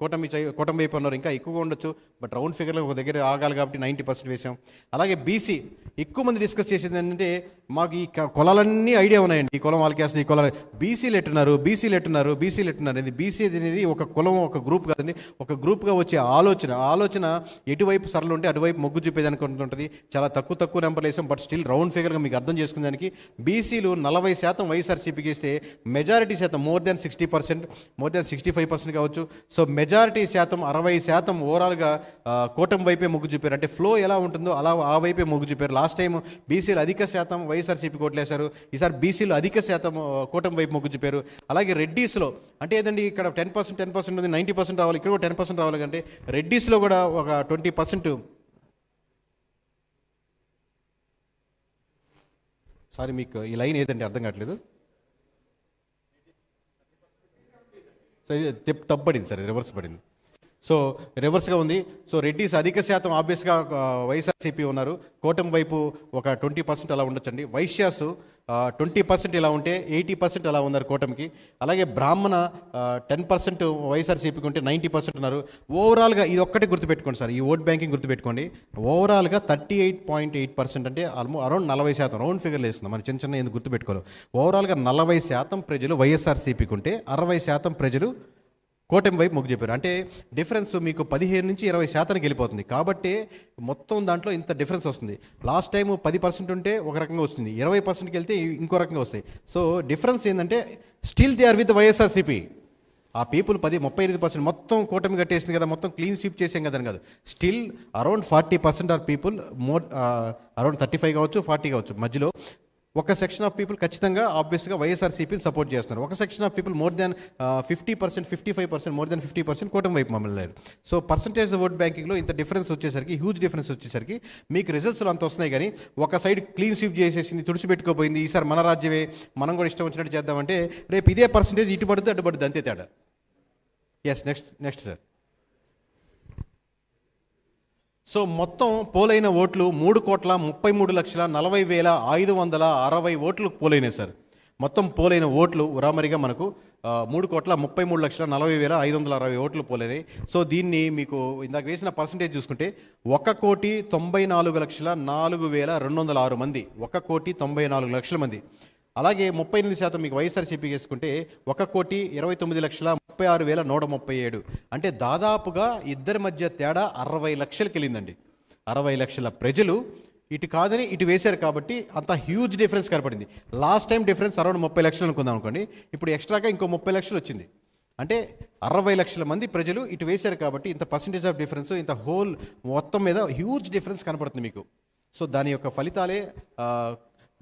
కూటమి వైపు ఉన్నారు. ఇంకా ఎక్కువగా ఉండొచ్చు, బట్ రౌండ్ ఫిగర్లో ఒక దగ్గర ఆగాలి కాబట్టి 90% వేసాం. అలాగే బీసీ ఎక్కువ మంది డిస్కస్ చేసేది ఏంటంటే మాకు ఈ కులాలన్నీ ఐడియా ఉన్నాయండి, ఈ కులం వాళ్ళకి వేస్తుంది, ఈ కులాలు బీసీలు ఎట్టున్నారు ఇది బీసీ అనేది ఒక కులం, ఒక గ్రూప్ కాదండి. ఒక గ్రూప్గా వచ్చే ఆలోచన ఎటువైపు సరళ ఉంటే అటువైపు మొగ్గు చూపేదానికి ఉంటుంది. చాలా తక్కువ నెంబర్లు వేసాం, బట్ స్టిల్ రౌండ్ ఫిగర్గా మీకు అర్థం చేసుకునేదానికి బీసీలు 40% వైఎస్ఆర్సీపీకి ఇస్తే మెజారిటీ శాతం మోర్ దాన్ 65% కావచ్చు. సో మెజారిటీ శాతం 60% ఓవరాల్గా కూటమి వైపే మొగ్గు చూపారు. అంటే ఫ్లో ఎలా ఉంటుందో అలా ఆ వైపే మొగ్గు చూపారు. లాస్ట్ టైం బీసీలు అధిక శాతం వైఎస్ఆర్సీపీకి ఓట్లేశారు, ఈసారి బీసీలు అధిక శాతం కూటమి వైపు మొగ్గు చూపారు. అలాగే రెడ్డీస్లో అంటే ఏదండి ఇక్కడ 10% ఉంది, 90% రావాలి, ఇక్కడ కూడా 10% రావాలి. అంటే రెడ్డీస్లో కూడా ఒక 20%. సారీ మీకు ఈ లైన్ ఏదండి అర్థం కావట్లేదు. సో ఇది తప్పబడింది సార్, రివర్స్ పడింది. సో రివర్స్గా ఉంది. సో రెడ్డిస్ అధిక శాతం ఆబ్వియస్గా వైఎస్ఆర్సీపీ ఉన్నారు, కూటమి వైపు ఒక 20% అలా ఉండొచ్చండి. వైశ్యాసు 20% ఇలా ఉంటే 80% అలా ఉన్నారు కూటమికి. అలాగే బ్రాహ్మణ 10% వైఎస్ఆర్సీపీకి ఉంటే 90% ఉన్నారు. ఓవరాల్గా ఇది ఒక్కటే గుర్తుపెట్టుకోండి సార్, ఈ ఓట్ బ్యాంకింగ్ గుర్తుపెట్టుకోండి. ఓవరాల్గా 38.8% అంటే అరౌండ్ 40%, రౌండ్ ఫిగర్లు వేస్తున్నాం మనం చిన్న ఎందుకు గుర్తుపెట్టుకోవాలి. ఓవరాల్గా 40% ప్రజలు వైఎస్ఆర్సీపీకి ఉంటే 60% ప్రజలు కూటమి వైపు మొగ్గు చెప్పారు. అంటే డిఫరెన్స్ మీకు 15 నుంచి 20% వెళ్ళిపోతుంది. కాబట్టి మొత్తం దాంట్లో ఇంత డిఫరెన్స్ వస్తుంది. లాస్ట్ టైం 10% ఉంటే ఒక రకంగా వస్తుంది, 20%కి వెళ్తే ఇంకో రకంగా వస్తాయి. సో డిఫరెన్స్ ఏంటంటే still they are with YSRCP. ఆ పీపుల్ 38% మొత్తం కూటమి కట్టేసింది కదా, మొత్తం క్లీన్ స్వీప్ చేసాం కదా అని కాదు. Still around 40% are people, more around 35 కావచ్చు 40 కావచ్చు, మధ్యలో ఒక సెక్షన్ ఆఫ్ పీపుల్ ఖచ్చితంగా ఆబ్వియస్గా వైఎస్ఆర్సీపీని సపోర్ట్ చేస్తున్నారు. ఒక section of people more than 50%, 55%, more than 50% కూటమి వైపు మమ్మల్ని. సో పర్సంటేజ్ ఓట్ బ్యాంకింగ్లో ఇంత డిఫరెన్స్ వచ్చేసరికి, హ్యూజ్ డిఫరెన్స్ వచ్చేసరికి మీకు రిజల్ట్స్లో అంత వస్తున్నాయి. కానీ ఒక సైడ్ క్లీన్ స్వీప్ చేసేసింది, తుడిచిపెట్టుకోపోయింది, ఈసారి మన రాజ్యమే, మనం కూడా ఇష్టం వచ్చినట్టు చేద్దామంటే రేపు ఇదే పర్సంటేజ్ ఇటు పడుతుంది అటు పడుతుంది, అంతే తేడా. Yes, next sir. సో మొత్తం పోలైన ఓట్లు 3,33,40,560 ఓట్లు పోలైనాయి సార్. మొత్తం పోలైన ఓట్లు ఉరామరిగా మనకు 3,33,40,560 ఓట్లు పోలైనాయి. సో దీన్ని మీకు ఇందాక వేసిన పర్సంటేజ్ చూసుకుంటే 1,94,04,206 మంది, 1,94,00,000 మంది. అలాగే 38% మీకు వైఎస్ఆర్సీపీ చేసుకుంటే 1,29,36,137. అంటే దాదాపుగా ఇద్దరి మధ్య తేడా 60 లక్షలకి వెళ్ళిందండి. 60 లక్షల ప్రజలు ఇటు కాదని ఇటు వేశారు కాబట్టి అంత హ్యూజ్ డిఫరెన్స్ కనపడింది. లాస్ట్ టైం డిఫరెన్స్ అరౌండ్ 30 లక్షలు అనుకుందాం అనుకోండి, ఇప్పుడు ఎక్స్ట్రాగా ఇంకో 30 లక్షలు వచ్చింది. అంటే 60 లక్షల మంది ప్రజలు ఇటు వేశారు కాబట్టి ఇంత పర్సంటేజ్ ఆఫ్ డిఫరెన్స్, ఇంత హోల్ మొత్తం మీద హ్యూజ్ డిఫరెన్స్ కనపడుతుంది మీకు. సో దాని యొక్క ఫలితాలే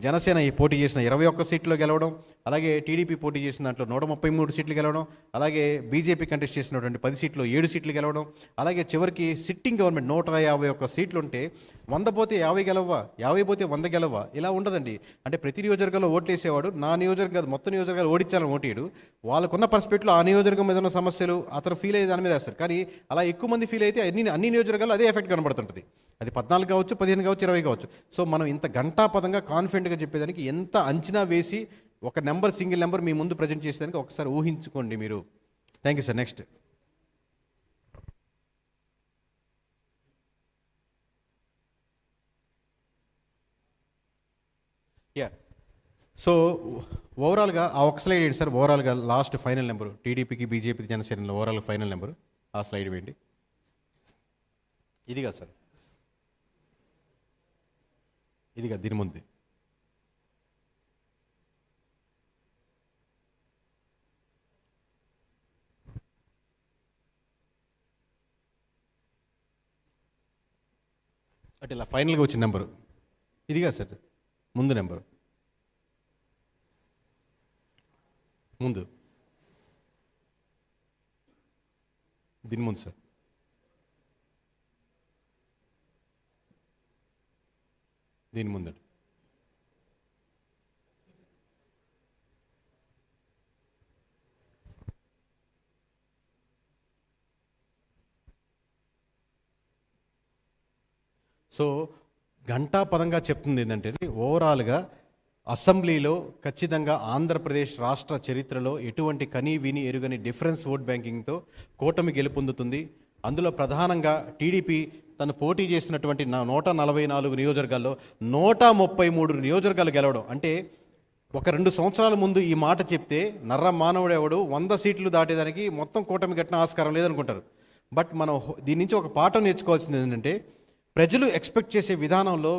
జనసేన పోటీ చేసిన 21 సీట్లో గెలవడం, అలాగే టీడీపీ పోటీ చేసిన దాంట్లో 133 సీట్లు గెలవడం, అలాగే బీజేపీ కంటెస్ట్ చేసినటువంటి 10 సీట్లో 7 సీట్లు గెలవడం, అలాగే చివరికి సిట్టింగ్ గవర్నమెంట్ 151 సీట్లు ఉంటే 100 పోతే 50 గెలవ్వా, 50 పోతే 100 గెలవ్వా, ఇలా ఉండదండి. అంటే ప్రతి నియోజకవర్గంలో ఓట్లేసేవాడు నా నియోజకవర్గం కాదు మొత్తం నియోజకవర్గాలు ఓడించాలని ఓటేయడు. వాళ్ళకున్న పర్స్పెక్టివ్లో ఆ నియోజకవర్గం మీద ఉన్న సమస్యలు అతను ఫీల్ అయ్యే దాని మీద వేస్తారు. కానీ అలా ఎక్కువ మంది ఫీల్ అయితే అన్ని నియోజకవర్గాలు అదే ఎఫెక్ట్ కనబడుతుంటుంది. అది 14 కావచ్చు, 15 కావచ్చు, 20 కావచ్చు. సో మనం ఇంత గంటాపదంగా కాన్ఫిడెంట్గా చెప్పేదానికి, ఎంత అంచనా వేసి ఒక నెంబర్, సింగిల్ నెంబర్ మీ ముందు ప్రజెంట్ చేసేదానికి ఒకసారి ఊహించుకోండి మీరు. Thank you sir. Next. Yeah, so ఓవరాల్గా ఆ ఒక స్లైడ్ ఏంటి సార్, ఓవరాల్గా లాస్ట్ ఫైనల్ నెంబరు టీడీపీకి, బీజేపీకి, జనసేనలో ఓవరాల్ ఫైనల్ నెంబరు ఆ స్లైడ్ వేయండి. ఇది కాదు సార్, ఇది కాదు, దీని ముందు. అంటే ఇలా ఫైనల్గా వచ్చిన నెంబరు ఇది కాదు సార్, ముందు నెంబరు ముందు, దీని ముందు సార్. దీని ముందండి. సో ఘంటాపదంగా చెప్తుంది ఏంటంటే, ఓవరాల్గా అసెంబ్లీలో ఖచ్చితంగా ఆంధ్రప్రదేశ్ రాష్ట్ర చరిత్రలో ఎటువంటి కనీ విని ఎరుగని డిఫరెన్స్ ఓట్ బ్యాంకింగ్తో కూటమి గెలుపొందుతుంది. అందులో ప్రధానంగా టీడీపీ తను పోటీ చేసినటువంటి 144 నియోజకవర్గాల్లో 133 నియోజకవర్గాలు గెలవడం అంటే, ఒక 2 సంవత్సరాల ముందు ఈ మాట చెప్తే నర్ర మానవుడు ఎవడు 100 సీట్లు దాటేదానికి మొత్తం కూటమి గట్టిన ఆస్కారం లేదనుకుంటారు. బట్ మనం దీని నుంచి ఒక పాఠం నేర్చుకోవాల్సింది ఏంటంటే, ప్రజలు ఎక్స్పెక్ట్ చేసే విధానంలో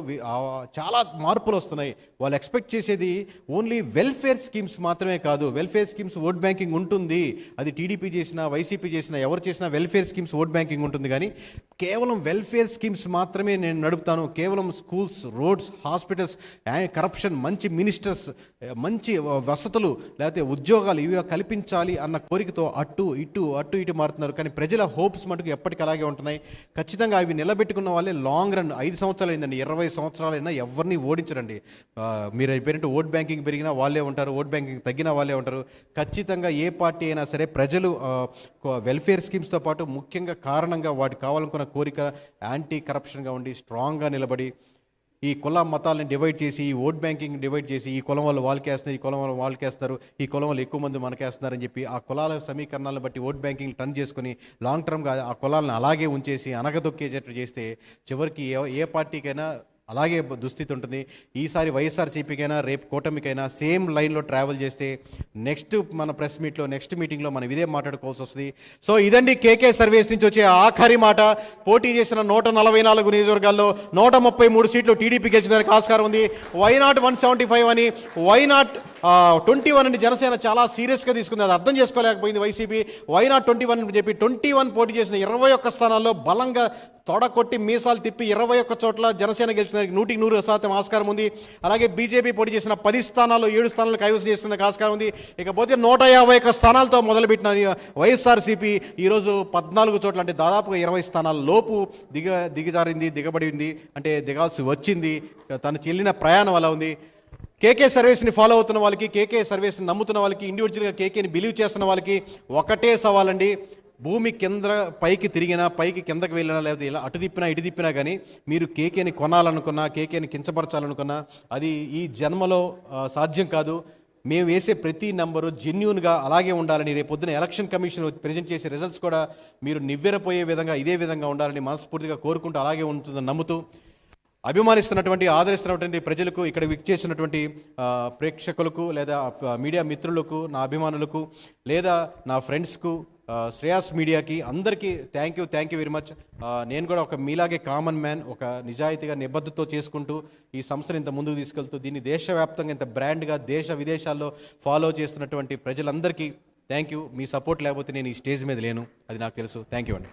చాలా మార్పులు వస్తున్నాయి. వాళ్ళు ఎక్స్పెక్ట్ చేసేది ఓన్లీ వెల్ఫేర్ స్కీమ్స్ మాత్రమే కాదు. వెల్ఫేర్ స్కీమ్స్ ఓట్ బ్యాంకింగ్ ఉంటుంది, అది టీడీపీ చేసినా, వైసీపీ చేసినా, ఎవరు చేసినా వెల్ఫేర్ స్కీమ్స్ ఓట్ బ్యాంకింగ్ ఉంటుంది. కానీ కేవలం వెల్ఫేర్ స్కీమ్స్ మాత్రమే నేను నడుపుతాను, కేవలం స్కూల్స్, రోడ్స్, హాస్పిటల్స్, కరప్షన్, మంచి మినిస్టర్స్, మంచి వసతులు, లేకపోతే ఉద్యోగాలు ఇవి కల్పించాలి అన్న కోరికతో అటు ఇటు మారుతున్నారు. కానీ ప్రజల హోప్స్ మటుకు ఎప్పటికీ అలాగే ఉంటున్నాయి. ఖచ్చితంగా అవి నిలబెట్టుకున్న వాళ్ళే లాంగ్ రన్ 5 సంవత్సరాలు అయిందండి, 20 సంవత్సరాలైనా ఎవరిని ఓడించరండి. మీరు అయిపోయినట్టు ఓట్ బ్యాంకింగ్ పెరిగినా వాళ్ళే ఉంటారు, ఓట్ బ్యాంకింగ్ తగ్గినా వాళ్ళే ఉంటారు. ఖచ్చితంగా ఏ పార్టీ అయినా సరే ప్రజలు వెల్ఫేర్ స్కీమ్స్తో పాటు ముఖ్యంగా కారణంగా వాటికి కావాలనుకున్న కోరిక యాంటీ కరప్షన్గా ఉండి స్ట్రాంగ్గా నిలబడి ఈ కుల మతాలని డివైడ్ చేసి, ఈ ఓట్ బ్యాంకింగ్ డివైడ్ చేసి, ఈ కులం వాళ్ళు వాళ్ళకేస్తున్నారు, ఈ కులం వాళ్ళు వాళ్ళకేస్తారు, ఈ కులం వాళ్ళు ఎక్కువ మంది మనకేస్తున్నారని చెప్పి ఆ కులాల సమీకరణాలను బట్టి ఓట్ బ్యాంకింగ్ టర్న్ చేసుకుని లాంగ్ టర్మ్గా ఆ కులాలను అలాగే ఉంచేసి అనగదొక్కేటట్టు చేస్తే చివరికి ఏ పార్టీకైనా అలాగే దుస్థితి ఉంటుంది. ఈసారి వైఎస్ఆర్సీపీకైనా రేపు కూటమికైనా సేమ్ లైన్లో ట్రావెల్ చేస్తే నెక్స్ట్ మన ప్రెస్ మీట్లో, నెక్స్ట్ మీటింగ్లో మనం ఇదే మాట్లాడుకోవాల్సి వస్తుంది. సో ఇదండి కేకే సర్వీస్ నుంచి వచ్చే ఆఖరి మాట. పోటీ చేసిన 144 నియోజకవర్గాల్లో 133 సీట్లు టీడీపీ గెలిచడానికి ఆస్కారం ఉంది. వై నాట్ 175 అని, వై నాట్ 21 జనసేన చాలా సీరియస్గా తీసుకుంది. అది అర్థం చేసుకోలేకపోయింది వైసీపీ. వైనాట్ 21 అని చెప్పి 21 పోటీ చేసిన 21 స్థానాల్లో బలంగా తొడకొట్టి మీసాలు తిప్పి 21 చోట్ల జనసేన గెలిచినందుకు 100% ఆస్కారం ఉంది. అలాగే బీజేపీ పోటీ చేసిన 10 స్థానాల్లో 7 స్థానాలు కైవసం చేసుకునే ఆస్కారం ఉంది. ఇకపోతే 151 స్థానాలతో మొదలుపెట్టిన వైఎస్ఆర్సీపీ ఈరోజు 14 చోట్ల అంటే దాదాపుగా 20 స్థానాల లోపు దిగబడింది. అంటే దిగాల్సి వచ్చింది. తను చెల్లిన ప్రయాణం అలా ఉంది. కేకే సర్వీస్ని ఫాలో అవుతున్న వాళ్ళకి, కేకే సర్వీస్ని నమ్ముతున్న వాళ్ళకి, ఇండివిజువల్గా కేకేని బిలీవ్ చేస్తున్న వాళ్ళకి ఒకటే సవాలండి. భూమి పైకి తిరిగినా, పైకి కిందకి వెళ్ళినా, లేకపోతే ఇలా అటు తిప్పినా ఇటు తిప్పినా కానీ మీరు కేకేని కొనాలనుకున్నా, కేకేని కించపరచాలనుకున్నా అది ఈ జన్మలో సాధ్యం కాదు. మేము వేసే ప్రతి నెంబరు జెన్యూన్గా అలాగే ఉండాలని, రేపు పొద్దున ఎలక్షన్ కమిషన్ ప్రజెంట్ చేసే రిజల్ట్స్ కూడా మీరు నివ్వెరపోయే విధంగా ఇదే విధంగా ఉండాలని మనస్ఫూర్తిగా కోరుకుంటూ అలాగే ఉంటుందని నమ్ముతూ, అభిమానిస్తున్నటువంటి ఆదరిస్తున్నటువంటి ప్రజలకు, ఇక్కడ విచ్చేసినటువంటి ప్రేక్షకులకు, లేదా మీడియా మిత్రులకు, నా అభిమానులకు, లేదా నా ఫ్రెండ్స్కు, శ్రేయాస్ మీడియాకి అందరికీ థ్యాంక్ యూ వెరీ మచ్. నేను కూడా ఒక మీలాగే కామన్ మ్యాన్, ఒక నిజాయితీగా నిబద్ధతతో చేసుకుంటూ ఈ సంస్థను ఇంత ముందుకు తీసుకెళ్తూ దీన్ని దేశవ్యాప్తంగా ఇంత బ్రాండ్గా దేశ విదేశాల్లో ఫాలో చేస్తున్నటువంటి ప్రజలందరికీ థ్యాంక్ యూ. మీ సపోర్ట్ లేకపోతే నేను ఈ స్టేజ్ మీద లేను, అది నాకు తెలుసు. థ్యాంక్ యూ అండి.